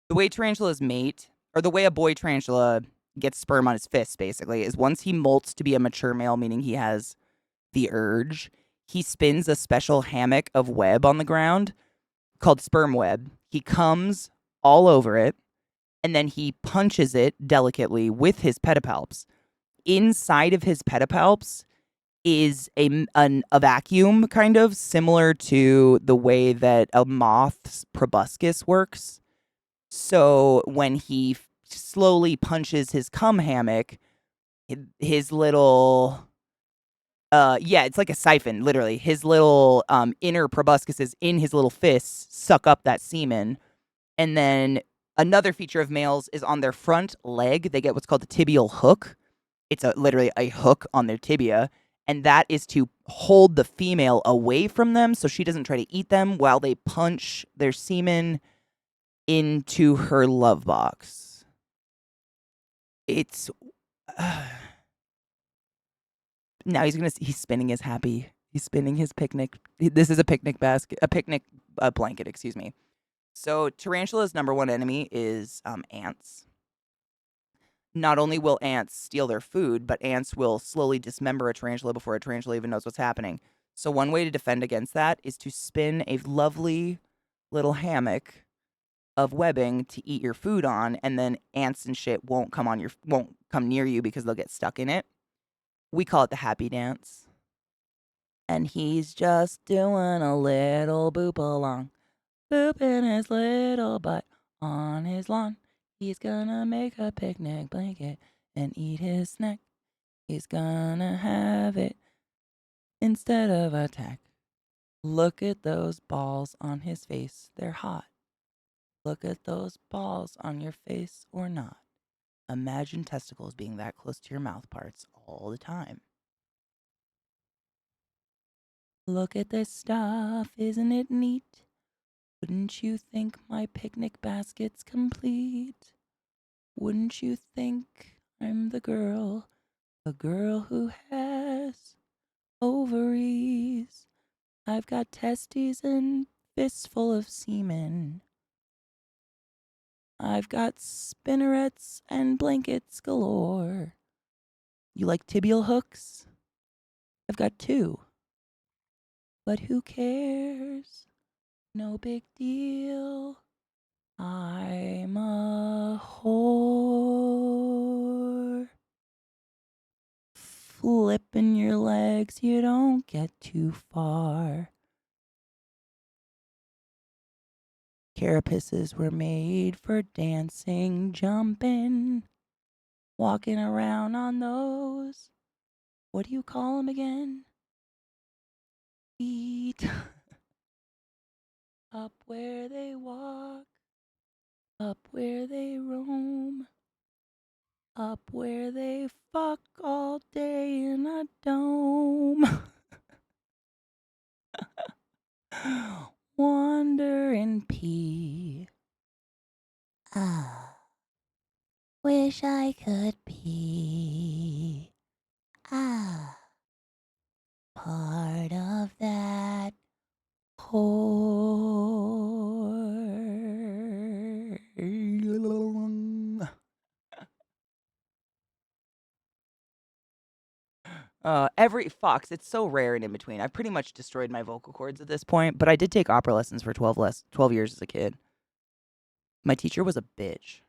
The way tarantulas mate, or the way a boy tarantula gets sperm on his fists, basically, is once he molts to be a mature male, meaning he has the urge, he spins a special hammock of web on the ground called sperm web. He comes all over it, and then he punches it delicately with his pedipalps. Inside of his pedipalps is a vacuum, kind of similar to the way that a moth's proboscis works. So when he slowly punches his cum hammock, his little... yeah, it's like a siphon, literally. His little inner proboscises in his little fists suck up that semen. And then another feature of males is on their front leg, they get what's called the tibial hook. It's literally a hook on their tibia. And that is to hold the female away from them so she doesn't try to eat them while they punch their semen into her love box. It's now he's spinning his happy. He's spinning his picnic. This is a picnic basket, a picnic blanket, excuse me. So tarantula's number one enemy is ants. Not only will ants steal their food, but ants will slowly dismember a tarantula before a tarantula even knows what's happening. So one way to defend against that is to spin a lovely little hammock of webbing to eat your food on, and then ants and shit won't come near you because they'll get stuck in it. We call it the happy dance. And he's just doing a little boop along, booping his little butt on his lawn. He's gonna make a picnic blanket and eat his snack. He's gonna have it instead of a tack. Look at those balls on his face, they're hot. Look at those balls on your face or not. Imagine testicles being that close to your mouth parts all the time. Look at this stuff, isn't it neat? Wouldn't you think my picnic basket's complete? Wouldn't you think I'm the girl who has ovaries? I've got testes and fists full of semen. I've got spinnerets and blankets galore. You like tibial hooks? I've got 2. But who cares? No big deal. I'm a whore. Flipping your legs, you don't get too far. Carapaces were made for dancing, jumping, walking around on those. What do you call them again? Feet. Up where they walk, up where they roam, up where they fuck all day in a dome. Wander and pee. Ah, wish I could pee. Ah, part of that whore. Every fox, it's so rare and in between. I've pretty much destroyed my vocal cords at this point, but I did take opera lessons for 12 years as a kid. My teacher was a bitch.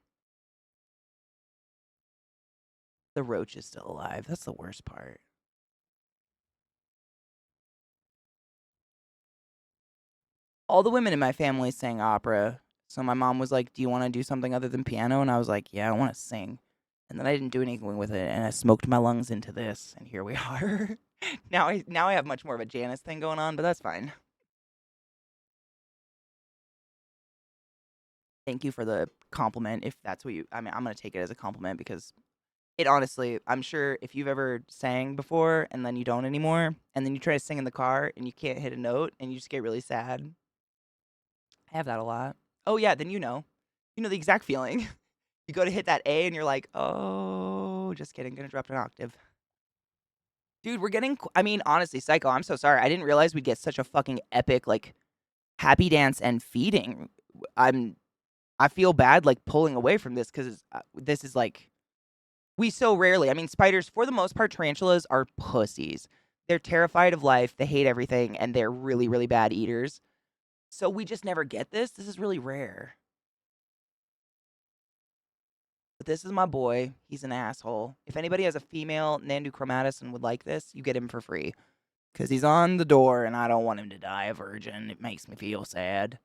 The roach is still alive. That's the worst part. All the women in my family sang opera. So my mom was like, "Do you want to do something other than piano?" And I was like, "Yeah, I want to sing." And then I didn't do anything with it, and I smoked my lungs into this, and here we are. now I have much more of a Janice thing going on, but that's fine. Thank you for the compliment. If that's what I'm gonna take it as a compliment because it honestly, I'm sure if you've ever sang before and then you don't anymore, and then you try to sing in the car and you can't hit a note and you just get really sad. I have that a lot. Oh yeah, then you know the exact feeling. You go to hit that A and you're like, oh, just kidding, gonna drop an octave. Dude, we're getting, I mean, honestly, Psycho, I'm so sorry. I didn't realize we'd get such a fucking epic, like, happy dance and feeding. I feel bad, like, pulling away from this because this is, like, we so rarely, I mean, spiders, for the most part, tarantulas are pussies. They're terrified of life, they hate everything, and they're really, really bad eaters. So we just never get this. This is really rare. But this is my boy. He's an asshole. If anybody has a female Nandu chromatus and would like this, you get him for free. Because he's on the door and I don't want him to die a virgin. It makes me feel sad.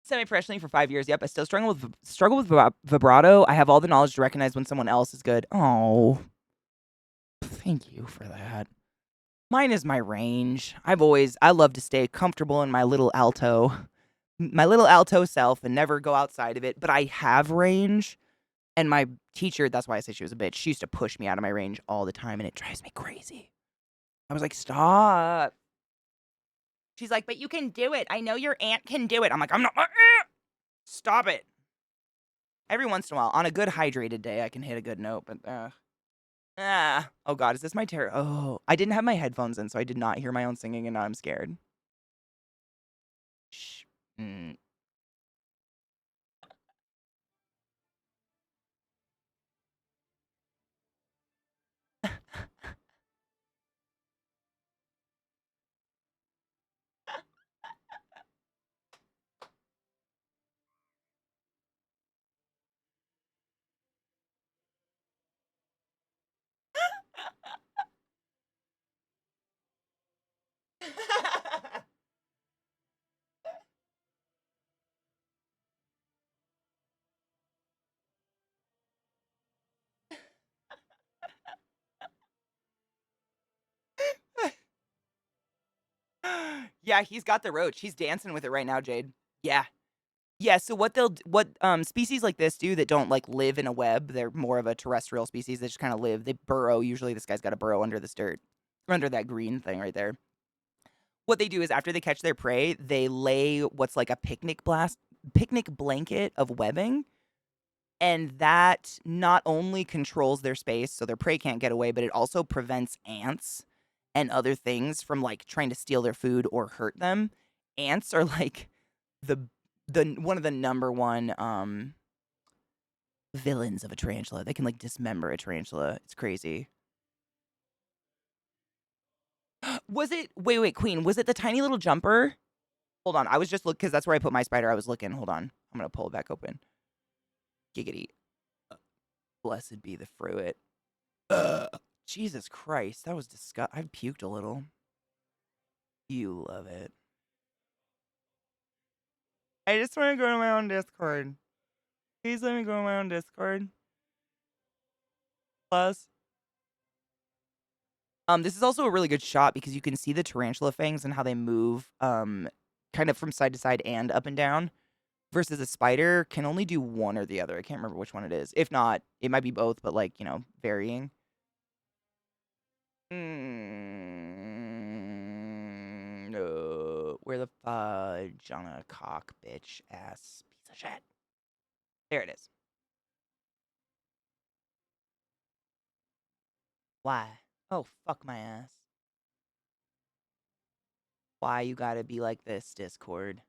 Semi-professionally for 5 years. Yep, I still struggle with vibrato. I have all the knowledge to recognize when someone else is good. Oh, thank you for that. Mine is my range. I love to stay comfortable in my little alto self and never go outside of it. But I have range. And my teacher, that's why I say she was a bitch, she used to push me out of my range all the time, and it drives me crazy. I was like, stop. She's like, but you can do it. I know your aunt can do it. I'm like, I'm not my aunt. Stop it. Every once in a while, on a good hydrated day, I can hit a good note, but oh God, is this my terror? Oh, I didn't have my headphones in, so I did not hear my own singing, and now I'm scared. Shh. Mm. Yeah, he's got the roach. He's dancing with it right now, Jade. Yeah. Yeah, so what species like this do that don't like live in a web, they're more of a terrestrial species that just kind of live. They burrow. Usually this guy's got to burrow under this dirt. Under that green thing right there. What they do is after they catch their prey, they lay what's like a picnic blanket of webbing, and that not only controls their space so their prey can't get away, but it also prevents ants and other things from like trying to steal their food or hurt them. Ants are like the one of the number one villains of a tarantula. They can like dismember a tarantula. It's crazy. Was it wait, Queen, was it the tiny little jumper? Hold on. I was just looking because that's where I put my spider. I was looking. Hold on. I'm gonna pull it back open. Giggity. Blessed be the fruit. Jesus Christ. That was disgusting. I puked a little. You love it. I just want to go to my own Discord. Please let me go to my own Discord. Plus. This is also a really good shot because you can see the tarantula fangs and how they move kind of from side to side and up and down. Versus a spider can only do one or the other. I can't remember which one it is. If not, it might be both, but like, varying. No. Where the fudge on a cock, bitch ass piece of shit. There it is. Why? Oh, fuck my ass. Why you gotta be like this, Discord?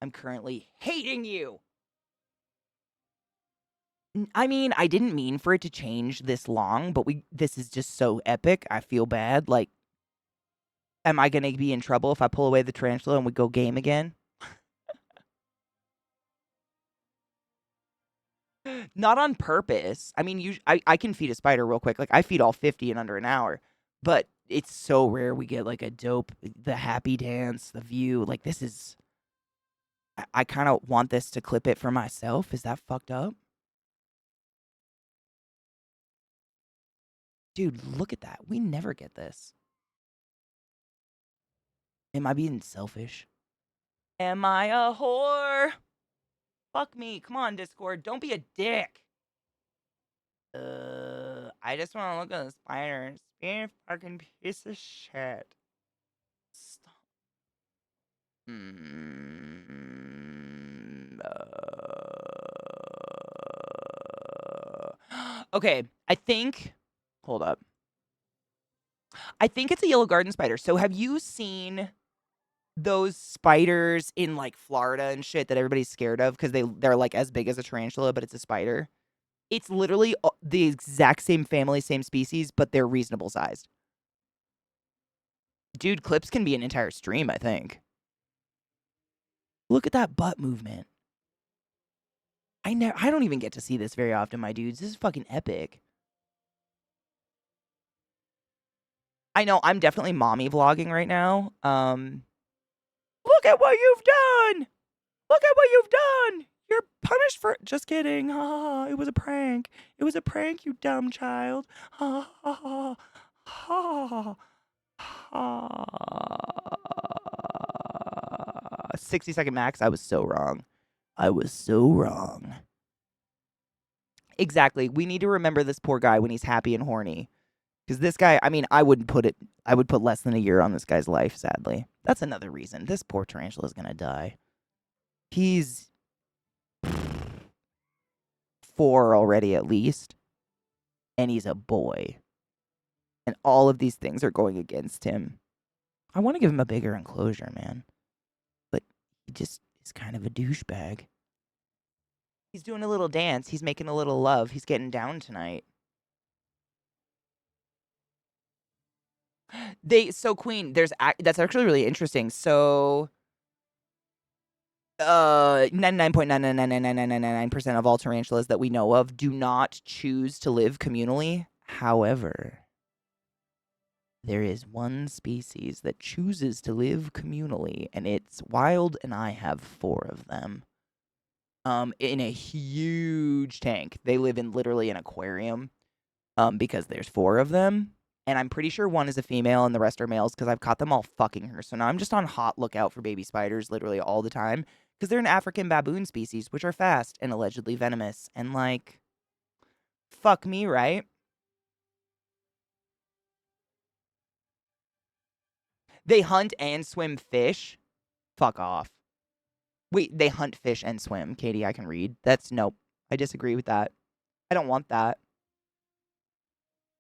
I'm currently hating you! I mean, I didn't mean for it to change this long, but this is just so epic. I feel bad. Like, am I gonna be in trouble if I pull away the tarantula and we go game again? Not on purpose. I mean, I can feed a spider real quick. Like, I feed all 50 in under an hour. But it's so rare we get, like, the happy dance, the view. Like, this is... I kind of want this to clip it for myself. Is that fucked up? Dude, look at that. We never get this. Am I being selfish? Am I a whore? Fuck me. Come on, Discord. Don't be a dick. I just want to look at the spiders. Being a fucking piece of shit. Stop. Okay, I think... Hold up. I think it's a yellow garden spider. So have you seen those spiders in like Florida and shit that everybody's scared of because they're like as big as a tarantula, but it's a spider? It's literally the exact same family, same species, but they're reasonable sized. Dude, clips can be an entire stream, I think. Look at that butt movement. I don't even get to see this very often, my dudes. This is fucking epic. I know, I'm definitely mommy vlogging right now. Look at what you've done! Look at what you've done! You're punished for... Just kidding. Ha, it was a prank. It was a prank, you dumb child. Ha, ha, ha, ha, ha. 60-second max. I was so wrong. I was so wrong. exactly. We need to remember this poor guy when he's happy and horny. Because this guy, I mean, I would put less than a year on this guy's life, sadly. That's another reason. This poor tarantula is going to die. He's 4 already at least. And he's a boy. And all of these things are going against him. I want to give him a bigger enclosure, man. But he just is kind of a douchebag. He's doing a little dance. He's making a little love. He's getting down tonight. Queen, that's actually really interesting. So 99.9999999% of all tarantulas that we know of do not choose to live communally. However, there is one species that chooses to live communally, and it's wild, and I have 4 of them. In a huge tank. They live in literally an aquarium. Because there's 4 of them. And I'm pretty sure one is a female and the rest are males because I've caught them all fucking her. So now I'm just on hot lookout for baby spiders literally all the time because they're an African baboon species, which are fast and allegedly venomous. And like, fuck me, right? They hunt and swim fish. Fuck off. Wait, they hunt fish and swim. Katie, I can read. Nope. I disagree with that. I don't want that.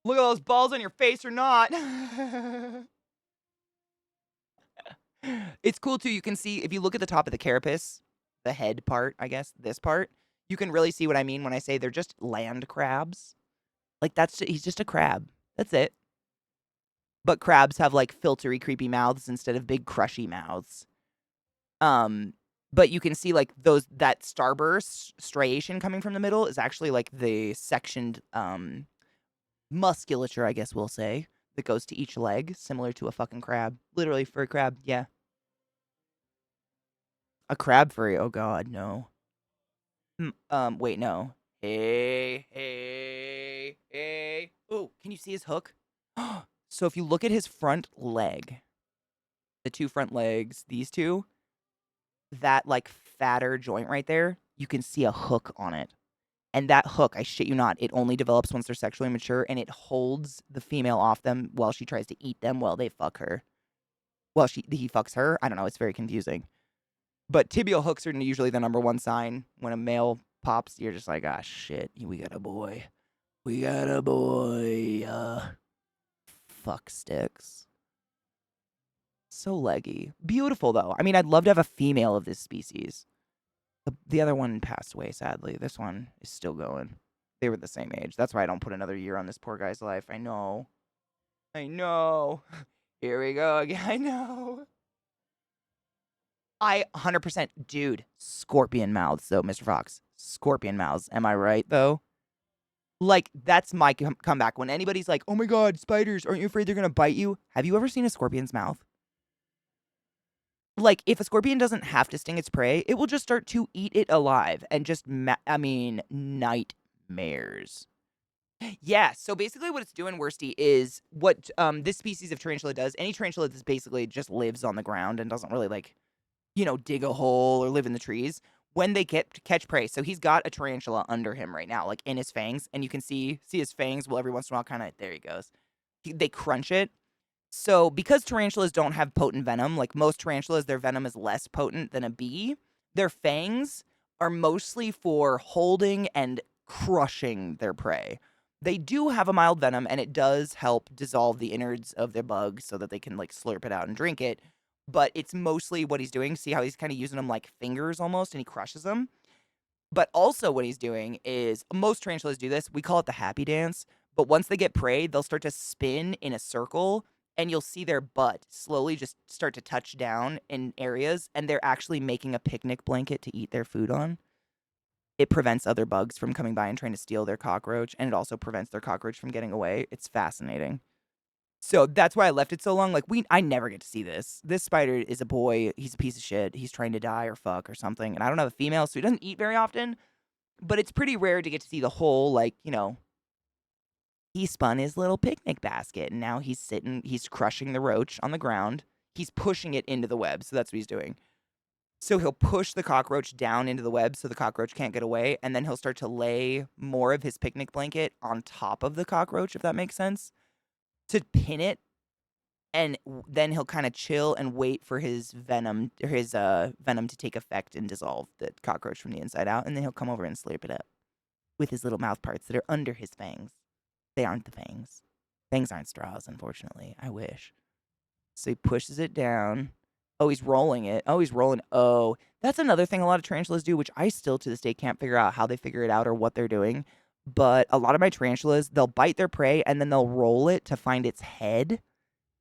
Look at those balls on your face or not. It's cool too. You can see if you look at the top of the carapace, the head part, I guess, this part, you can really see what I mean when I say they're just land crabs. Like he's just a crab. That's it. But crabs have like filtery, creepy mouths instead of big, crushy mouths. But you can see like that starburst striation coming from the middle is actually like the sectioned musculature, I guess we'll say, that goes to each leg, similar to a fucking crab. Literally for a crab, yeah. A crab furry? Oh god, no. Wait, no. Hey. Oh, can you see his hook? So if you look at his front leg, the 2 front legs, these 2, that like fatter joint right there, you can see a hook on it. And that hook, I shit you not, it only develops once they're sexually mature, and it holds the female off them while she tries to eat them while they fuck her. Well, he fucks her. I don't know. It's very confusing. But tibial hooks are usually the number 1 sign. When a male pops, you're just like, ah, shit, we got a boy. We got a boy. Fuck sticks. So leggy. Beautiful, though. I mean, I'd love to have a female of this species. The other one passed away, sadly. This one is still going. They were the same age. That's why I don't put another year on this poor guy's life. I know. Here we go again. I know. 100%. Dude, scorpion mouths, though, Mr. Fox. Scorpion mouths. Am I right, though? Like, that's my comeback. When anybody's like, oh my god, spiders, aren't you afraid they're going to bite you? Have you ever seen a scorpion's mouth? Like, if a scorpion doesn't have to sting its prey, it will just start to eat it alive and just, nightmares. Yeah, so basically what it's doing, Worsty, is what this species of tarantula does. Any tarantula that basically just lives on the ground and doesn't really, like, dig a hole or live in the trees. When they catch prey, so he's got a tarantula under him right now, like in his fangs, and you can see his fangs will every once in a while kind of, there he goes. They crunch it. So because tarantulas don't have potent venom, like most tarantulas, their venom is less potent than a bee. Their fangs are mostly for holding and crushing their prey. They do have a mild venom, and it does help dissolve the innards of their bugs so that they can, like, slurp it out and drink it. But it's mostly what he's doing. See how he's kind of using them like fingers almost, and he crushes them? But also what he's doing is, most tarantulas do this. We call it the happy dance. But once they get prey, they'll start to spin in a circle, and you'll see their butt slowly just start to touch down in areas, and they're actually making a picnic blanket to eat their food on. It prevents other bugs from coming by and trying to steal their cockroach, and it also prevents their cockroach from getting away. It's fascinating. So that's why I left it so long. Like, I never get to see this. This spider is a boy. He's a piece of shit. He's trying to die or fuck or something. And I don't have a female, so he doesn't eat very often. But it's pretty rare to get to see the whole, like, he spun his little picnic basket, and now he's crushing the roach on the ground. He's pushing it into the web, so that's what he's doing. So he'll push the cockroach down into the web so the cockroach can't get away, and then he'll start to lay more of his picnic blanket on top of the cockroach, if that makes sense, to pin it, and then he'll kind of chill and wait for his venom to take effect and dissolve the cockroach from the inside out, and then he'll come over and slurp it up with his little mouth parts that are under his fangs. They aren't the fangs. Fangs aren't straws, unfortunately. I wish. So he pushes it down. Oh, he's rolling it. Oh, he's rolling. Oh, that's another thing a lot of tarantulas do, which I still to this day can't figure out how they figure it out or what they're doing. But a lot of my tarantulas, they'll bite their prey and then they'll roll it to find its head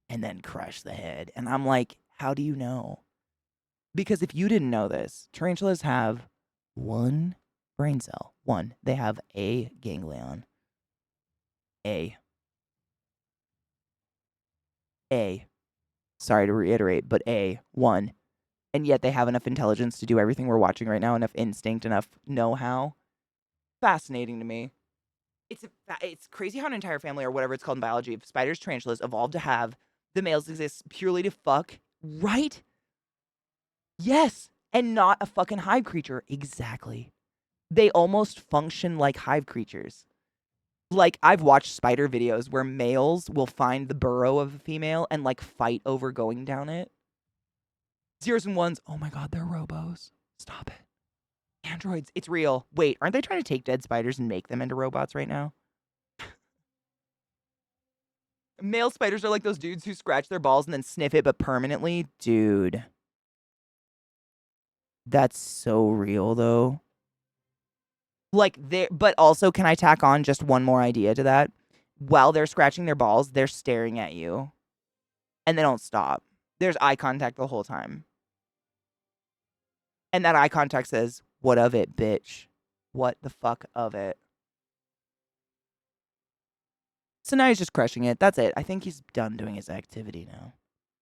and then crush the head. And I'm like, how do you know? Because if you didn't know this, tarantulas have one brain cell. One. They have a ganglion. A. Sorry to reiterate, but one. And yet they have enough intelligence to do everything we're watching right now, enough instinct, enough know-how. Fascinating to me. It's crazy how an entire family, or whatever it's called in biology, of spiders, tarantulas, evolved to have the males exist purely to fuck, right? Yes, and not a fucking hive creature. Exactly. They almost function like hive creatures. Like, I've watched spider videos where males will find the burrow of a female and, like, fight over going down it. Zeros and ones. Oh my god, they're robos. Stop it. Androids. It's real. Wait, aren't they trying to take dead spiders and make them into robots right now? Male spiders are like those dudes who scratch their balls and then sniff it, but permanently. Dude. That's so real, though. Like, but also, can I tack on just one more idea to that? While they're scratching their balls, they're staring at you. And they don't stop. There's eye contact the whole time. And that eye contact says, what of it, bitch? What the fuck of it? So now he's just crushing it. That's it. I think he's done doing his activity now.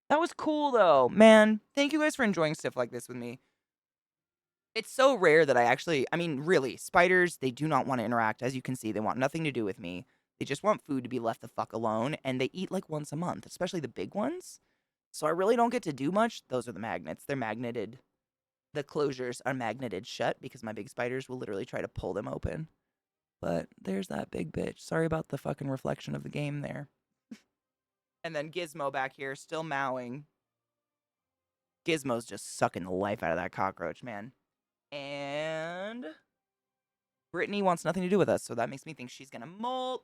That was cool, though. Man, thank you guys for enjoying stuff like this with me. It's so rare that I mean, really, spiders, they do not want to interact. As you can see, they want nothing to do with me. They just want food to be left the fuck alone, and they eat like once a month, especially the big ones. So I really don't get to do much. Those are the magnets. They're magneted. The closures are magneted shut because my big spiders will literally try to pull them open. But there's that big bitch. Sorry about the fucking reflection of the game there. And then Gizmo back here, still mowing. Gizmo's just sucking the life out of that cockroach, man. And Brittany wants nothing to do with us, so that makes me think she's gonna molt.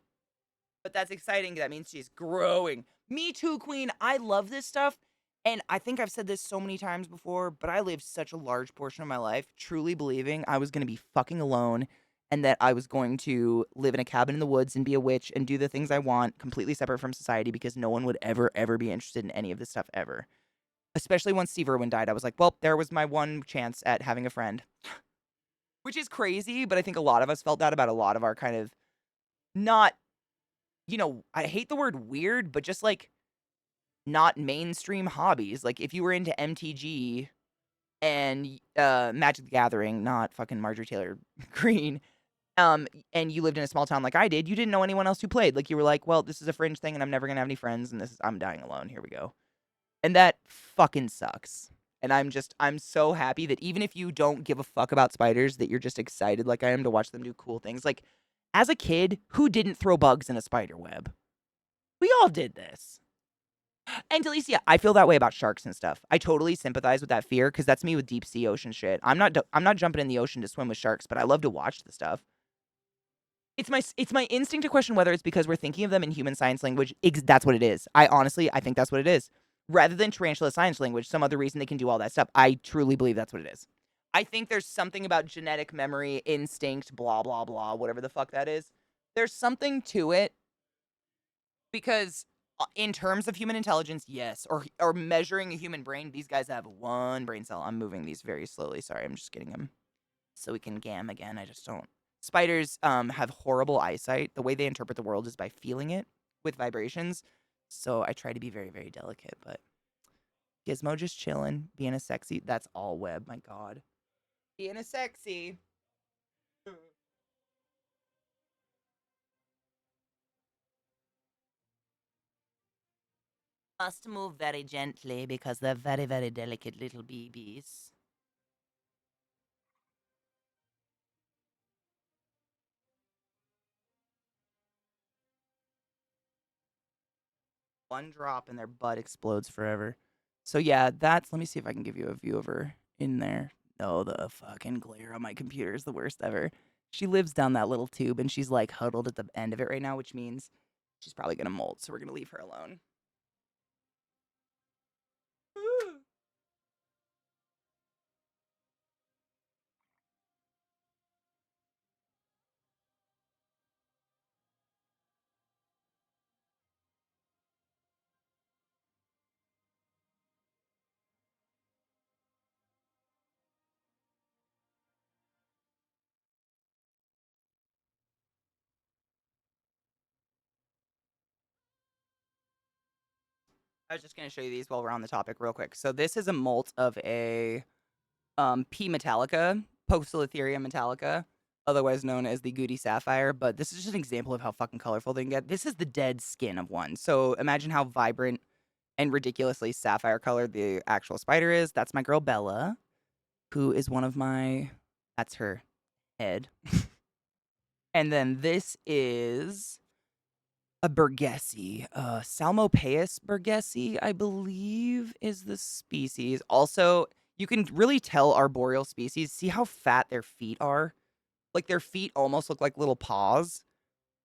But that's exciting. That means she's growing. Me too, queen. I love this stuff. And I think I've said this so many times before, but I lived such a large portion of my life truly believing I was going to be fucking alone and that I was going to live in a cabin in the woods and be a witch and do the things I want completely separate from society because no one would ever be interested in any of this stuff ever. Especially once Steve Irwin died, I was like, well, there was my one chance at having a friend. Which is crazy, but I think a lot of us felt that about a lot of our kind of not, I hate the word weird, but just like not mainstream hobbies. Like if you were into MTG and Magic the Gathering, not fucking Marjorie Taylor Greene, and you lived in a small town like I did, you didn't know anyone else who played. Like you were like, well, this is a fringe thing and I'm never gonna have any friends and I'm dying alone. Here we go. And that fucking sucks. And I'm so happy that even if you don't give a fuck about spiders, that you're just excited like I am to watch them do cool things. Like as a kid, who didn't throw bugs in a spider web? We all did this. And Delicia, I feel that way about sharks and stuff. I totally sympathize with that fear because that's me with deep sea ocean shit. I'm not jumping in the ocean to swim with sharks, but I love to watch the stuff. It's my instinct to question whether it's because we're thinking of them in human science language. That's what it is. I think that's what it is. Rather than tarantula science language, some other reason they can do all that stuff. I truly believe that's what it is. I think there's something about genetic memory, instinct, blah, blah, blah, whatever the fuck that is. There's something to it because in terms of human intelligence, yes. Or measuring a human brain, these guys have one brain cell. I'm moving these very slowly. Sorry, I'm just getting them so we can gam again. I just don't. Spiders have horrible eyesight. The way they interpret the world is by feeling it with vibrations. So I try to be very, very delicate. But Gizmo just chilling, being a sexy. That's all web, my god. Being a sexy. Must move very gently because they're very, very delicate little babies. one drop and their butt explodes forever. So yeah, that's. Let me see if I can give you a view of her in there. No, the fucking glare on my computer is the worst ever. She lives down that little tube and she's like huddled at the end of it right now, which means she's probably gonna molt. So we're gonna leave her alone. I was just gonna show you these while we're on the topic real quick. So this is a molt of a P Metallica, Poecilotheria metallica, otherwise known as the Goody Sapphire. But this is just an example of how fucking colorful they can get. This is the dead skin of one. So imagine how vibrant and ridiculously sapphire colored the actual spider is. That's my girl Bella, who is one of my. That's her head. And then this is a Burgess, Salmopaeus burgessi, I believe, is the species. Also, you can really tell arboreal species. See how fat their feet are? Like their feet almost look like little paws.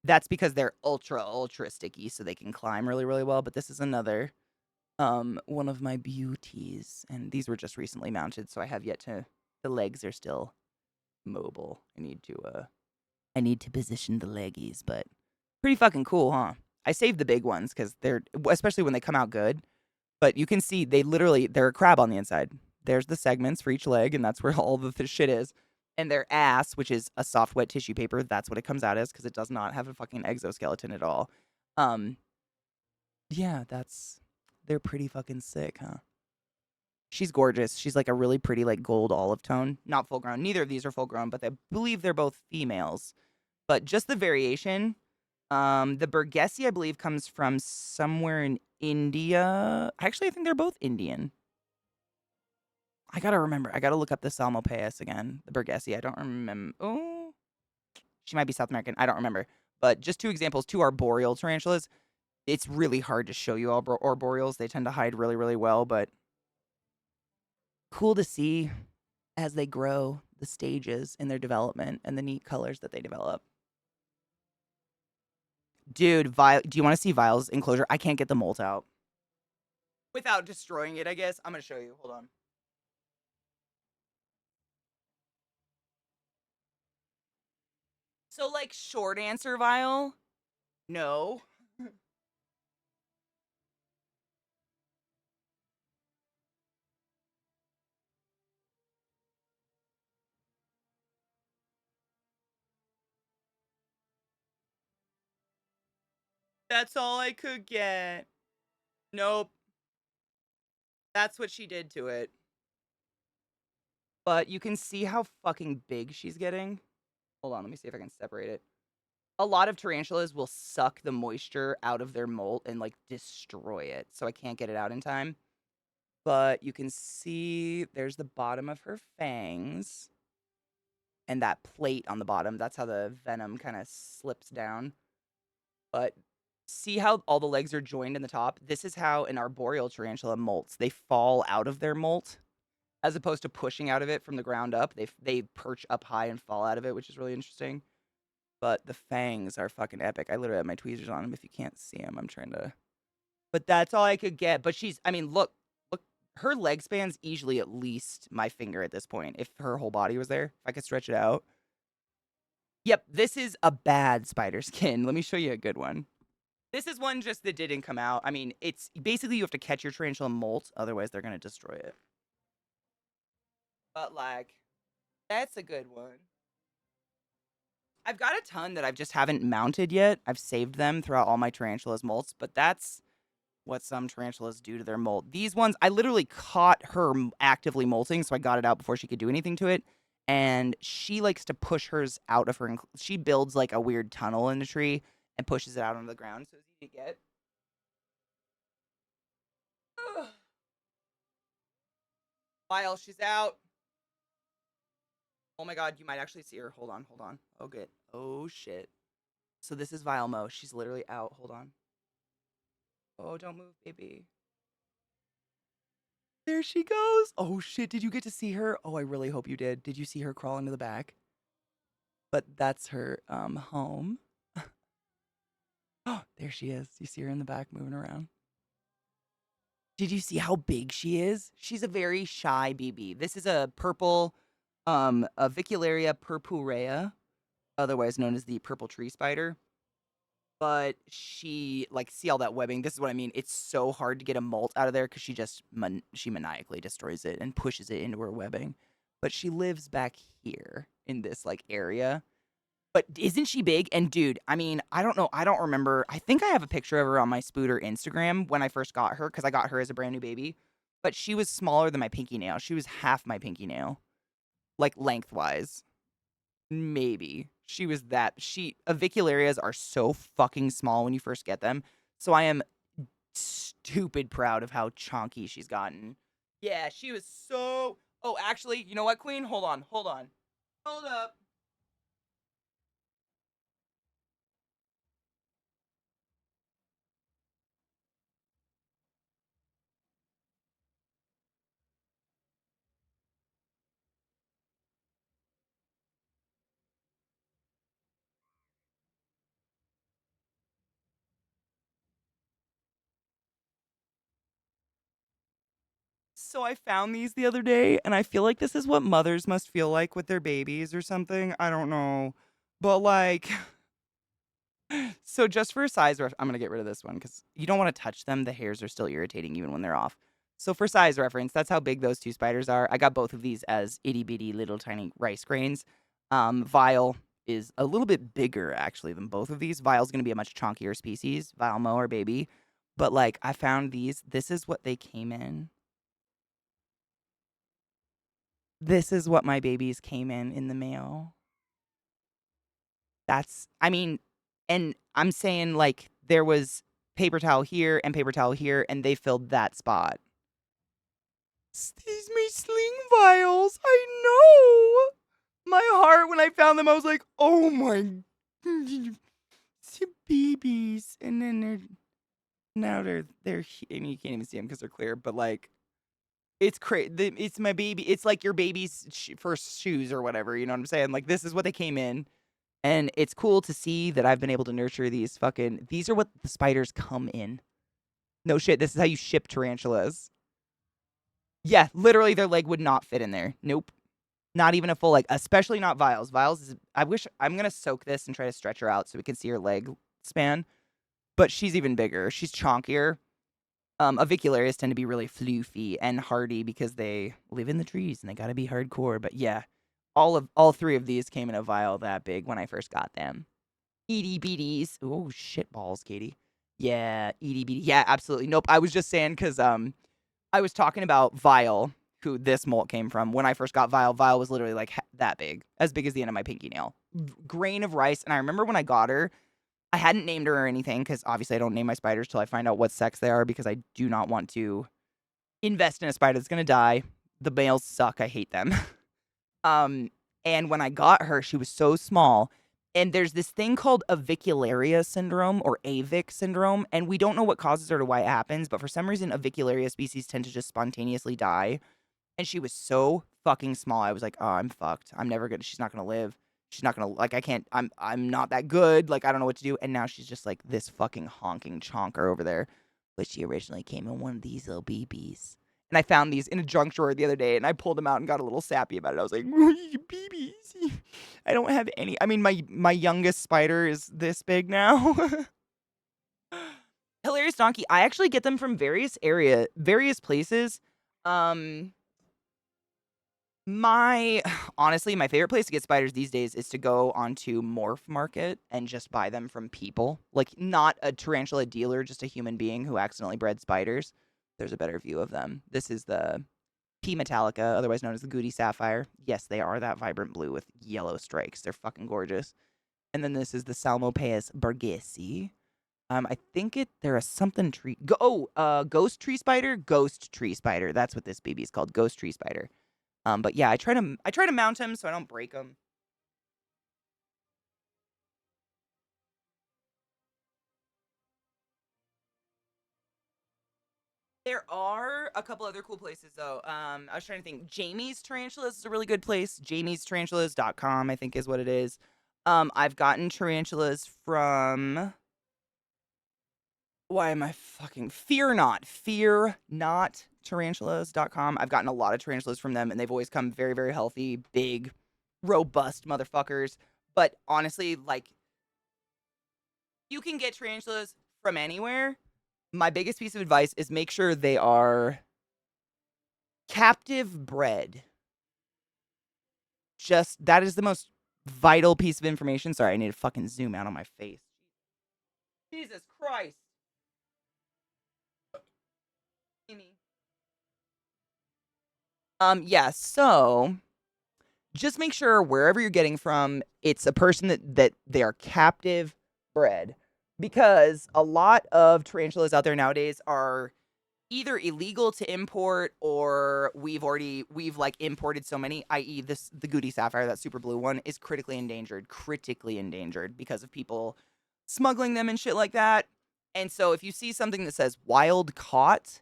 That's because they're ultra sticky, so they can climb really, really well. But this is another one of my beauties, and these were just recently mounted, so I have yet to. The legs are still mobile. I need to position the leggies, but pretty fucking cool, huh? I saved the big ones because they're, especially when they come out good. But you can see they're a crab on the inside. There's the segments for each leg, and that's where all the shit is. And their ass, which is a soft, wet tissue paper, that's what it comes out as because it does not have a fucking exoskeleton at all. Yeah, they're pretty fucking sick, huh? She's gorgeous. She's like a really pretty, like gold olive tone. Not full grown. Neither of these are full grown, but I believe they're both females. But just the variation. The Burgessi, I believe, comes from somewhere in India. Actually, I think they're both Indian. I gotta remember. I gotta look up the Salmopaeus again. The Burgessi. I don't remember. Oh, she might be South American. I don't remember. But just two examples. Two arboreal tarantulas. It's really hard to show you arboreals. They tend to hide really, really well. But cool to see as they grow, the stages in their development and the neat colors that they develop. Dude, do you want to see Vile's enclosure? I can't get the molt out. Without destroying it, I guess. I'm going to show you. Hold on. So, like, short answer, Vile? No. That's all I could get. Nope. That's what she did to it. But you can see how fucking big she's getting. Hold on, let me see if I can separate it. A lot of tarantulas will suck the moisture out of their molt and, like, destroy it. So I can't get it out in time. But you can see there's the bottom of her fangs. And that plate on the bottom. That's how the venom kind of slips down. But see how all the legs are joined in the top? This is how an arboreal tarantula molts. They fall out of their molt as opposed to pushing out of it from the ground up. They perch up high and fall out of it, which is really interesting. But the fangs are fucking epic. I literally have my tweezers on them. If you can't see them, I'm trying to. But that's all I could get. But I mean, look, her leg span's easily at least my finger at this point. If her whole body was there, if I could stretch it out. Yep, this is a bad spider skin. Let me show you a good one. This is one just that didn't come out. I mean, it's basically you have to catch your tarantula molt, otherwise they're gonna destroy it. But like, that's a good one. I've got a ton that I just haven't mounted yet. I've saved them throughout all my tarantulas molts, but that's what some tarantulas do to their molt. These ones, I literally caught her actively molting, so I got it out before she could do anything to it. And she likes to push hers out of her. She builds like a weird tunnel in the tree and pushes it out onto the ground, so it's easy to get. While she's out. Oh my god, you might actually see her. Hold on. Oh, good. Oh, shit. So this is Vile Mo. She's literally out. Hold on. Oh, don't move, baby. There she goes. Oh shit, did you get to see her? Oh, I really hope you did. Did you see her crawl into the back? But that's her home. Oh, there she is. You see her in the back moving around. Did you see how big she is? She's a very shy BB. This is a purple Avicularia purpurea, otherwise known as the purple tree spider. But she, like, see all that webbing? This is what I mean. It's so hard to get a molt out of there because she just she maniacally destroys it and pushes it into her webbing. But she lives back here in this like area. But isn't she big? And dude, I mean, I don't know. I don't remember. I think I have a picture of her on my Spooter Instagram when I first got her because I got her as a brand new baby. But she was smaller than my pinky nail. She was half my pinky nail, like lengthwise. Maybe. She was that. Avicularias are so fucking small when you first get them. So I am stupid proud of how chonky she's gotten. Yeah, she was so. Oh, actually, you know what, Queen? Hold on. Hold up. So I found these the other day, and I feel like this is what mothers must feel like with their babies or something. I don't know. But like, so just for a size I'm going to get rid of this one because you don't want to touch them. The hairs are still irritating even when they're off. So for size reference, that's how big those two spiders are. I got both of these as itty bitty little tiny rice grains. Vile is a little bit bigger actually than both of these. Vile's going to be a much chonkier species. Vile Mo or baby. But like, I found these. This is what they came in. This is what my babies came in the mail. I mean, and I'm saying like there was paper towel here and paper towel here, and they filled that spot. These me sling vials. I know. My heart when I found them, I was like, oh my, babies, and then they're and you can't even see them because they're clear, but like. It's crazy. It's my baby. It's like your baby's first shoes or whatever. You know what I'm saying? Like, this is what they came in. And it's cool to see that I've been able to nurture these fucking. These are what the spiders come in. No shit. This is how you ship tarantulas. Yeah, literally, their leg would not fit in there. Nope. Not even a full leg. Especially not Viles. Viles is. I wish. I'm going to soak this and try to stretch her out so we can see her leg span. But she's even bigger. She's chonkier. Avicularias tend to be really floofy and hardy because they live in the trees and they gotta be hardcore. But yeah, all three of these came in a vial that big when I first got them. Itty bitties. Oh shit balls, Katie. Yeah, itty bitty. Yeah, absolutely. Nope. I was just saying because I was talking about Vile, who this molt came from. When I first got Vile, Vile was literally like that big, as big as the end of my pinky nail. Grain of rice. And I remember when I got her, I hadn't named her or anything because obviously I don't name my spiders till I find out what sex they are because I do not want to invest in a spider that's gonna die. The males suck. I hate them. um, and when I got her, she was so small. And there's this thing called avicularia syndrome or AVIC syndrome, and we don't know what causes her or why it happens, but for some reason, avicularia species tend to just spontaneously die. And she was so fucking small. I was like, oh, I'm fucked. I'm never gonna. She's not gonna live. She's not gonna like. I can't. I'm not that good. Like I don't know what to do. And now she's just like this fucking honking chonker over there. But she originally came in one of these little BBs. And I found these in a junk drawer the other day, and I pulled them out and got a little sappy about it. I was like, BBs. I don't have any. I mean, my youngest spider is this big now. Hilarious donkey. I actually get them from various places. Um, honestly, my favorite place to get spiders these days is to go onto Morph Market and just buy them from people. Like, not a tarantula dealer, just a human being who accidentally bred spiders. There's a better view of them. This is the P Metallica, otherwise known as the Goody Sapphire. Yes, they are that vibrant blue with yellow strikes. They're fucking gorgeous. And then this is the Salmopaeus burgesi. I think they're a something tree. Ghost tree spider. Ghost tree spider. That's what this baby is called. Ghost tree spider. But yeah, I try to mount him so I don't break him. There are a couple other cool places though. I was trying to think. Jamie's Tarantulas is a really good place. Jamie'sTarantulas.com, I think is what it is. I've gotten tarantulas from, why am I fucking Fear Not Tarantulas.com. I've gotten a lot of tarantulas from them, and they've always come very, very healthy, big, robust motherfuckers. But honestly, like, you can get tarantulas from anywhere. My biggest piece of advice is make sure they are captive bred. Just, that is the most vital piece of information. Sorry, I need to fucking zoom out on my face. Jesus Christ. Yeah, so just make sure wherever you're getting from, it's a person that they are captive bred. Because a lot of tarantulas out there nowadays are either illegal to import, or we've like imported so many, i.e. the Goody Sapphire, that super blue one, is critically endangered because of people smuggling them and shit like that. And so if you see something that says wild caught,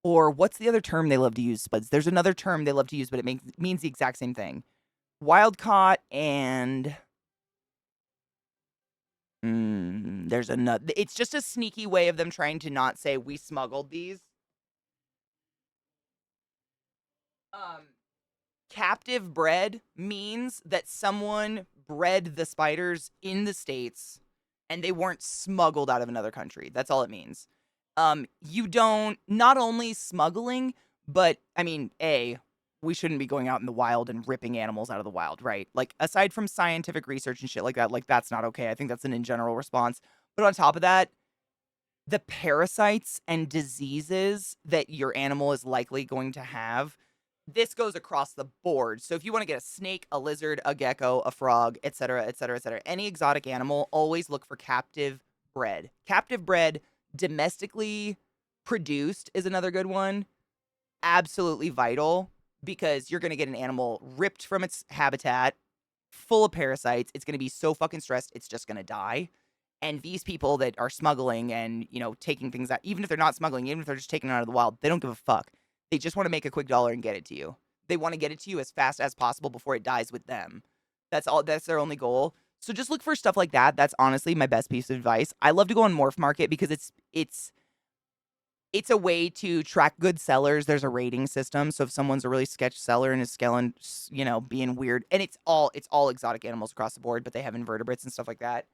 or what's the other term they love to use, Spuds? There's another term they love to use, but it means the exact same thing. Wild caught, and there's another. It's just a sneaky way of them trying to not say we smuggled these. Captive bred means that someone bred the spiders in the States and they weren't smuggled out of another country. That's all it means. You don't, not only smuggling, but I mean, we shouldn't be going out in the wild and ripping animals out of the wild, right? Like, aside from scientific research and shit like that, like, that's not okay. I think that's an in general response. But on top of that, the parasites and diseases that your animal is likely going to have, this goes across the board. So if you want to get a snake, a lizard, a gecko, a frog, etc., etc., etc., any exotic animal, always look for captive bred. Captive bred, domestically produced is another good one. Absolutely vital, because you're going to get an animal ripped from its habitat, full of parasites. It's going to be so fucking stressed, it's just going to die. And these people that are smuggling and, taking things out, even if they're not smuggling, even if they're just taking it out of the wild, they don't give a fuck. They just want to make a quick dollar and get it to you. They want to get it to you as fast as possible before it dies with them. That's all. That's their only goal. So just look for stuff like that. That's honestly my best piece of advice. I love to go on Morph Market because it's a way to track good sellers. There's a rating system. So if someone's a really sketch seller and is scaling, being weird, and it's all exotic animals across the board, but they have invertebrates and stuff like that.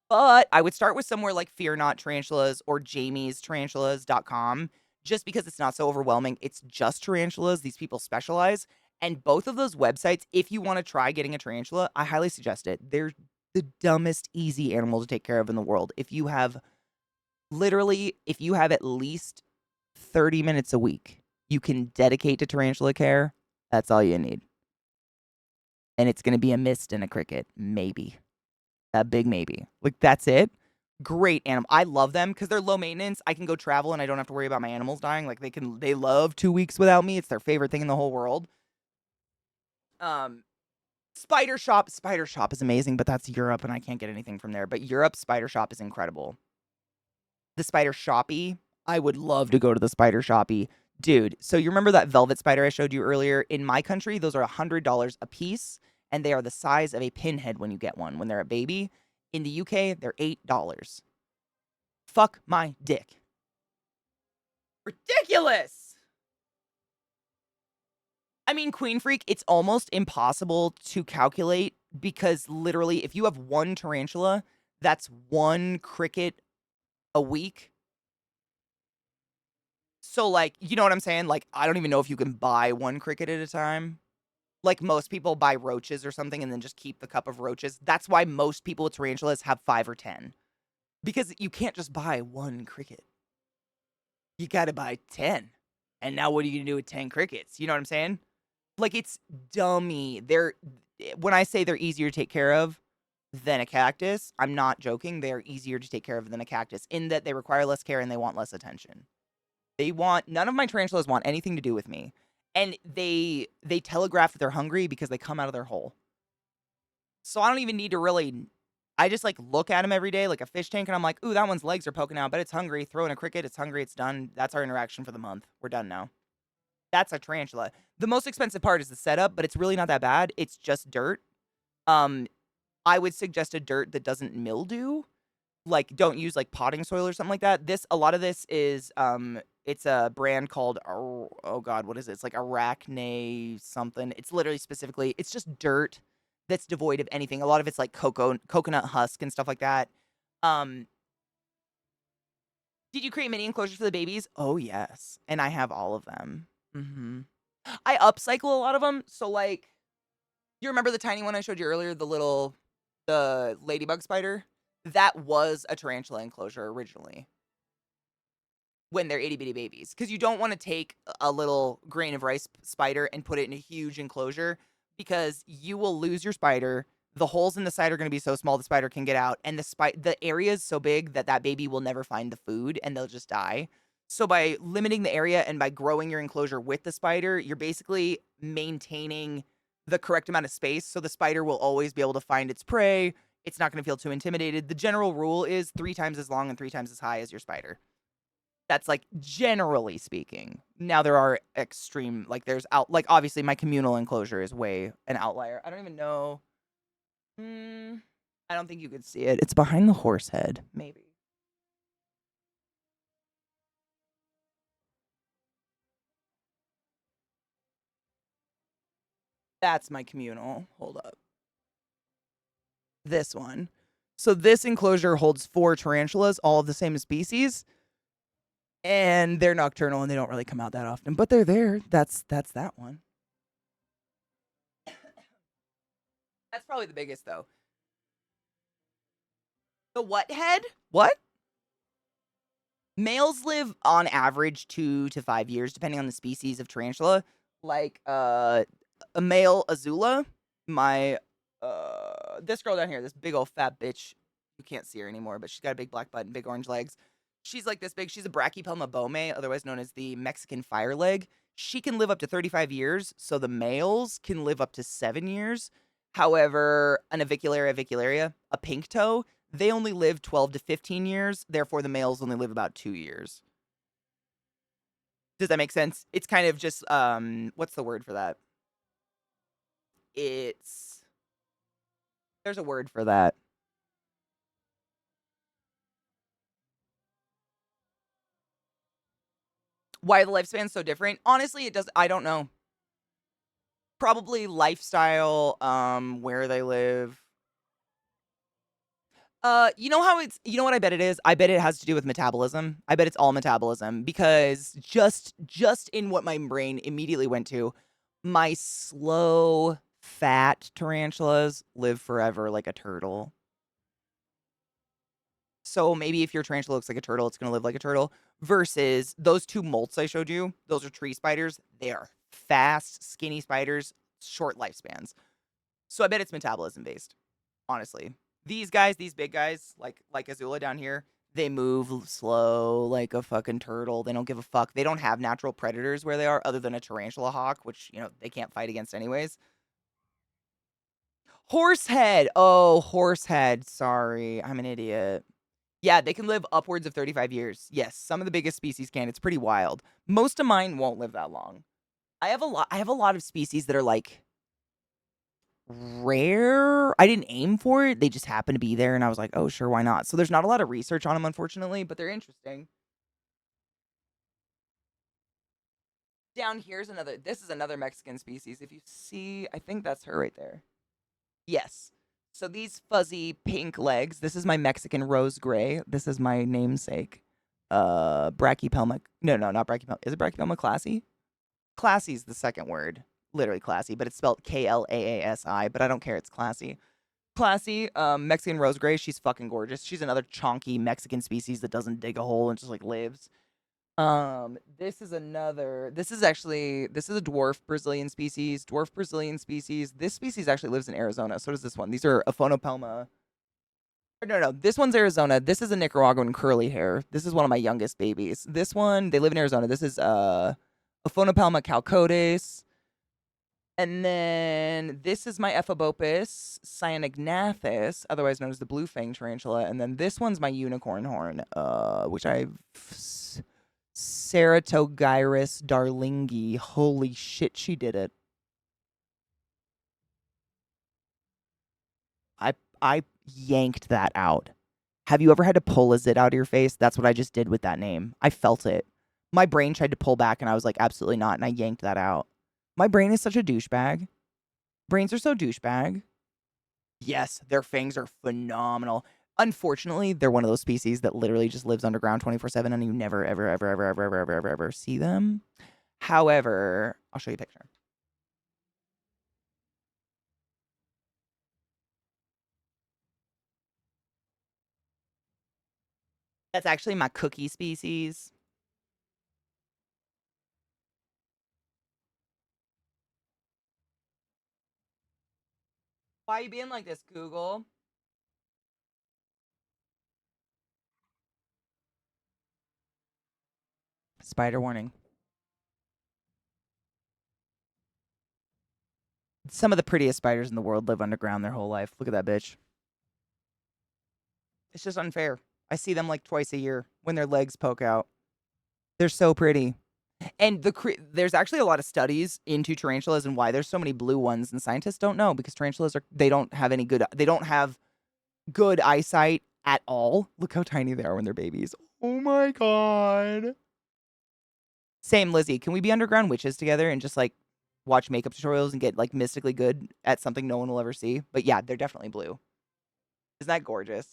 But I would start with somewhere like Fear Not Tarantulas or Jamie'sTarantulas.com, just because it's not so overwhelming. It's just tarantulas. These people specialize. And both of those websites, if you want to try getting a tarantula, I highly suggest it. They're the dumbest, easy animal to take care of in the world. If you have at least 30 minutes a week you can dedicate to tarantula care, that's all you need. And it's going to be a mist and a cricket, maybe. A big maybe. Like, that's it. Great animal. I love them because they're low maintenance. I can go travel and I don't have to worry about my animals dying. Like, they love 2 weeks without me. It's their favorite thing in the whole world. Spider Shop is amazing, but that's Europe and I can't get anything from there. But Europe Spider Shop is incredible. The Spider Shoppy, I would love to go to the Spider Shoppy. Dude, so you remember that velvet spider I showed you earlier? In my country, those are $100 a piece, and they are the size of a pinhead when you get one, when they're a baby. In the UK, they're $8. Fuck my dick. Ridiculous! I mean, Queen Freak, it's almost impossible to calculate, because literally, if you have one tarantula, that's one cricket a week. So, like, you know what I'm saying? Like, I don't even know if you can buy one cricket at a time. Like, most people buy roaches or something and then just keep the cup of roaches. That's why most people with tarantulas have 5 or 10. Because you can't just buy one cricket. You gotta buy 10. And now what are you gonna do with 10 crickets? You know what I'm saying? Like, it's dummy. When I say they're easier to take care of than a cactus, I'm not joking. They're easier to take care of than a cactus, in that they require less care and they want less attention. None of my tarantulas want anything to do with me. And they telegraph that they're hungry because they come out of their hole. So I don't even need to really I just like look at him every day like a fish tank, and I'm like, ooh, that one's legs are poking out, but it's hungry. Throw in a cricket, it's hungry, it's done. That's our interaction for the month. We're done now. That's a tarantula. The most expensive part is the setup, but it's really not that bad. It's just dirt. Um, I would suggest a dirt that doesn't mildew. Like, don't use like potting soil or something like that. A lot of this is it's a brand called oh god, what is it? It's like Arachne something. It's literally specifically, it's just dirt that's devoid of anything. A lot of it's like coconut husk and stuff like that. Um, did you create mini enclosures for the babies? Oh yes, and I have all of them. I upcycle a lot of them. So like, you remember the tiny one I showed you earlier, the ladybug spider? That was a tarantula enclosure originally when they're itty bitty babies. Because you don't want to take a little grain of rice spider and put it in a huge enclosure, because you will lose your spider. The holes in the side are going to be so small the spider can get out, and the area is so big that that baby will never find the food and they'll just die. So by limiting the area and by growing your enclosure with the spider, you're basically maintaining the correct amount of space, so the spider will always be able to find its prey. It's not going to feel too intimidated. The general rule is 3 times as long and 3 times as high as your spider. That's like generally speaking. Now there are extreme, like there's like obviously my communal enclosure is way an outlier. I don't even know. I don't think you could see it. It's behind the horse head, maybe. That's my communal. Hold up. This one. So this enclosure holds 4 tarantulas, all of the same species. And they're nocturnal and they don't really come out that often, but they're there. That's that one. That's probably the biggest though. The what head? What? Males live on average 2 to 5 years, depending on the species of tarantula. Like a male Azula, my this girl down here, this big old fat bitch. You can't see her anymore, but she's got a big black butt and big orange legs. She's like this big. She's a Brachypelma bome, otherwise known as the Mexican fire leg. She can live up to 35 years, so the males can live up to 7 years. However, an avicularia, a pink toe, they only live 12 to 15 years. Therefore, the males only live about 2 years. Does that make sense? It's kind of just, what's the word for that? There's a word for that. Why the lifespan's so different? Honestly, I don't know. Probably lifestyle, where they live. You know what I bet it is? I bet it has to do with metabolism. I bet it's all metabolism, because just in what my brain immediately went to, my slow, fat tarantulas live forever like a turtle. So maybe if your tarantula looks like a turtle, it's going to live like a turtle. Versus those 2 molts I showed you, those are tree spiders. They are fast, skinny spiders, short lifespans. So I bet it's metabolism based, honestly. These guys, these big guys, like Azula down here, they move slow like a fucking turtle. They don't give a fuck. They don't have natural predators where they are other than a tarantula hawk, which, they can't fight against anyways. Horsehead. Oh, horsehead. Sorry, I'm an idiot. Yeah, they can live upwards of 35 years. Yes, some of the biggest species can. It's pretty wild. Most of mine won't live that long. I have a lot of species that are like rare. I didn't aim for it. They just happened to be there and I was like, "Oh, sure, why not?" So there's not a lot of research on them, unfortunately, but they're interesting. Down here's this is another Mexican species. If you see, I think that's her right there. Yes. So these fuzzy pink legs, this is my Mexican rose gray. This is my namesake. Brachypelma. No, not Brachypelma. Is it Brachypelma classy? Classy is the second word. Literally classy, but it's spelled Klaasi, but I don't care. It's classy. Classy, Mexican rose gray. She's fucking gorgeous. She's another chonky Mexican species that doesn't dig a hole and just like lives. This is a dwarf Brazilian species. This species actually lives in Arizona. So does this one. These are Aphonopelma. No. This one's Arizona. This is a Nicaraguan curly hair. This is one of my youngest babies. This one, they live in Arizona. This is Aphonopelma calcodes. And then this is my Ephobopus cyanognathus, otherwise known as the blue fang tarantula. And then this one's my unicorn horn, which I've Ceratogyrus darlingi. Holy shit, she did it. I yanked that out. Have you ever had to pull a zit out of your face? That's what I just did with that name. I felt it. My brain tried to pull back and I was like, absolutely not. And I yanked that out. My brain is such a douchebag. Brains are so douchebag. Yes, their fangs are phenomenal. Unfortunately, they're one of those species that literally just lives underground 24/7 and you never, ever, ever, ever, ever, ever, ever, ever, ever see them. However, I'll show you a picture. That's actually my cookie species. Why are you being like this, Google? Spider warning. Some of the prettiest spiders in the world live underground their whole life. Look at that bitch. It's just unfair. I see them like twice a year when their legs poke out. They're so pretty. And there's actually a lot of studies into tarantulas and why there's so many blue ones, and scientists don't know because tarantulas they don't have good eyesight at all. Look how tiny they are when they're babies. Oh my god. Same, Lizzie. Can we be underground witches together and just like watch makeup tutorials and get like mystically good at something no one will ever see? But yeah, they're definitely blue. Isn't that gorgeous?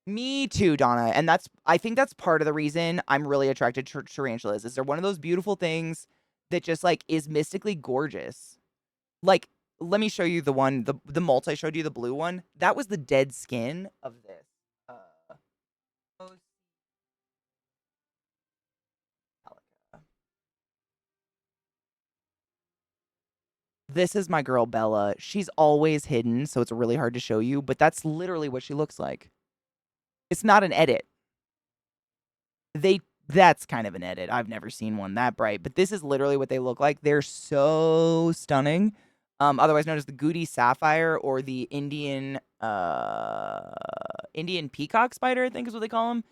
Me too, Donna. And I think that's part of the reason I'm really attracted to tarantulas. Is they're one of those beautiful things that just like is mystically gorgeous. Like, let me show you the one, the molt I showed you, the blue one. That was the dead skin of this. Oh, this is my girl Bella. She's always hidden, so it's really hard to show you, but that's literally what she looks like. It's not an edit. That's kind of an edit. I've never seen one that bright, but this is literally what they look like. They're so stunning. Otherwise known as the Goody Sapphire or the Indian peacock spider, I think is what they call them.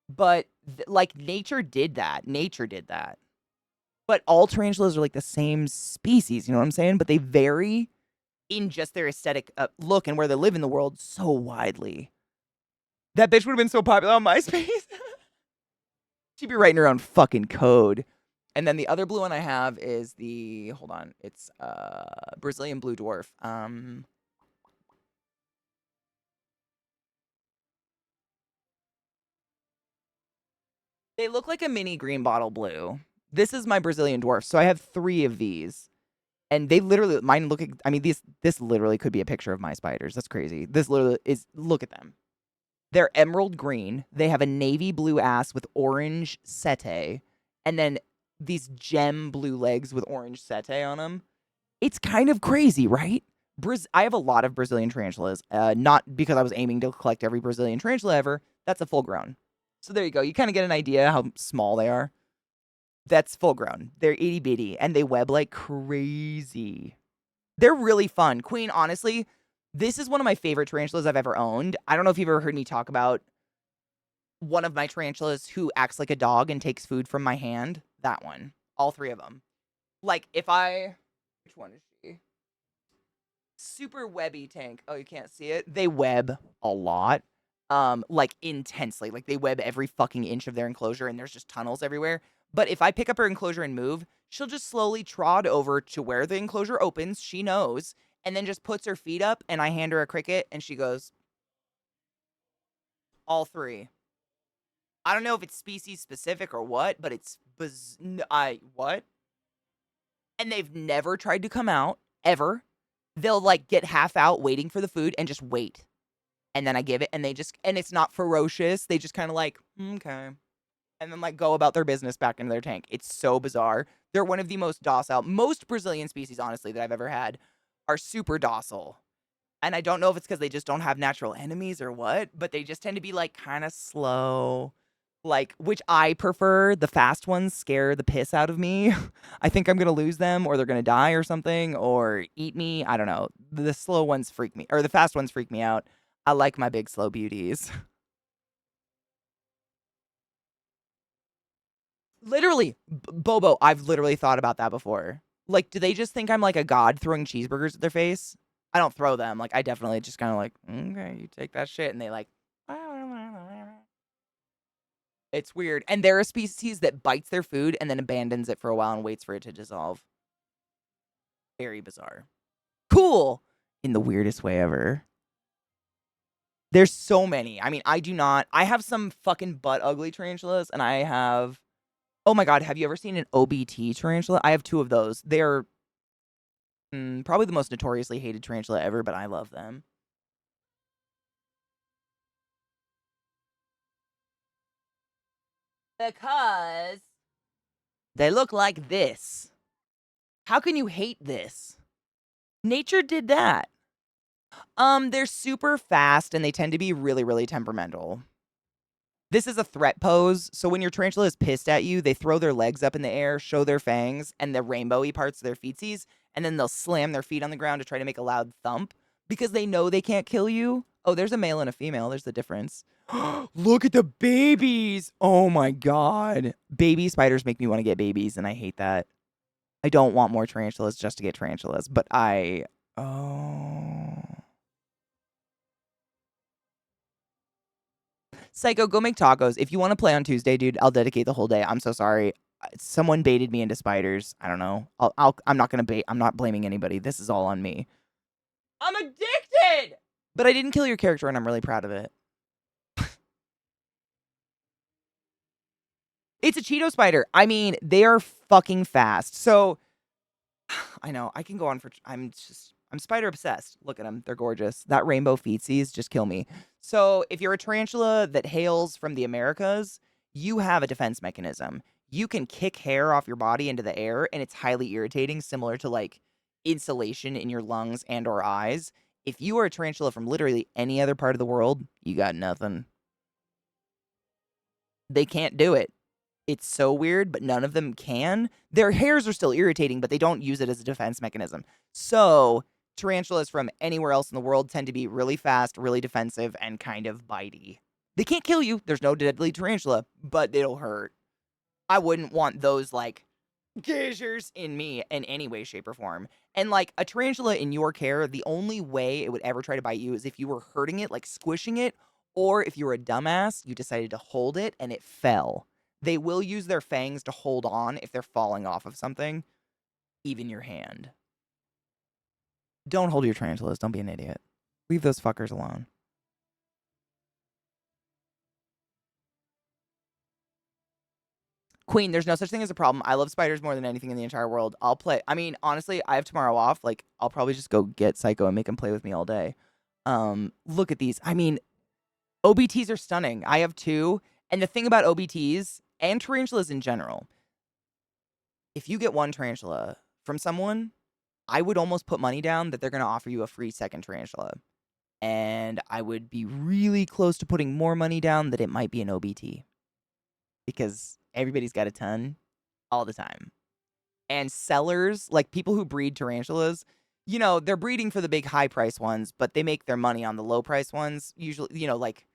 But like nature did that. Nature did that. But all tarantulas are like the same species, you know what I'm saying? But they vary in just their aesthetic look and where they live in the world so widely. That bitch would have been so popular on MySpace. She'd be writing her own fucking code. And then the other blue one I have is hold on, it's Brazilian blue dwarf. They look like a mini green bottle blue. This is my Brazilian dwarf. So I have 3 of these. And they literally I mean this literally could be a picture of my spiders. That's crazy. This literally is, look at them. They're emerald green. They have a navy blue ass with orange setae, and then these gem blue legs with orange setae on them. It's kind of crazy, right? I have a lot of Brazilian tarantulas, not because I was aiming to collect every Brazilian tarantula ever. That's a full grown. So there you go. You kind of get an idea how small they are. That's full grown. They're itty bitty, and they web like crazy. They're really fun. Queen, honestly, this is one of my favorite tarantulas I've ever owned. I don't know if you've ever heard me talk about one of my tarantulas who acts like a dog and takes food from my hand. That one. All 3 of them. Like, which one is she? Super webby tank. Oh, you can't see it? They web a lot. Like, intensely. Like, they web every fucking inch of their enclosure, and there's just tunnels everywhere. But if I pick up her enclosure and move, she'll just slowly trot over to where the enclosure opens. She knows. And then just puts her feet up, and I hand her a cricket, and she goes, all 3. I don't know if it's species specific or what, but it's what? And they've never tried to come out ever. They'll like get half out waiting for the food and just wait. And then I give it and and it's not ferocious. They just kind of like, okay. And then like go about their business back into their tank. It's so bizarre. They're one of the most docile, most Brazilian species, honestly, that I've ever had are super docile. And I don't know if it's because they just don't have natural enemies or what, but they just tend to be like kind of slow. Like, which I prefer. The fast ones scare the piss out of me. I think I'm gonna lose them, or they're gonna die or something, or eat me. I don't know. The slow ones freak me, or the fast ones freak me out. I like my big slow beauties. Literally, Bobo, I've literally thought about that before. Like, do they just think I'm like a god throwing cheeseburgers at their face? I don't throw them. Like, I definitely just kind of like, okay, you take that shit. And they like, it's weird. And they're a species that bites their food and then abandons it for a while and waits for it to dissolve. Very bizarre. Cool in the weirdest way ever. There's so many. I mean, I have some fucking butt ugly tarantulas, and I have, oh my God, have you ever seen an OBT tarantula? I have two of those. They're probably the most notoriously hated tarantula ever, but I love them. Because they look like this. How can you hate this? Nature did that. They're super fast and they tend to be really, really temperamental. This is a threat pose, so when your tarantula is pissed at you, they throw their legs up in the air, show their fangs and the rainbowy parts of their feetsies, and then they'll slam their feet on the ground to try to make a loud thump because they know they can't kill you. Oh, there's a male and a female. There's the difference. Look at the babies. Oh my God. Baby spiders make me want to get babies, and I hate that. I don't want more tarantulas just to get tarantulas, but oh. Psycho, go make tacos. If you want to play on Tuesday, dude, I'll dedicate the whole day. I'm so sorry. Someone baited me into spiders. I don't know. I'm not gonna bait. I'm not blaming anybody. This is all on me. I'm addicted. But I didn't kill your character, and I'm really proud of it. It's a Cheeto spider. I mean, they are fucking fast. So I know I can go on for. I'm spider obsessed. Look at them. They're gorgeous. That rainbow feetsies just kill me. So if you're a tarantula that hails from the Americas, you have a defense mechanism. You can kick hair off your body into the air, and it's highly irritating, similar to like insulation in your lungs and or eyes. If you are a tarantula from literally any other part of the world, you got nothing. They can't do it. It's so weird, but none of them can. Their hairs are still irritating, but they don't use it as a defense mechanism. So tarantulas from anywhere else in the world tend to be really fast, really defensive, and kind of bitey. They can't kill you. There's no deadly tarantula, but it'll hurt. I wouldn't want those, like, geysers in me in any way, shape, or form. And, like, a tarantula in your care, the only way it would ever try to bite you is if you were hurting it, like squishing it, or if you were a dumbass, you decided to hold it and it fell. They will use their fangs to hold on if they're falling off of something, even your hand. Don't hold your tarantulas. Don't be an idiot. Leave those fuckers alone. Queen, there's no such thing as a problem. I love spiders more than anything in the entire world. I'll play. I mean, honestly, I have tomorrow off. Like, I'll probably just go get Psycho and make him play with me all day. Look at these. I mean, OBTs are stunning. I have two. And the thing about OBTs and tarantulas in general, if you get one tarantula from someone, I would almost put money down that they're going to offer you a free second tarantula. And I would be really close to putting more money down that it might be an OBT. Because everybody's got a ton all the time. And sellers, like people who breed tarantulas, you know, they're breeding for the big high price ones, but they make their money on the low price ones. Usually, you know, like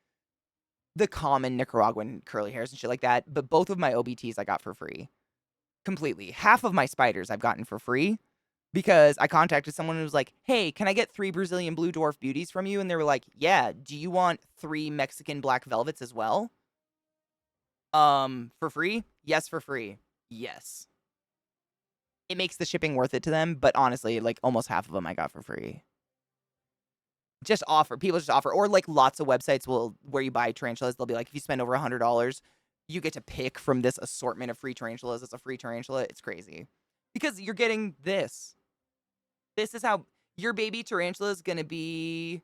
the common Nicaraguan curly hairs and shit like that. But both of my OBTs I got for free. Completely. Half of my spiders I've gotten for free because I contacted someone who was like, hey, can I get 3 Brazilian blue dwarf beauties from you? And they were like, yeah, do you want 3 Mexican black velvets as well? For free? Yes, for free. Yes. It makes the shipping worth it to them, but honestly, like almost half of them I got for free. Just offer. People just offer. Or like lots of websites will, where you buy tarantulas, they'll be like, if you spend over $100, you get to pick from this assortment of free tarantulas. It's a free tarantula. It's crazy. Because you're getting this. This is how your baby tarantula is going to be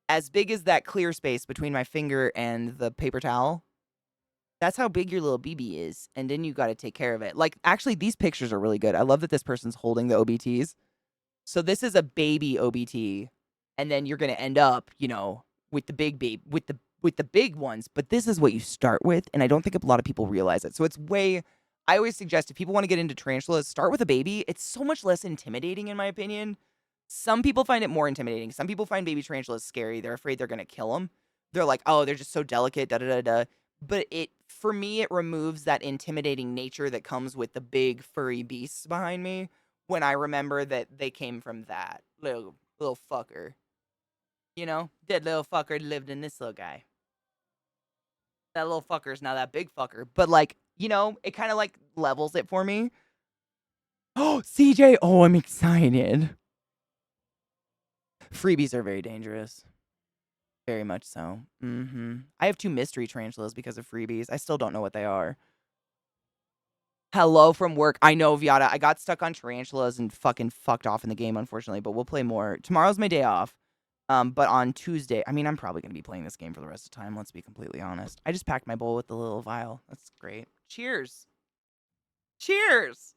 as big as that clear space between my finger and the paper towel. That's how big your little BB is. And then you got to take care of it. Like, actually, these pictures are really good. I love that this person's holding the OBTs. So this is a baby OBT. And then you're going to end up, you know, with the big baby, with the with the big ones, but this is what you start with, and I don't think a lot of people realize it. So it's way. I always suggest if people want to get into tarantulas, start with a baby. It's so much less intimidating, in my opinion. Some people find it more intimidating. Some people find baby tarantulas scary. They're afraid they're gonna kill them. They're like, oh, they're just so delicate, da da da da. But for me, it removes that intimidating nature that comes with the big furry beasts behind me when I remember that they came from that little fucker. You know, that little fucker lived in this little guy. That little fucker's not that big fucker, but like, you know, it kind of like levels it for me. Oh, CJ, oh, I'm excited. Freebies are very dangerous. Very much so. I have 2 mystery tarantulas because of freebies. I still don't know what they are. Hello from work. I know, Viata. I got stuck on tarantulas and fucking fucked off in the game, unfortunately, but we'll play more. Tomorrow's my day off. But on Tuesday, I mean, I'm probably going to be playing this game for the rest of the time, let's be completely honest. I just packed my bowl with the little vial. That's great. Cheers. Cheers.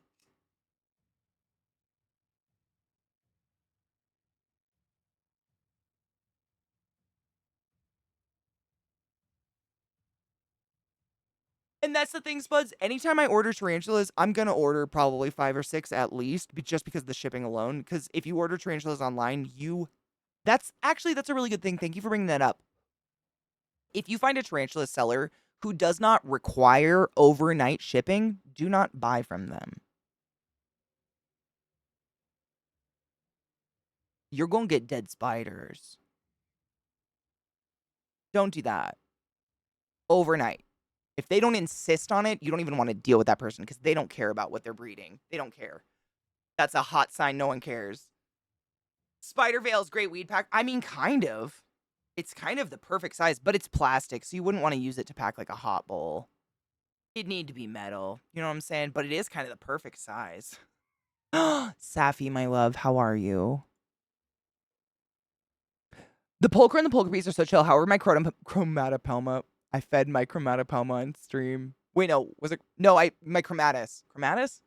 And that's the thing, Spuds. Anytime I order tarantulas, I'm going to order probably 5 or 6 at least, just because of the shipping alone. Because if you order tarantulas online, that's a really good thing. Thank you for bringing that up. If you find a tarantula seller who does not require overnight shipping, do not buy from them. You're going to get dead spiders. Don't do that. Overnight. If they don't insist on it, you don't even want to deal with that person because they don't care about what they're breeding. They don't care. That's a hot sign no one cares. Spider Veil's great weed pack. I mean, kind of. It's kind of the perfect size, but it's plastic, so you wouldn't want to use it to pack like a hot bowl. It'd need to be metal. You know what I'm saying? But it is kind of the perfect size. Safi, my love, how are you? The Pulcher and the Pulcher bees are so chill. However, my Chromatopelma. I fed my Chromatopelma on stream. Wait, no. Was it? No, my Chromatus. Chromatus?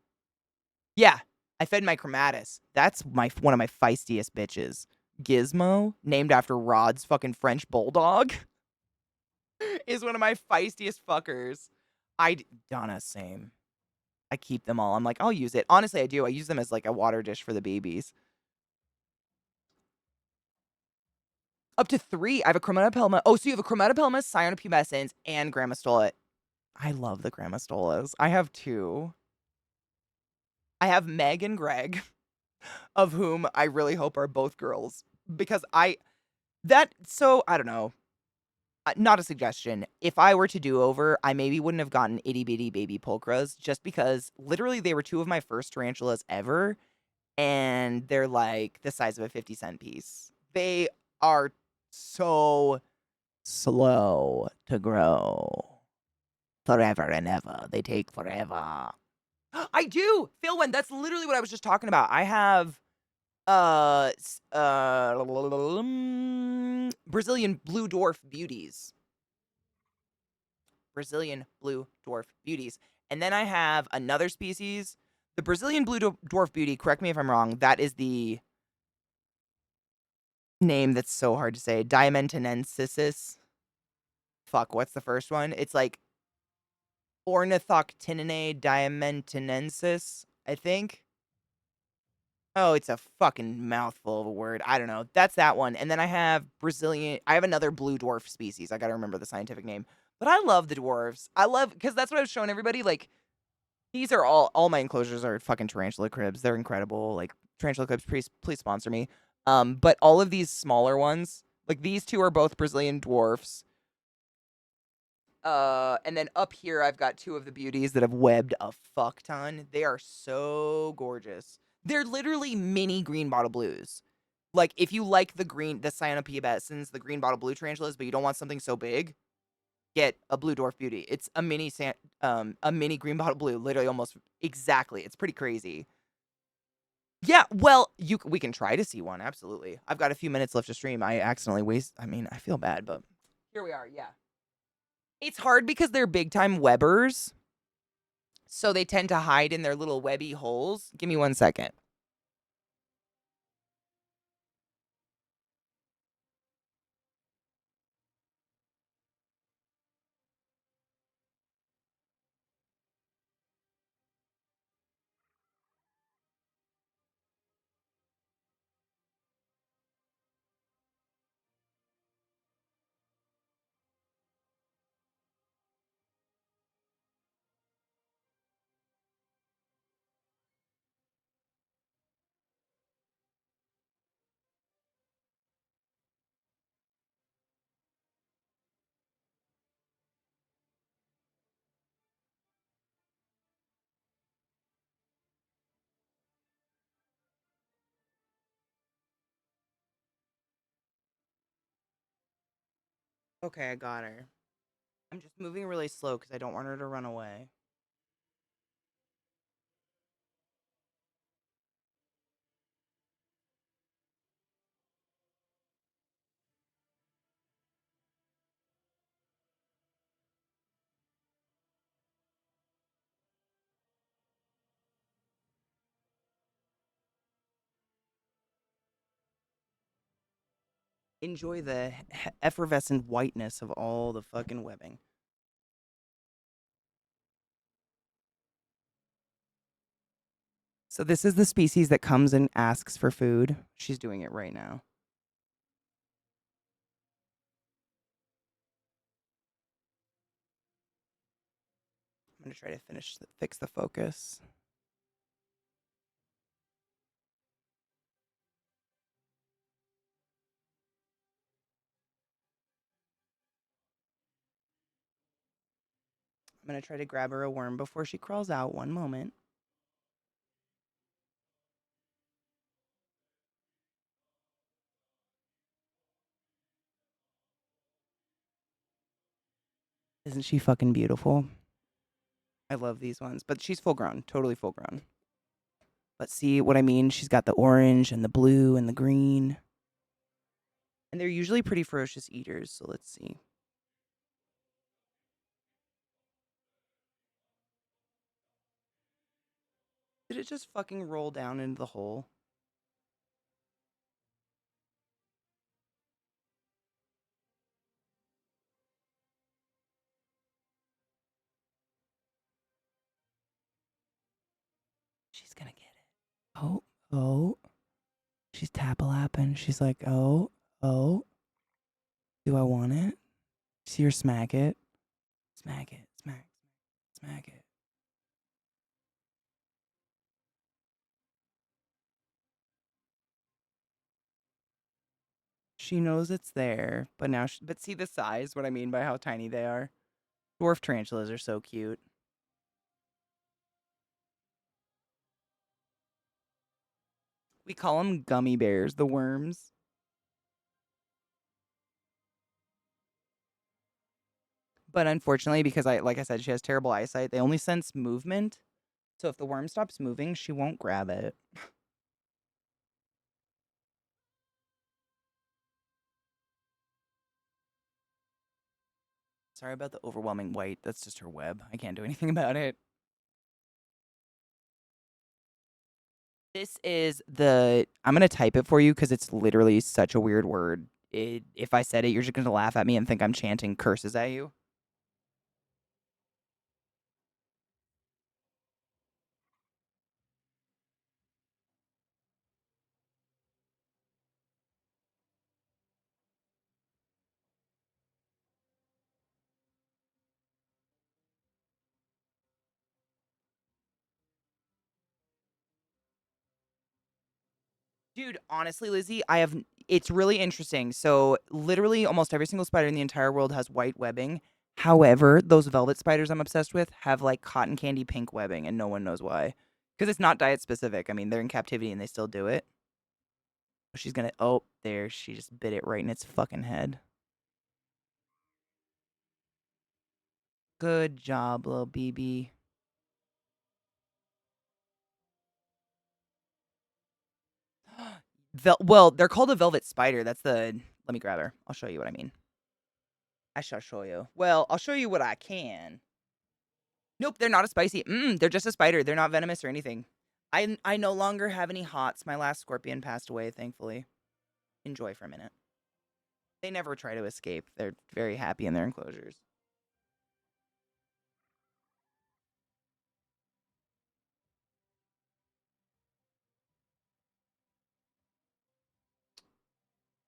Yeah. I fed my Chromatus. That's one of my feistiest bitches. Gizmo, named after Rod's fucking French bulldog, is one of my feistiest fuckers. Donna, same. I keep them all. I'm like, I'll use it. Honestly, I do. I use them as like a water dish for the babies. Up to 3. I have a Chromatopelma. Oh, so you have a Chromatopelma, Cyanopubescens, and Grammostola. I love the Grammostolas. I have 2. I have Meg and Greg, of whom I really hope are both girls. Because I don't know. Not a suggestion. If I were to do over, I maybe wouldn't have gotten itty bitty baby pulchras just because literally they were 2 of my first tarantulas ever. And they're like the size of a 50-cent piece. They are so slow to grow. Forever and ever. They take forever. I do! Philwyn, that's literally what I was just talking about. I have Brazilian blue dwarf beauties. Brazilian blue dwarf beauties. And then I have another species. The Brazilian blue dwarf beauty, correct me if I'm wrong, that is the name that's so hard to say. Diamentinensis. Fuck, what's the first one? It's like Ornithoctininae diamentinensis, I think. Oh, it's a fucking mouthful of a word. I don't know. That's that one. And then I have another blue dwarf species. I gotta remember the scientific name. But I love the dwarves. Because that's what I was showing everybody. Like, these are all my enclosures are fucking tarantula cribs. They're incredible. Like, tarantula cribs, please sponsor me. But all of these smaller ones, like these 2 are both Brazilian dwarfs. And then up here, I've got 2 of the beauties that have webbed a fuck ton. They are so gorgeous. They're literally mini green bottle blues. Like, if you like the cyanopubescens, the green bottle blue tarantulas, but you don't want something so big, get a blue dwarf beauty. It's a mini green bottle blue, literally almost exactly. It's pretty crazy. Yeah, well, we can try to see one, absolutely. I've got a few minutes left to stream. I feel bad, but here we are, yeah. It's hard because they're big-time webbers, so they tend to hide in their little webby holes. Give me 1 second. Okay, I got her. I'm just moving really slow because I don't want her to run away. Enjoy the effervescent whiteness of all the fucking webbing. So this is the species that comes and asks for food. She's doing it right now. I'm gonna try to fix the focus. I'm gonna try to grab her a worm before she crawls out. One moment. Isn't she fucking beautiful? I love these ones, but she's full grown, totally full grown. But see what I mean? She's got the orange and the blue and the green. And they're usually pretty ferocious eaters, so let's see. Did it just fucking roll down into the hole? She's gonna get it. Oh, oh. She's tap-a-lapping. She's like, oh, oh. Do I want it? See her smack it? Smack it. Smack it. She knows it's there, but now, but see the size, what I mean by how tiny they are? Dwarf tarantulas are so cute. We call them gummy bears, the worms. But unfortunately, because like I said, she has terrible eyesight, they only sense movement. So if the worm stops moving, she won't grab it. Sorry about the overwhelming white. That's just her web. I can't do anything about it. This is I'm going to type it for you because it's literally such a weird word. If I said it, you're just going to laugh at me and think I'm chanting curses at you. Dude, honestly, Lizzie, it's really interesting. So, literally, almost every single spider in the entire world has white webbing. However, those velvet spiders I'm obsessed with have like cotton candy pink webbing, and no one knows why. Because it's not diet specific. I mean, they're in captivity and they still do it. She's gonna. Oh, there. She just bit it right in its fucking head. Good job, little BB. Well, they're called a velvet spider. That's the. Let me grab her. I'll show you what I mean. I shall show you. Well, I'll show you what I can. Nope, they're not a spicy. They're just a spider. They're not venomous or anything. I no longer have any hots. My last scorpion passed away, thankfully. Enjoy for a minute. They never try to escape. They're very happy in their enclosures.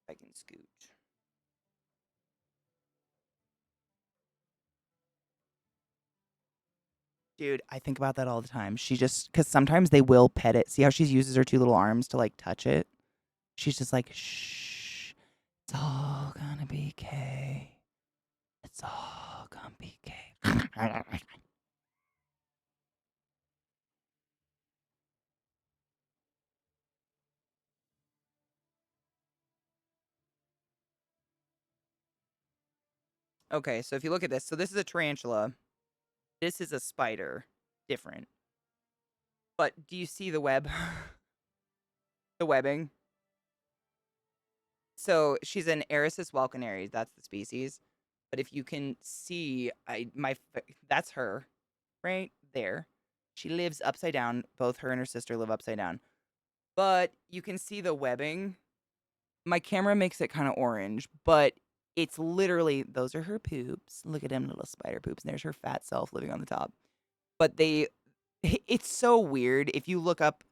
I can scoot. Dude, I think about that all the time. She just, because sometimes they will pet it. See how she uses her two little arms to like touch it? She's just like, shh, it's all gonna be okay. It's all gonna be okay. Okay, so if you look at this, so this is a tarantula. This is a spider. Different. But do you see the web? The webbing? So she's an Erisys vulcanaries. That's the species. But if you can see, that's her right there. She lives upside down. Both her and her sister live upside down. But you can see the webbing. My camera makes it kind of orange, but it's literally, those are her poops. Look at them little spider poops. And there's her fat self living on the top. But it's so weird. If you look up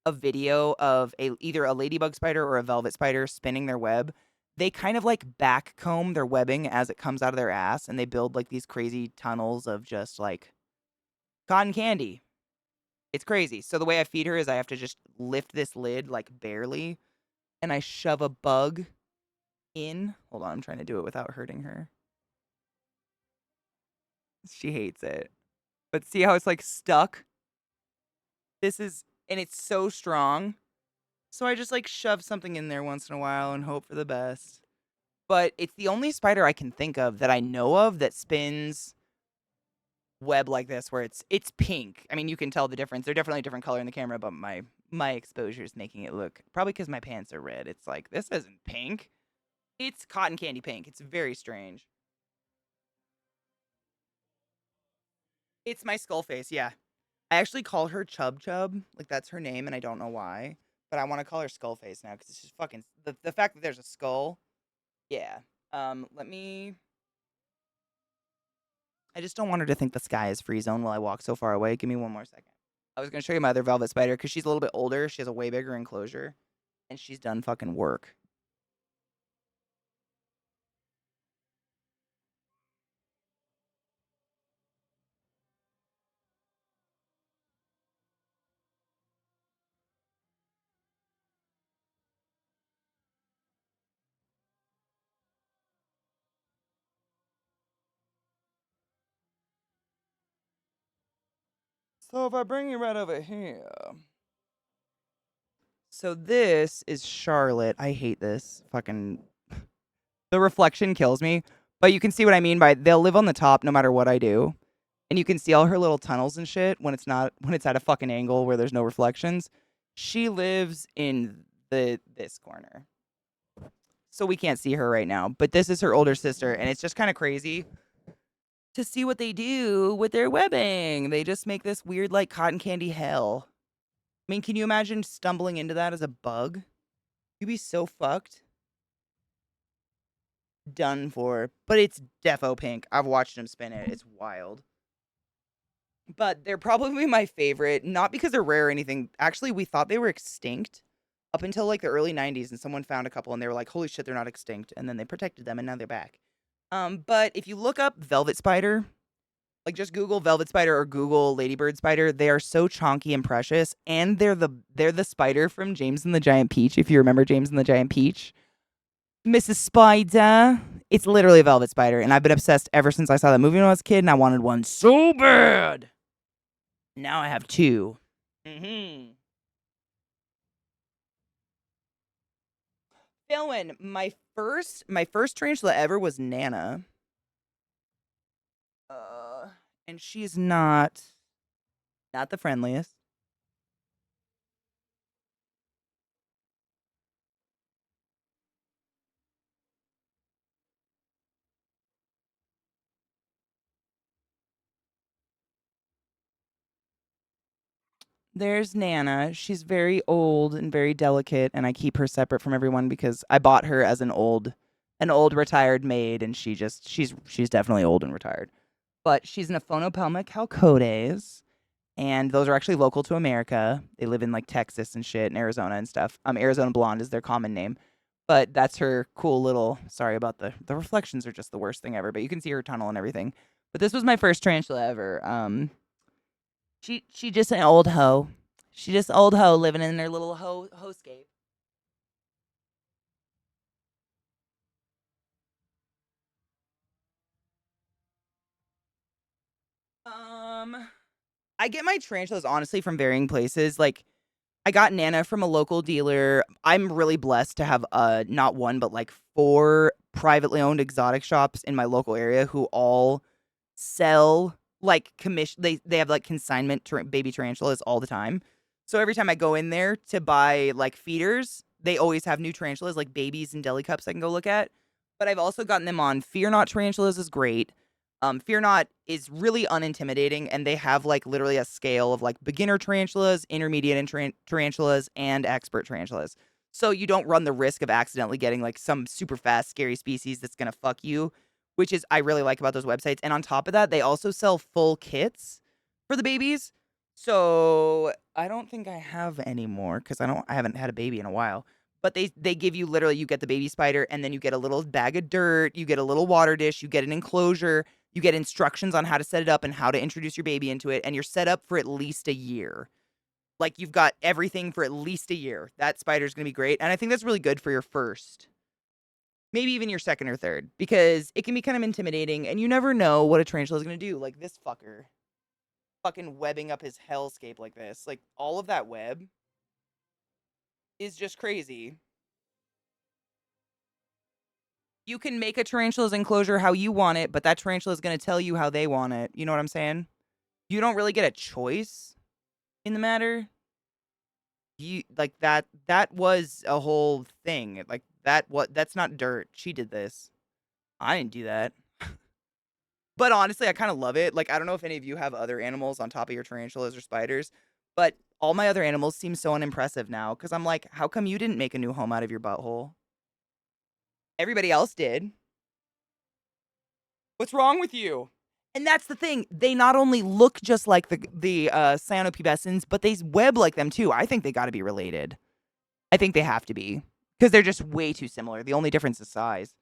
a video of either a ladybug spider or a velvet spider spinning their web, they kind of like backcomb their webbing as it comes out of their ass, and they build like these crazy tunnels of just like cotton candy. It's crazy. So the way I feed her is I have to just lift this lid like barely, and I shove a bug in. Hold on, I'm trying to do it without hurting her. She hates it. But see how it's like stuck? And it's so strong. So I just like shove something in there once in a while and hope for the best. But it's the only spider I can think of that I know of that spins web like this where it's pink. I mean, you can tell the difference. They're definitely a different color in the camera, but my exposure is making it look, probably because my pants are red. It's like, this isn't pink. It's cotton candy pink. It's very strange. It's my skull face, yeah. I actually call her Chub Chub. Like, that's her name, and I don't know why. But I want to call her Skull Face now because it's just fucking the fact that there's a skull. Yeah. Let me. I just don't want her to think the sky is free zone while I walk so far away. Give me one more second. I was gonna show you my other velvet spider because she's a little bit older. She has a way bigger enclosure, and she's done fucking work. So if I bring you right over here. So this is Charlotte. I hate this. Fucking the reflection kills me. But you can see what I mean by they'll live on the top no matter what I do. And you can see all her little tunnels and shit when it's at a fucking angle where there's no reflections. She lives in this corner. So we can't see her right now. But this is her older sister, and it's just kind of crazy to see what they do with their webbing. They just make this weird like cotton candy hell. I mean, can you imagine stumbling into that as a bug? You'd be so fucked. Done for. But it's defo pink. I've watched him spin it. It's wild. But they're probably my favorite, not because they're rare or anything. Actually, we thought they were extinct up until like the early 90s, and someone found a couple and they were like, holy shit, they're not extinct. And then they protected them and now they're back. But if you look up velvet spider, like just Google velvet spider or Google ladybird spider, they are so chonky and precious. And they're the spider from James and the Giant Peach, if you remember James and the Giant Peach. Mrs. Spider. It's literally a velvet spider, and I've been obsessed ever since I saw that movie when I was a kid, and I wanted one so bad. Now I have two. Mm-hmm. Philwin, my first tarantula ever was Nana. And she's not the friendliest. There's Nana. She's very old and very delicate, and I keep her separate from everyone because I bought her as an old retired maid, and she's definitely old and retired. But she's an Aphonopelma calcodes, and those are actually local to America. They live in like Texas and shit and Arizona and stuff. Arizona blonde is their common name. But that's her cool little, sorry about the reflections are just the worst thing ever, but you can see her tunnel and everything. But this was my first tarantula ever. She just an old hoe. She just old hoe living in her little hoescape. Um I get my tarantulas honestly from varying places. Like I got Nana from a local dealer. I'm really blessed to have not one but like 4 privately owned exotic shops in my local area who all sell like commission. They have like consignment baby tarantulas all the time. So every time I go in there to buy like feeders, they always have new tarantulas, like babies and deli cups I can go look at. But I've also gotten them on Fear Not tarantulas is great. Fear Not is really unintimidating, and they have like literally a scale of like beginner tarantulas, intermediate tarantulas, and expert tarantulas. So you don't run the risk of accidentally getting like some super fast, scary species that's gonna fuck you, which is I really like about those websites. And on top of that, they also sell full kits for the babies. So I don't think I have any more because I haven't had a baby in a while. But they give you literally you get the baby spider and then you get a little bag of dirt, you get a little water dish, you get an enclosure, you get instructions on how to set it up and how to introduce your baby into it, and you're set up for at least a year. Like you've got everything for at least a year. That spider's gonna be great. And I think that's really good for your first, maybe even your second or third, because it can be kind of intimidating and you never know what a tarantula is gonna do. Like this fucker fucking webbing up his hellscape like this. Like all of that web is just crazy. You can make a tarantula's enclosure how you want it, but that tarantula is going to tell you how they want it. You know what I'm saying? You don't really get a choice in the matter. You like that was a whole thing. Like that's not dirt. She did this. I didn't do that. But honestly, I kind of love it. Like I don't know if any of you have other animals on top of your tarantulas or spiders, but all my other animals seem so unimpressive now cuz I'm like, how come you didn't make a new home out of your butthole? Everybody else did. What's wrong with you? And that's the thing. They not only look just like the cyanopubescens, but they web like them too. I think they got to be related. I think they have to be because they're just way too similar. The only difference is size.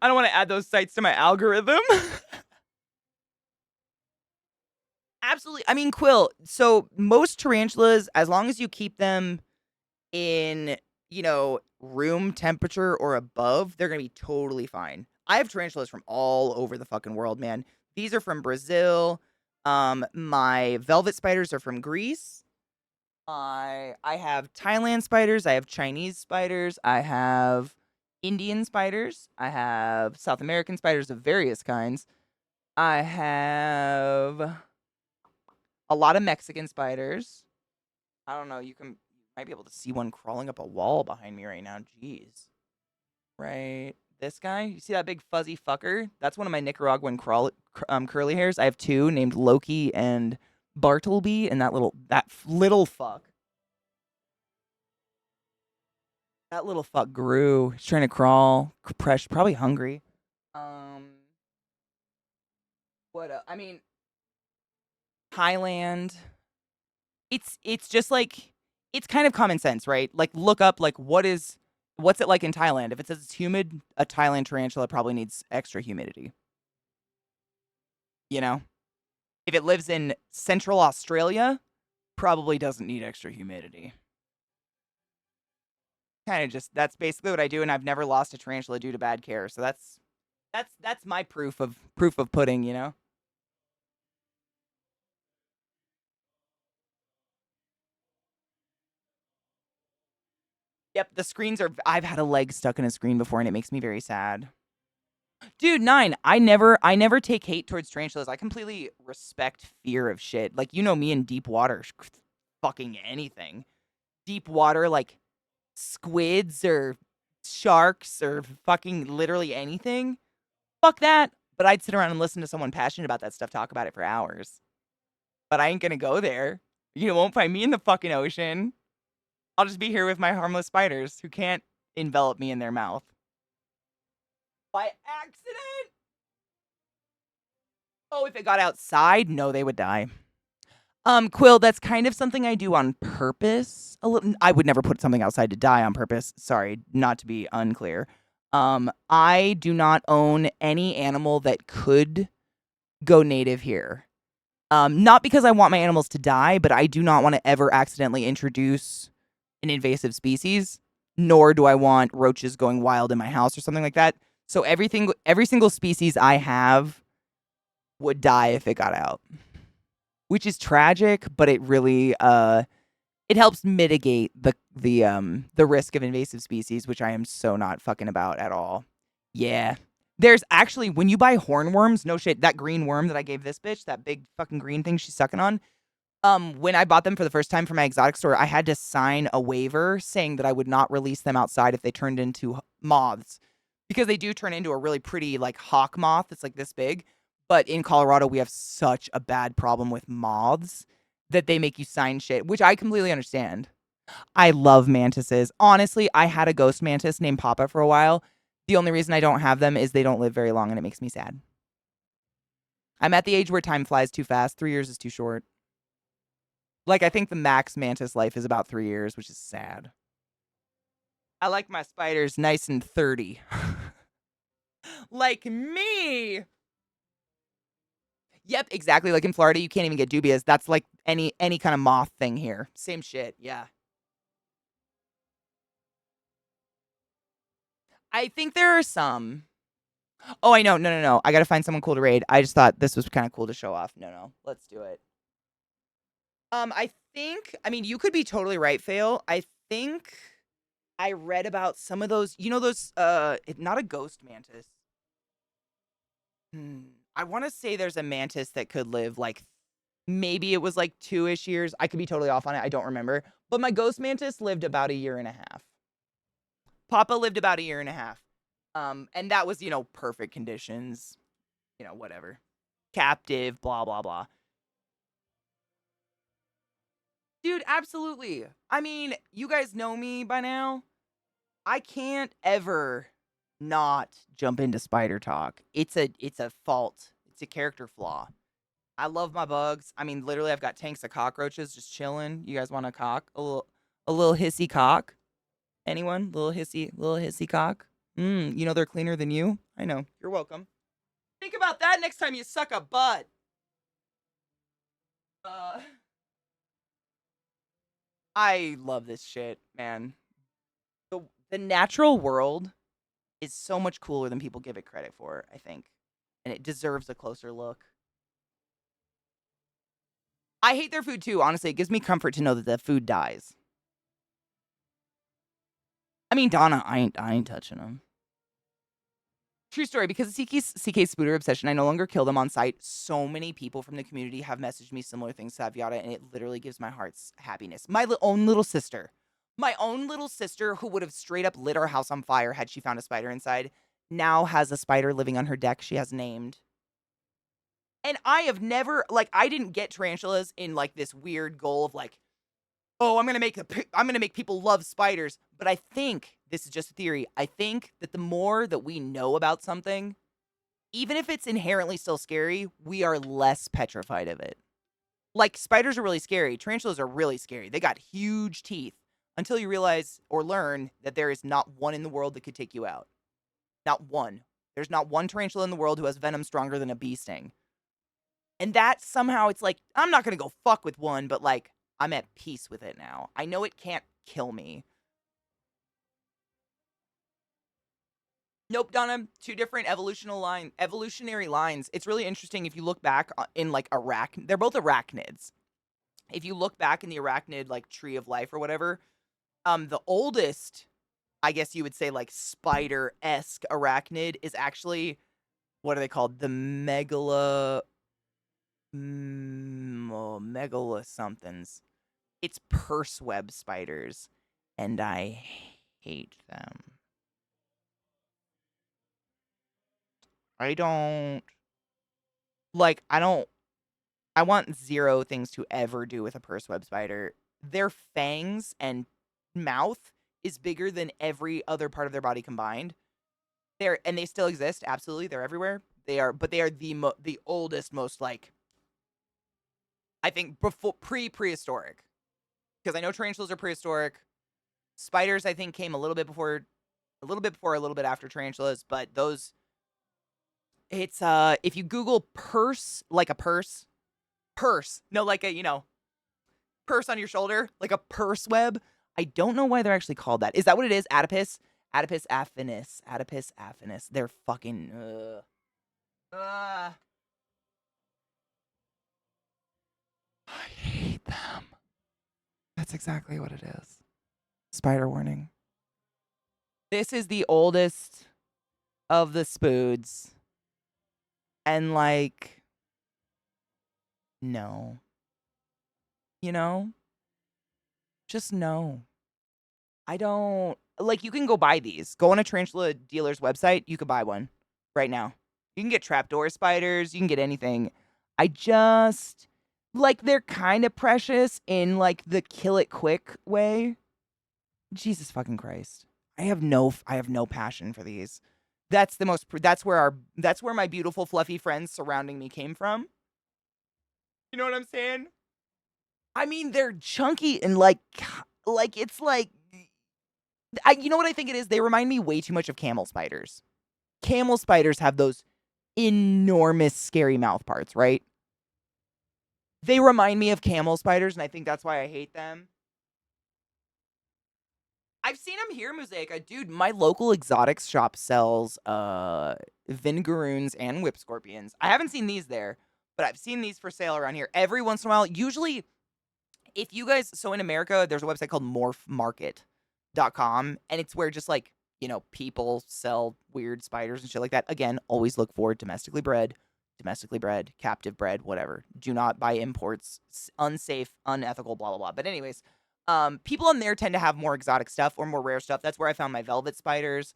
I don't want to add those sites to my algorithm. Absolutely. I mean, Quill. So most tarantulas, as long as you keep them in, room temperature or above, they're going to be totally fine. I have tarantulas from all over the fucking world, man. These are from Brazil. My velvet spiders are from Greece. I have Thailand spiders. I have Chinese spiders. I have Indian spiders. I have South American spiders of various kinds. I have a lot of Mexican spiders. I don't know. You might be able to see one crawling up a wall behind me right now. Jeez. Right. This guy? You see that big fuzzy fucker? That's one of my Nicaraguan curly hairs. I have 2 named Loki and Bartleby, and that little fuck. That little fuck grew. He's trying to crawl. Probably hungry. What? I mean, Thailand. It's just like it's kind of common sense, right? Like look up like what's it like in Thailand? If it says it's humid, a Thailand tarantula probably needs extra humidity. You know? If it lives in Central Australia, probably doesn't need extra humidity. Kind of just that's basically what I do, and I've never lost a tarantula due to bad care. So that's my proof of pudding, you know? Yep, the screens are I've had a leg stuck in a screen before and it makes me very sad. Dude, 9, I never take hate towards tarantulas. I completely respect fear of shit. Like, you know me in deep water, fucking anything. Deep water, like squids or sharks or fucking literally anything. Fuck that. But I'd sit around and listen to someone passionate about that stuff talk about it for hours. But I ain't gonna go there. You won't find me in the fucking ocean. I'll just be here with my harmless spiders who can't envelop me in their mouth. By accident? Oh, if it got outside, no, they would die. Quill, that's kind of something I do on purpose. I would never put something outside to die on purpose. Sorry, not to be unclear. I do not own any animal that could go native here. Not because I want my animals to die, but I do not want to ever accidentally introduce an invasive species, nor do I want roaches going wild in my house or something like that. So every single species I have would die if it got out. which is tragic, but it really it helps mitigate the risk of invasive species, which I am so not fucking about at all. Yeah. There's actually, when you buy hornworms, no shit, that green worm that I gave this bitch, that big fucking green thing she's sucking on, when I bought them for the first time from my exotic store, I had to sign a waiver saying that I would not release them outside if they turned into moths, because they do turn into a really pretty like hawk moth that's like this big. But in Colorado, we have such a bad problem with moths that they make you sign shit, which I completely understand. I love mantises. Honestly, I had a ghost mantis named Papa for a while. The only reason I don't have them is they don't live very long and it makes me sad. I'm at the age where time flies too fast. 3 years is too short. Like, I think the max mantis life is about 3 years, which is sad. I like my spiders nice and 30. Like me. Yep, exactly. Like in Florida, you can't even get dubias. That's like any kind of moth thing here. Same shit. Yeah. I think there are some. Oh, I know. No. I gotta find someone cool to raid. I just thought this was kind of cool to show off. No. Let's do it. I think. I mean, you could be totally right, Fail. I think I read about some of those. You know those. Not a ghost mantis. I want to say there's a mantis that could live like maybe it was like 2-ish years. I could be totally off on it. I don't remember. But my ghost mantis lived about a year and a half. Papa lived about a year and a half. And that was, perfect conditions. Whatever. Captive, blah, blah, blah. Dude, absolutely. I mean, you guys know me by now. I can't ever not jump into spider talk. It's a fault. It's a character flaw. I love my bugs. I mean, literally, I've got tanks of cockroaches just chilling. You guys want a cock? A little hissy cock? Anyone? Little hissy cock? They're cleaner than you. I know. You're welcome. Think about that next time you suck a butt. I love this shit, man. The natural world is so much cooler than people give it credit for, I think. And it deserves a closer look. I hate their food too, honestly. It gives me comfort to know that the food dies. I mean, Donna, I ain't touching them. True story, because of CK Spooter obsession, I no longer kill them on site. So many people from the community have messaged me similar things to Aviata, and it literally gives my heart's happiness. My own little sister, who would have straight up lit our house on fire had she found a spider inside, now has a spider living on her deck she has named. And I have never, I didn't get tarantulas in, this weird goal of, oh, I'm gonna make people love spiders. But I think, this is just a theory, I think that the more that we know about something, even if it's inherently still scary, we are less petrified of it. Like, spiders are really scary. Tarantulas are really scary. They got huge teeth until you realize or learn that there is not one in the world that could take you out. Not one. There's not one tarantula in the world who has venom stronger than a bee sting. And that somehow, it's like, I'm not gonna go fuck with one, but I'm at peace with it now. I know it can't kill me. Nope, Donna. Two different evolutionary lines. It's really interesting if you look back in they're both arachnids. If you look back in the arachnid tree of life or whatever, the oldest, I guess you would say spider-esque arachnid is actually, what are they called? The megala somethings. It's purse web spiders, and I hate them. I want zero things to ever do with a purse web spider. Their fangs and mouth is bigger than every other part of their body combined. And they still exist, absolutely. They're everywhere. They are the oldest, most I think before prehistoric. Because I know tarantulas are prehistoric. Spiders, I think, came a little bit before, a little bit after tarantulas, but those, it's if you Google purse, like a purse, no, like a, purse on your shoulder, like a purse web. I don't know why they're actually called that. Is that what it is? Adipus affinis. They're fucking at them. That's exactly what it is. Spider warning. This is the oldest of the spoods. And like, no. You know? Just no. I don't like you can go buy these. Go on a tarantula dealer's website, you could buy one right now. You can get trapdoor spiders, you can get anything. I just like they're kind of precious in like the kill it quick way. Jesus fucking Christ. I have no passion for these. That's the most that's where my beautiful fluffy friends surrounding me came from. You know what I'm saying? I mean, they're chunky and like it's like you know what I think it is? They remind me way too much of camel spiders. Camel spiders have those enormous scary mouth parts, right? They remind me of camel spiders, and I think that's why I hate them. I've seen them here, Mosaic. Dude, my local exotics shop sells vinegaroons and whip scorpions. I haven't seen these there, but I've seen these for sale around here. Every once in a while, usually, if you guys, so in America, there's a website called morphmarket.com, and it's where just like, you know, people sell weird spiders and shit like that. Again, always look for domestically bred, captive bred, whatever. Do not buy imports, unsafe, unethical, blah, blah, blah. But anyways, people on there tend to have more exotic stuff or more rare stuff. That's where I found my velvet spiders.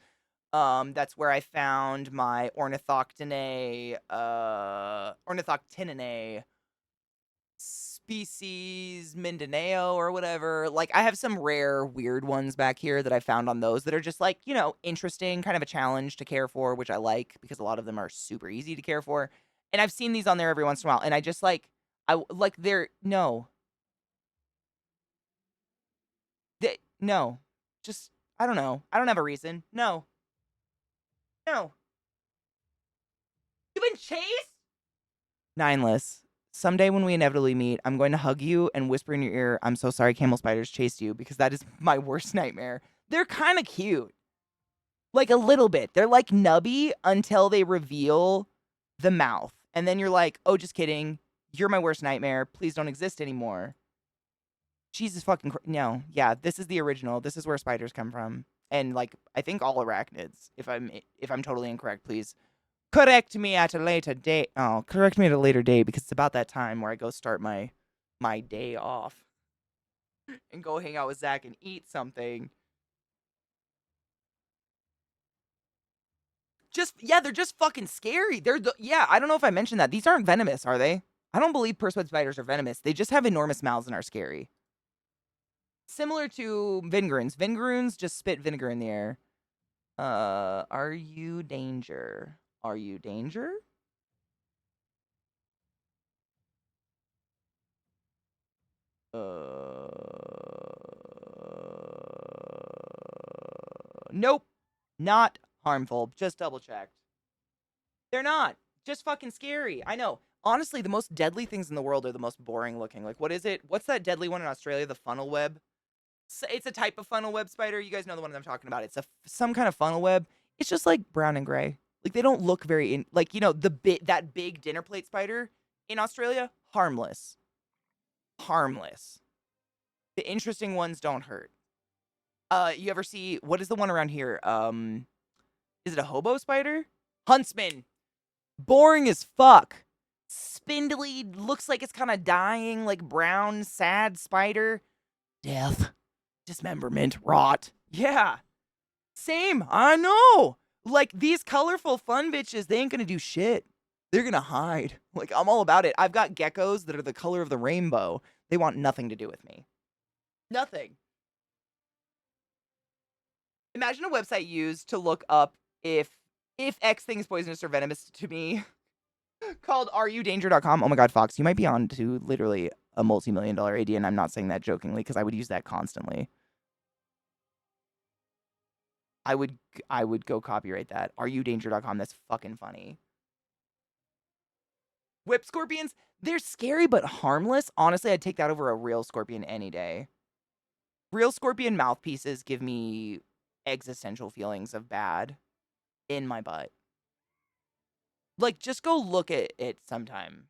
That's where I found my ornithoctininae species Mindanao or whatever. Like, I have some rare, weird ones back here that I found on those that are just like, you know, interesting, kind of a challenge to care for, which I like because a lot of them are super easy to care for. And I've seen these on there every once in a while, and I just like, no. No. Just, I don't know. I don't have a reason. No. No. You been chased? Nineless. Someday when we inevitably meet, I'm going to hug you and whisper in your ear, I'm so sorry camel spiders chased you, because that is my worst nightmare. They're kind of cute. Like a little bit. They're like nubby until they reveal the mouth. And then you're like, oh, just kidding. You're my worst nightmare. Please don't exist anymore. Jesus fucking no. Yeah, this is the original. This is where spiders come from. And like I think all arachnids. If I'm totally incorrect, please correct me at a later date. Oh, correct me at a later date, because it's about that time where I go start my day off and go hang out with Zach and eat something. They're just fucking scary. I don't know if I mentioned that. These aren't venomous, are they? I don't believe purse web spiders are venomous. They just have enormous mouths and are scary. Similar to vinegaroons. Vinegaroons just spit vinegar in the air. Are you danger? Are you danger? Nope. Not harmful. Just double checked. They're not. Just fucking scary. I know. Honestly, the most deadly things in the world are the most boring looking. Like, what is it? What's that deadly one in Australia? The funnel web? It's a type of funnel web spider. You guys know the one I'm talking about. It's some kind of funnel web. It's just like brown and gray. Like, they don't look very like, you know, that big dinner plate spider in Australia, harmless. Harmless. The interesting ones don't hurt. You ever see, what is the one around here? Is it a hobo spider? Huntsman. Boring as fuck. Spindly, looks like it's kind of dying, like brown, sad spider. Death. Dismemberment. Rot. Yeah. Same. I know. Like, these colorful fun bitches, they ain't gonna do shit. They're gonna hide. Like, I'm all about it. I've got geckos that are the color of the rainbow. They want nothing to do with me. Nothing. Imagine a website used to look up if X thing is poisonous or venomous to me. Called areyoudanger.com. Oh my god, Fox, you might be on to literally a multi-million-dollar idea, and I'm not saying that jokingly because I would use that constantly. I would go copyright that. Areyoudanger.com. That's fucking funny. Whip scorpions, they're scary but harmless. Honestly, I'd take that over a real scorpion any day. Real scorpion mouthpieces give me existential feelings of bad in my butt. Like, just go look at it sometime.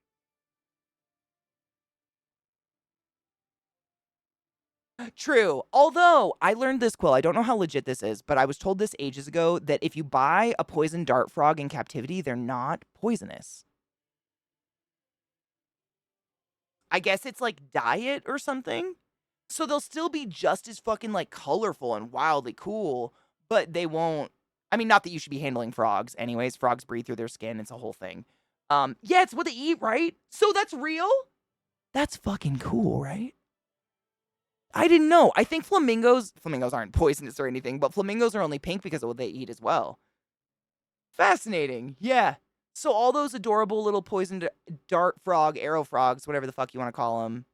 True. Although I learned this, Quill. I don't know how legit this is, but I was told this ages ago that if you buy a poison dart frog in captivity, they're not poisonous. I guess it's like diet or something. So they'll still be just as fucking like colorful and wildly cool, but they won't. I mean, not that you should be handling frogs. Anyways, frogs breathe through their skin. It's a whole thing. Yeah, it's what they eat, right? So that's real? That's fucking cool, right? I didn't know. I think flamingos aren't poisonous or anything, but flamingos are only pink because of what they eat as well. Fascinating. Yeah. So all those adorable little poisoned dart frog, arrow frogs, whatever the fuck you want to call them,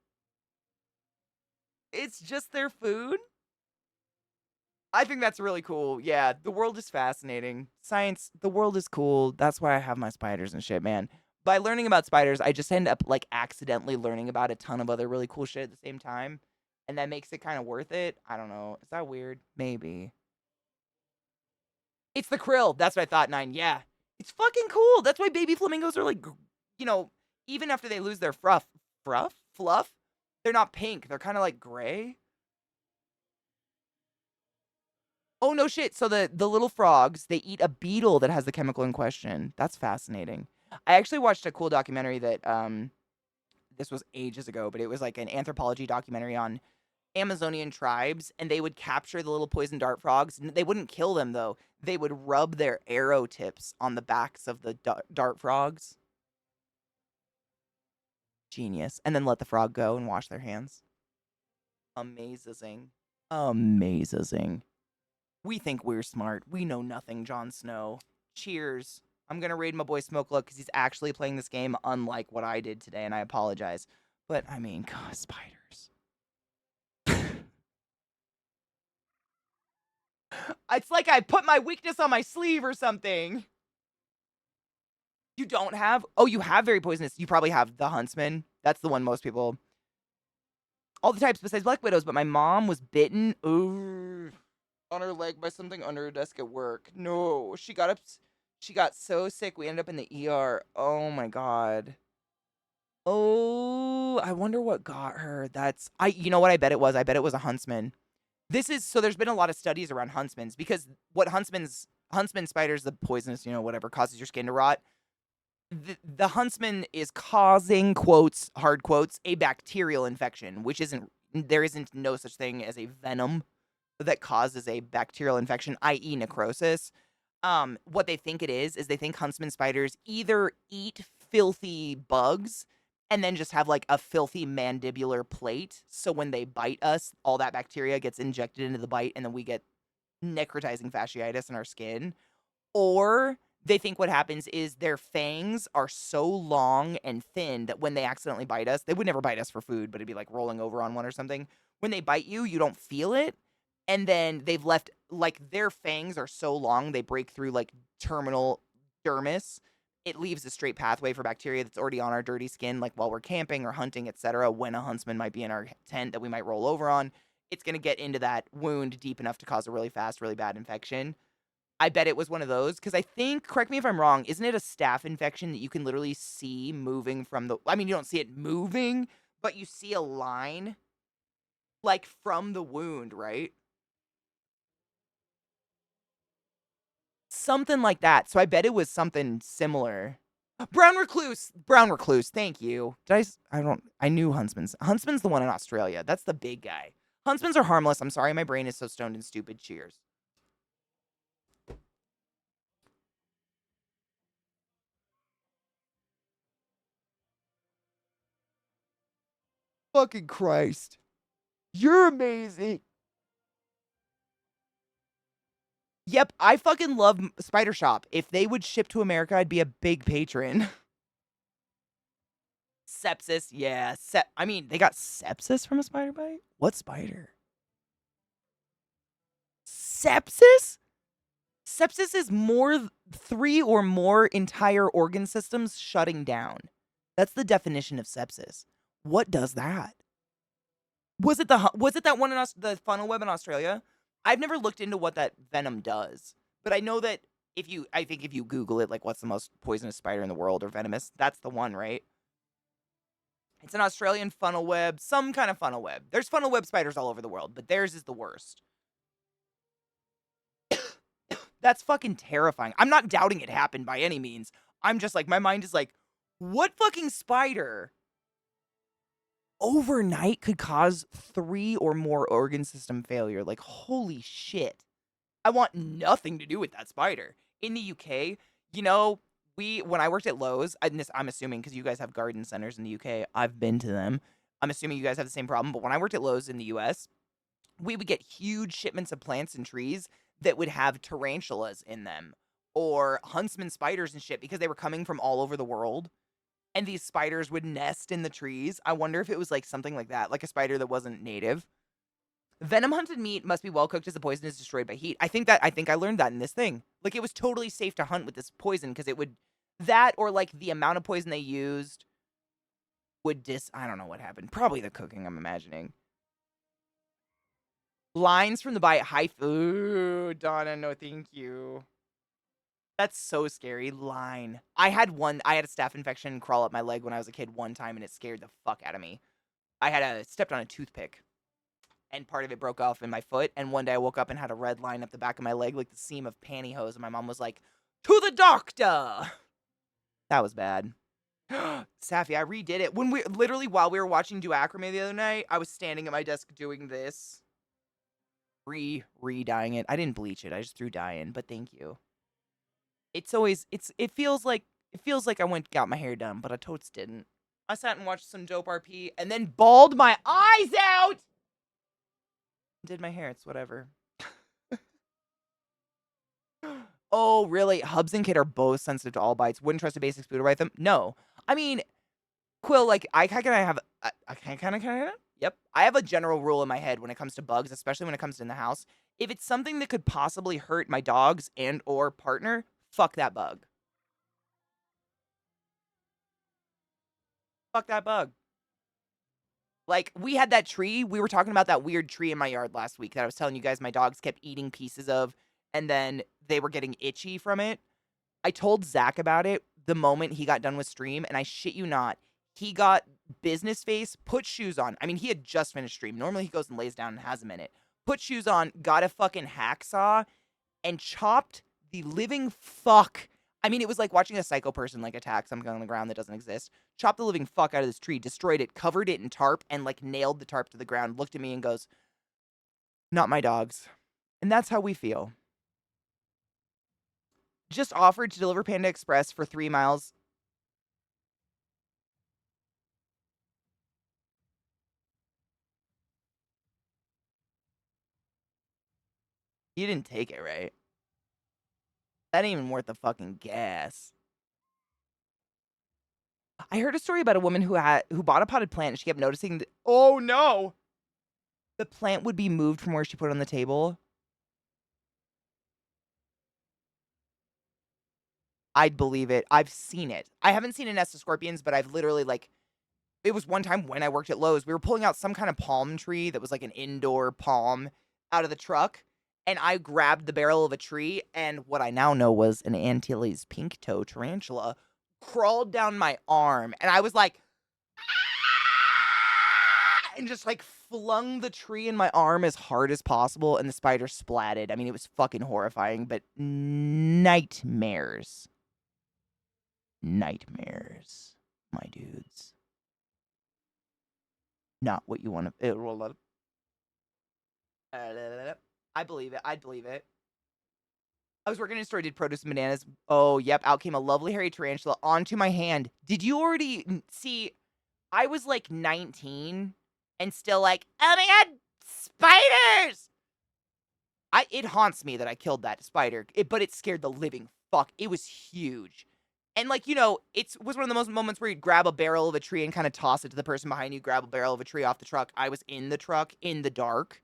it's just their food? I think that's really cool. Yeah, the world is fascinating. Science, the world is cool. That's why I have my spiders and shit, man. By learning about spiders, I just end up like accidentally learning about a ton of other really cool shit at the same time. And that makes it kind of worth it. I don't know. Is that weird? Maybe. It's the krill. That's what I thought, Nine. Yeah. It's fucking cool. That's why baby flamingos are like, you know, even after they lose their fluff, they're not pink. They're kind of like gray. Oh no shit. So the little frogs, they eat a beetle that has the chemical in question. That's fascinating. I actually watched a cool documentary that this was ages ago, but it was like an anthropology documentary on Amazonian tribes, and they would capture the little poison dart frogs. They wouldn't kill them though. They would rub their arrow tips on the backs of the dart frogs. Genius. And then let the frog go and wash their hands. Amazing. Amazing. We think we're smart. We know nothing, Jon Snow. Cheers. I'm gonna raid my boy Smokelook because he's actually playing this game unlike what I did today, and I apologize. But I mean, God, spiders. It's like I put my weakness on my sleeve or something. You don't have? Oh, you have very poisonous. You probably have the huntsman. That's the one most people. All the types besides black widows, but my mom was bitten. Ooh, on her leg by something under her desk at work. No, she got up. She got so sick. We ended up in the ER. Oh my god. Oh, I wonder what got her. That's I. You know what? I bet it was. I bet it was a huntsman. This is so. There's been a lot of studies around huntsmans because what huntsman spiders, the poisonous, whatever causes your skin to rot. The huntsman is causing quotes, hard quotes, a bacterial infection, which isn't there isn't no such thing as a venom that causes a bacterial infection, i.e., necrosis. What they think it is they think huntsman spiders either eat filthy bugs and then just have like a filthy mandibular plate. So when they bite us, all that bacteria gets injected into the bite and then we get necrotizing fasciitis in our skin. Or they think what happens is their fangs are so long and thin that when they accidentally bite us, they would never bite us for food, but it'd be like rolling over on one or something. When they bite you, you don't feel it. And then they've left, like, their fangs are so long, they break through, like, terminal dermis. It leaves a straight pathway for bacteria that's already on our dirty skin, like while we're camping or hunting, etc. When a huntsman might be in our tent that we might roll over on, it's going to get into that wound deep enough to cause a really fast, really bad infection. I bet it was one of those because I think, correct me if I'm wrong, isn't it a staph infection that you can literally see moving from the, I mean, you don't see it moving, but you see a line like from the wound, right? Something like that. So I bet it was something similar. Brown recluse. Thank you. I don't, I knew Huntsman's. Huntsman's the one in Australia. That's the big guy. Huntsmans are harmless. I'm sorry, my brain is so stoned and stupid. Cheers. Fucking Christ. You're amazing. Yep, I fucking love Spider Shop. If they would ship to America, I'd be a big patron. Sepsis, yeah. I mean, they got sepsis from a spider bite? What spider? Sepsis? Sepsis is three or more entire organ systems shutting down. That's the definition of sepsis. What does that? Was it that one in the funnel web in Australia? I've never looked into what that venom does, but I know that I think if you Google it, like what's the most poisonous spider in the world or venomous, that's the one, right? It's an Australian funnel web, some kind of funnel web. There's funnel web spiders all over the world, but theirs is the worst. That's fucking terrifying. I'm not doubting it happened by any means. I'm just like, my mind is like, what fucking spider overnight could cause 3 or more organ system failure? Like, holy shit. I want nothing to do with that spider. In the UK, you know, when I worked at Lowe's, I'm assuming because you guys have garden centers in the UK, I've been to them. I'm assuming you guys have the same problem, but when I worked at Lowe's in the US, we would get huge shipments of plants and trees that would have tarantulas in them or huntsman spiders and shit because they were coming from all over the world. And these spiders would nest in the trees. I wonder if it was like something like that, like a spider that wasn't native. Venom hunted meat must be well cooked as the poison is destroyed by heat. I think I learned that in this thing. Like it was totally safe to hunt with this poison because it would that or like the amount of poison they used would I don't know what happened. Probably the cooking, I'm imagining. Lines from the bite. High food. Donna, no thank you. That's so scary. Line. I had a staph infection crawl up my leg when I was a kid one time and it scared the fuck out of me. I stepped on a toothpick and part of it broke off in my foot. And one day I woke up and had a red line up the back of my leg like the seam of pantyhose. And my mom was like, to the doctor. That was bad. Safi, I redid it. While we were watching Duacrame the other night, I was standing at my desk doing this. Re-dyeing it. I didn't bleach it. I just threw dye in, but thank you. It feels like I got my hair done, but I totes didn't. I sat and watched some dope RP and then bawled my eyes out. Did my hair, it's whatever. Oh, really? Hubs and Kid are both sensitive to all bites. Wouldn't trust a basic spoon to bite them? No. I mean, Quill, like, Yep. I have a general rule in my head when it comes to bugs, especially when it comes to in the house. If it's something that could possibly hurt my dogs and or partner, fuck that bug. Fuck that bug. Like, we had that tree. We were talking about that weird tree in my yard last week that I was telling you guys my dogs kept eating pieces of, and then they were getting itchy from it. I told Zach about it the moment he got done with stream, and I shit you not, he got business face, put shoes on. I mean, he had just finished stream. Normally he goes and lays down and has a minute. Put shoes on, got a fucking hacksaw, and chopped the living fuck. I mean, it was like watching a psycho person like attack something on the ground that doesn't exist. Chopped the living fuck out of this tree, destroyed it, covered it in tarp, and like nailed the tarp to the ground, looked at me and goes, not my dogs. And that's how we feel. Just offered to deliver Panda Express for 3 miles. You didn't take it, right? That ain't even worth the fucking gas. I heard a story about a woman who bought a potted plant and she kept noticing that, oh no! The plant would be moved from where she put it on the table. I'd believe it. I've seen it. I haven't seen a nest of scorpions, but I've literally, like, it was one time when I worked at Lowe's, we were pulling out some kind of palm tree that was like an indoor palm out of the truck, and I grabbed the barrel of a tree, and what I now know was an Antilles pink toe tarantula crawled down my arm, and I was like, "Ah!" and just like flung the tree in my arm as hard as possible, and the spider splatted. I mean, it was fucking horrifying, but nightmares. Nightmares, my dudes. Not what you want to. I believe it. I'd believe it. I was working in a store, did produce and bananas. Oh, yep. Out came a lovely hairy tarantula onto my hand. Did you already see? I was like 19 and still like, oh my god, spiders! It haunts me that I killed that spider, but it scared the living fuck. It was huge. And, like, you know, it was one of the most moments where you'd grab a barrel of a tree and kind of toss it to the person behind you, grab a barrel of a tree off the truck. I was in the truck in the dark,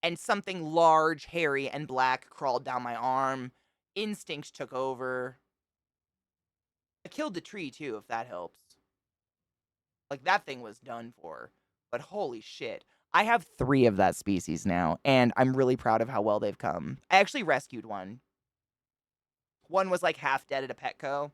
and something large, hairy, and black crawled down my arm. Instinct took over. I killed the tree, too, if that helps. Like, that thing was done for. But holy shit. I have 3 of that species now, and I'm really proud of how well they've come. I actually rescued one. One was, like, half dead at a Petco.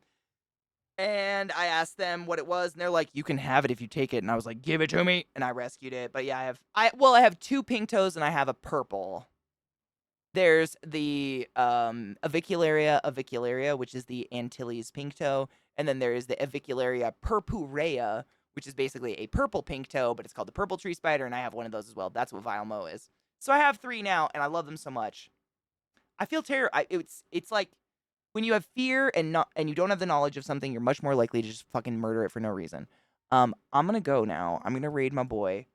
And I asked them what it was, and they're like, "You can have it if you take it." And I was like, "Give it to me!" And I rescued it. But yeah, I have 2 pink toes, and I have a purple. There's the avicularia, which is the Antilles pink toe, and then there is the Avicularia purpurea, which is basically a purple pink toe, but it's called the purple tree spider, and I have one of those as well. That's what Vilemo is. So I have 3 now, and I love them so much. I feel terror. It's like when you have fear and you don't have the knowledge of something, you're much more likely to just fucking murder it for no reason. I'm gonna go now. I'm gonna raid my boy.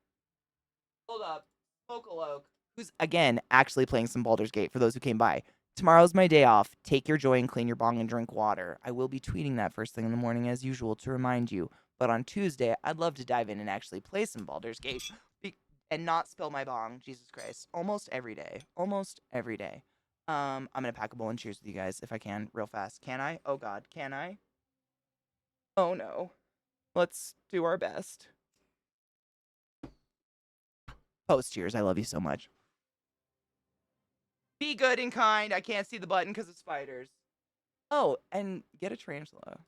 Hold up, Smokaloke, who's again actually playing some Baldur's Gate for those who came by. Tomorrow's my day off. Take your joy and clean your bong and drink water. I will be tweeting that first thing in the morning as usual to remind you. But on Tuesday, I'd love to dive in and actually play some Baldur's Gate and not spill my bong. Jesus Christ. Almost every day. Almost every day. I'm gonna pack a bowl and cheers with you guys if I can, real fast. Can I? Oh God, can I? Oh no. Let's do our best. Post cheers. I love you so much. Be good and kind. I can't see the button because of spiders. Oh, and get a tarantula.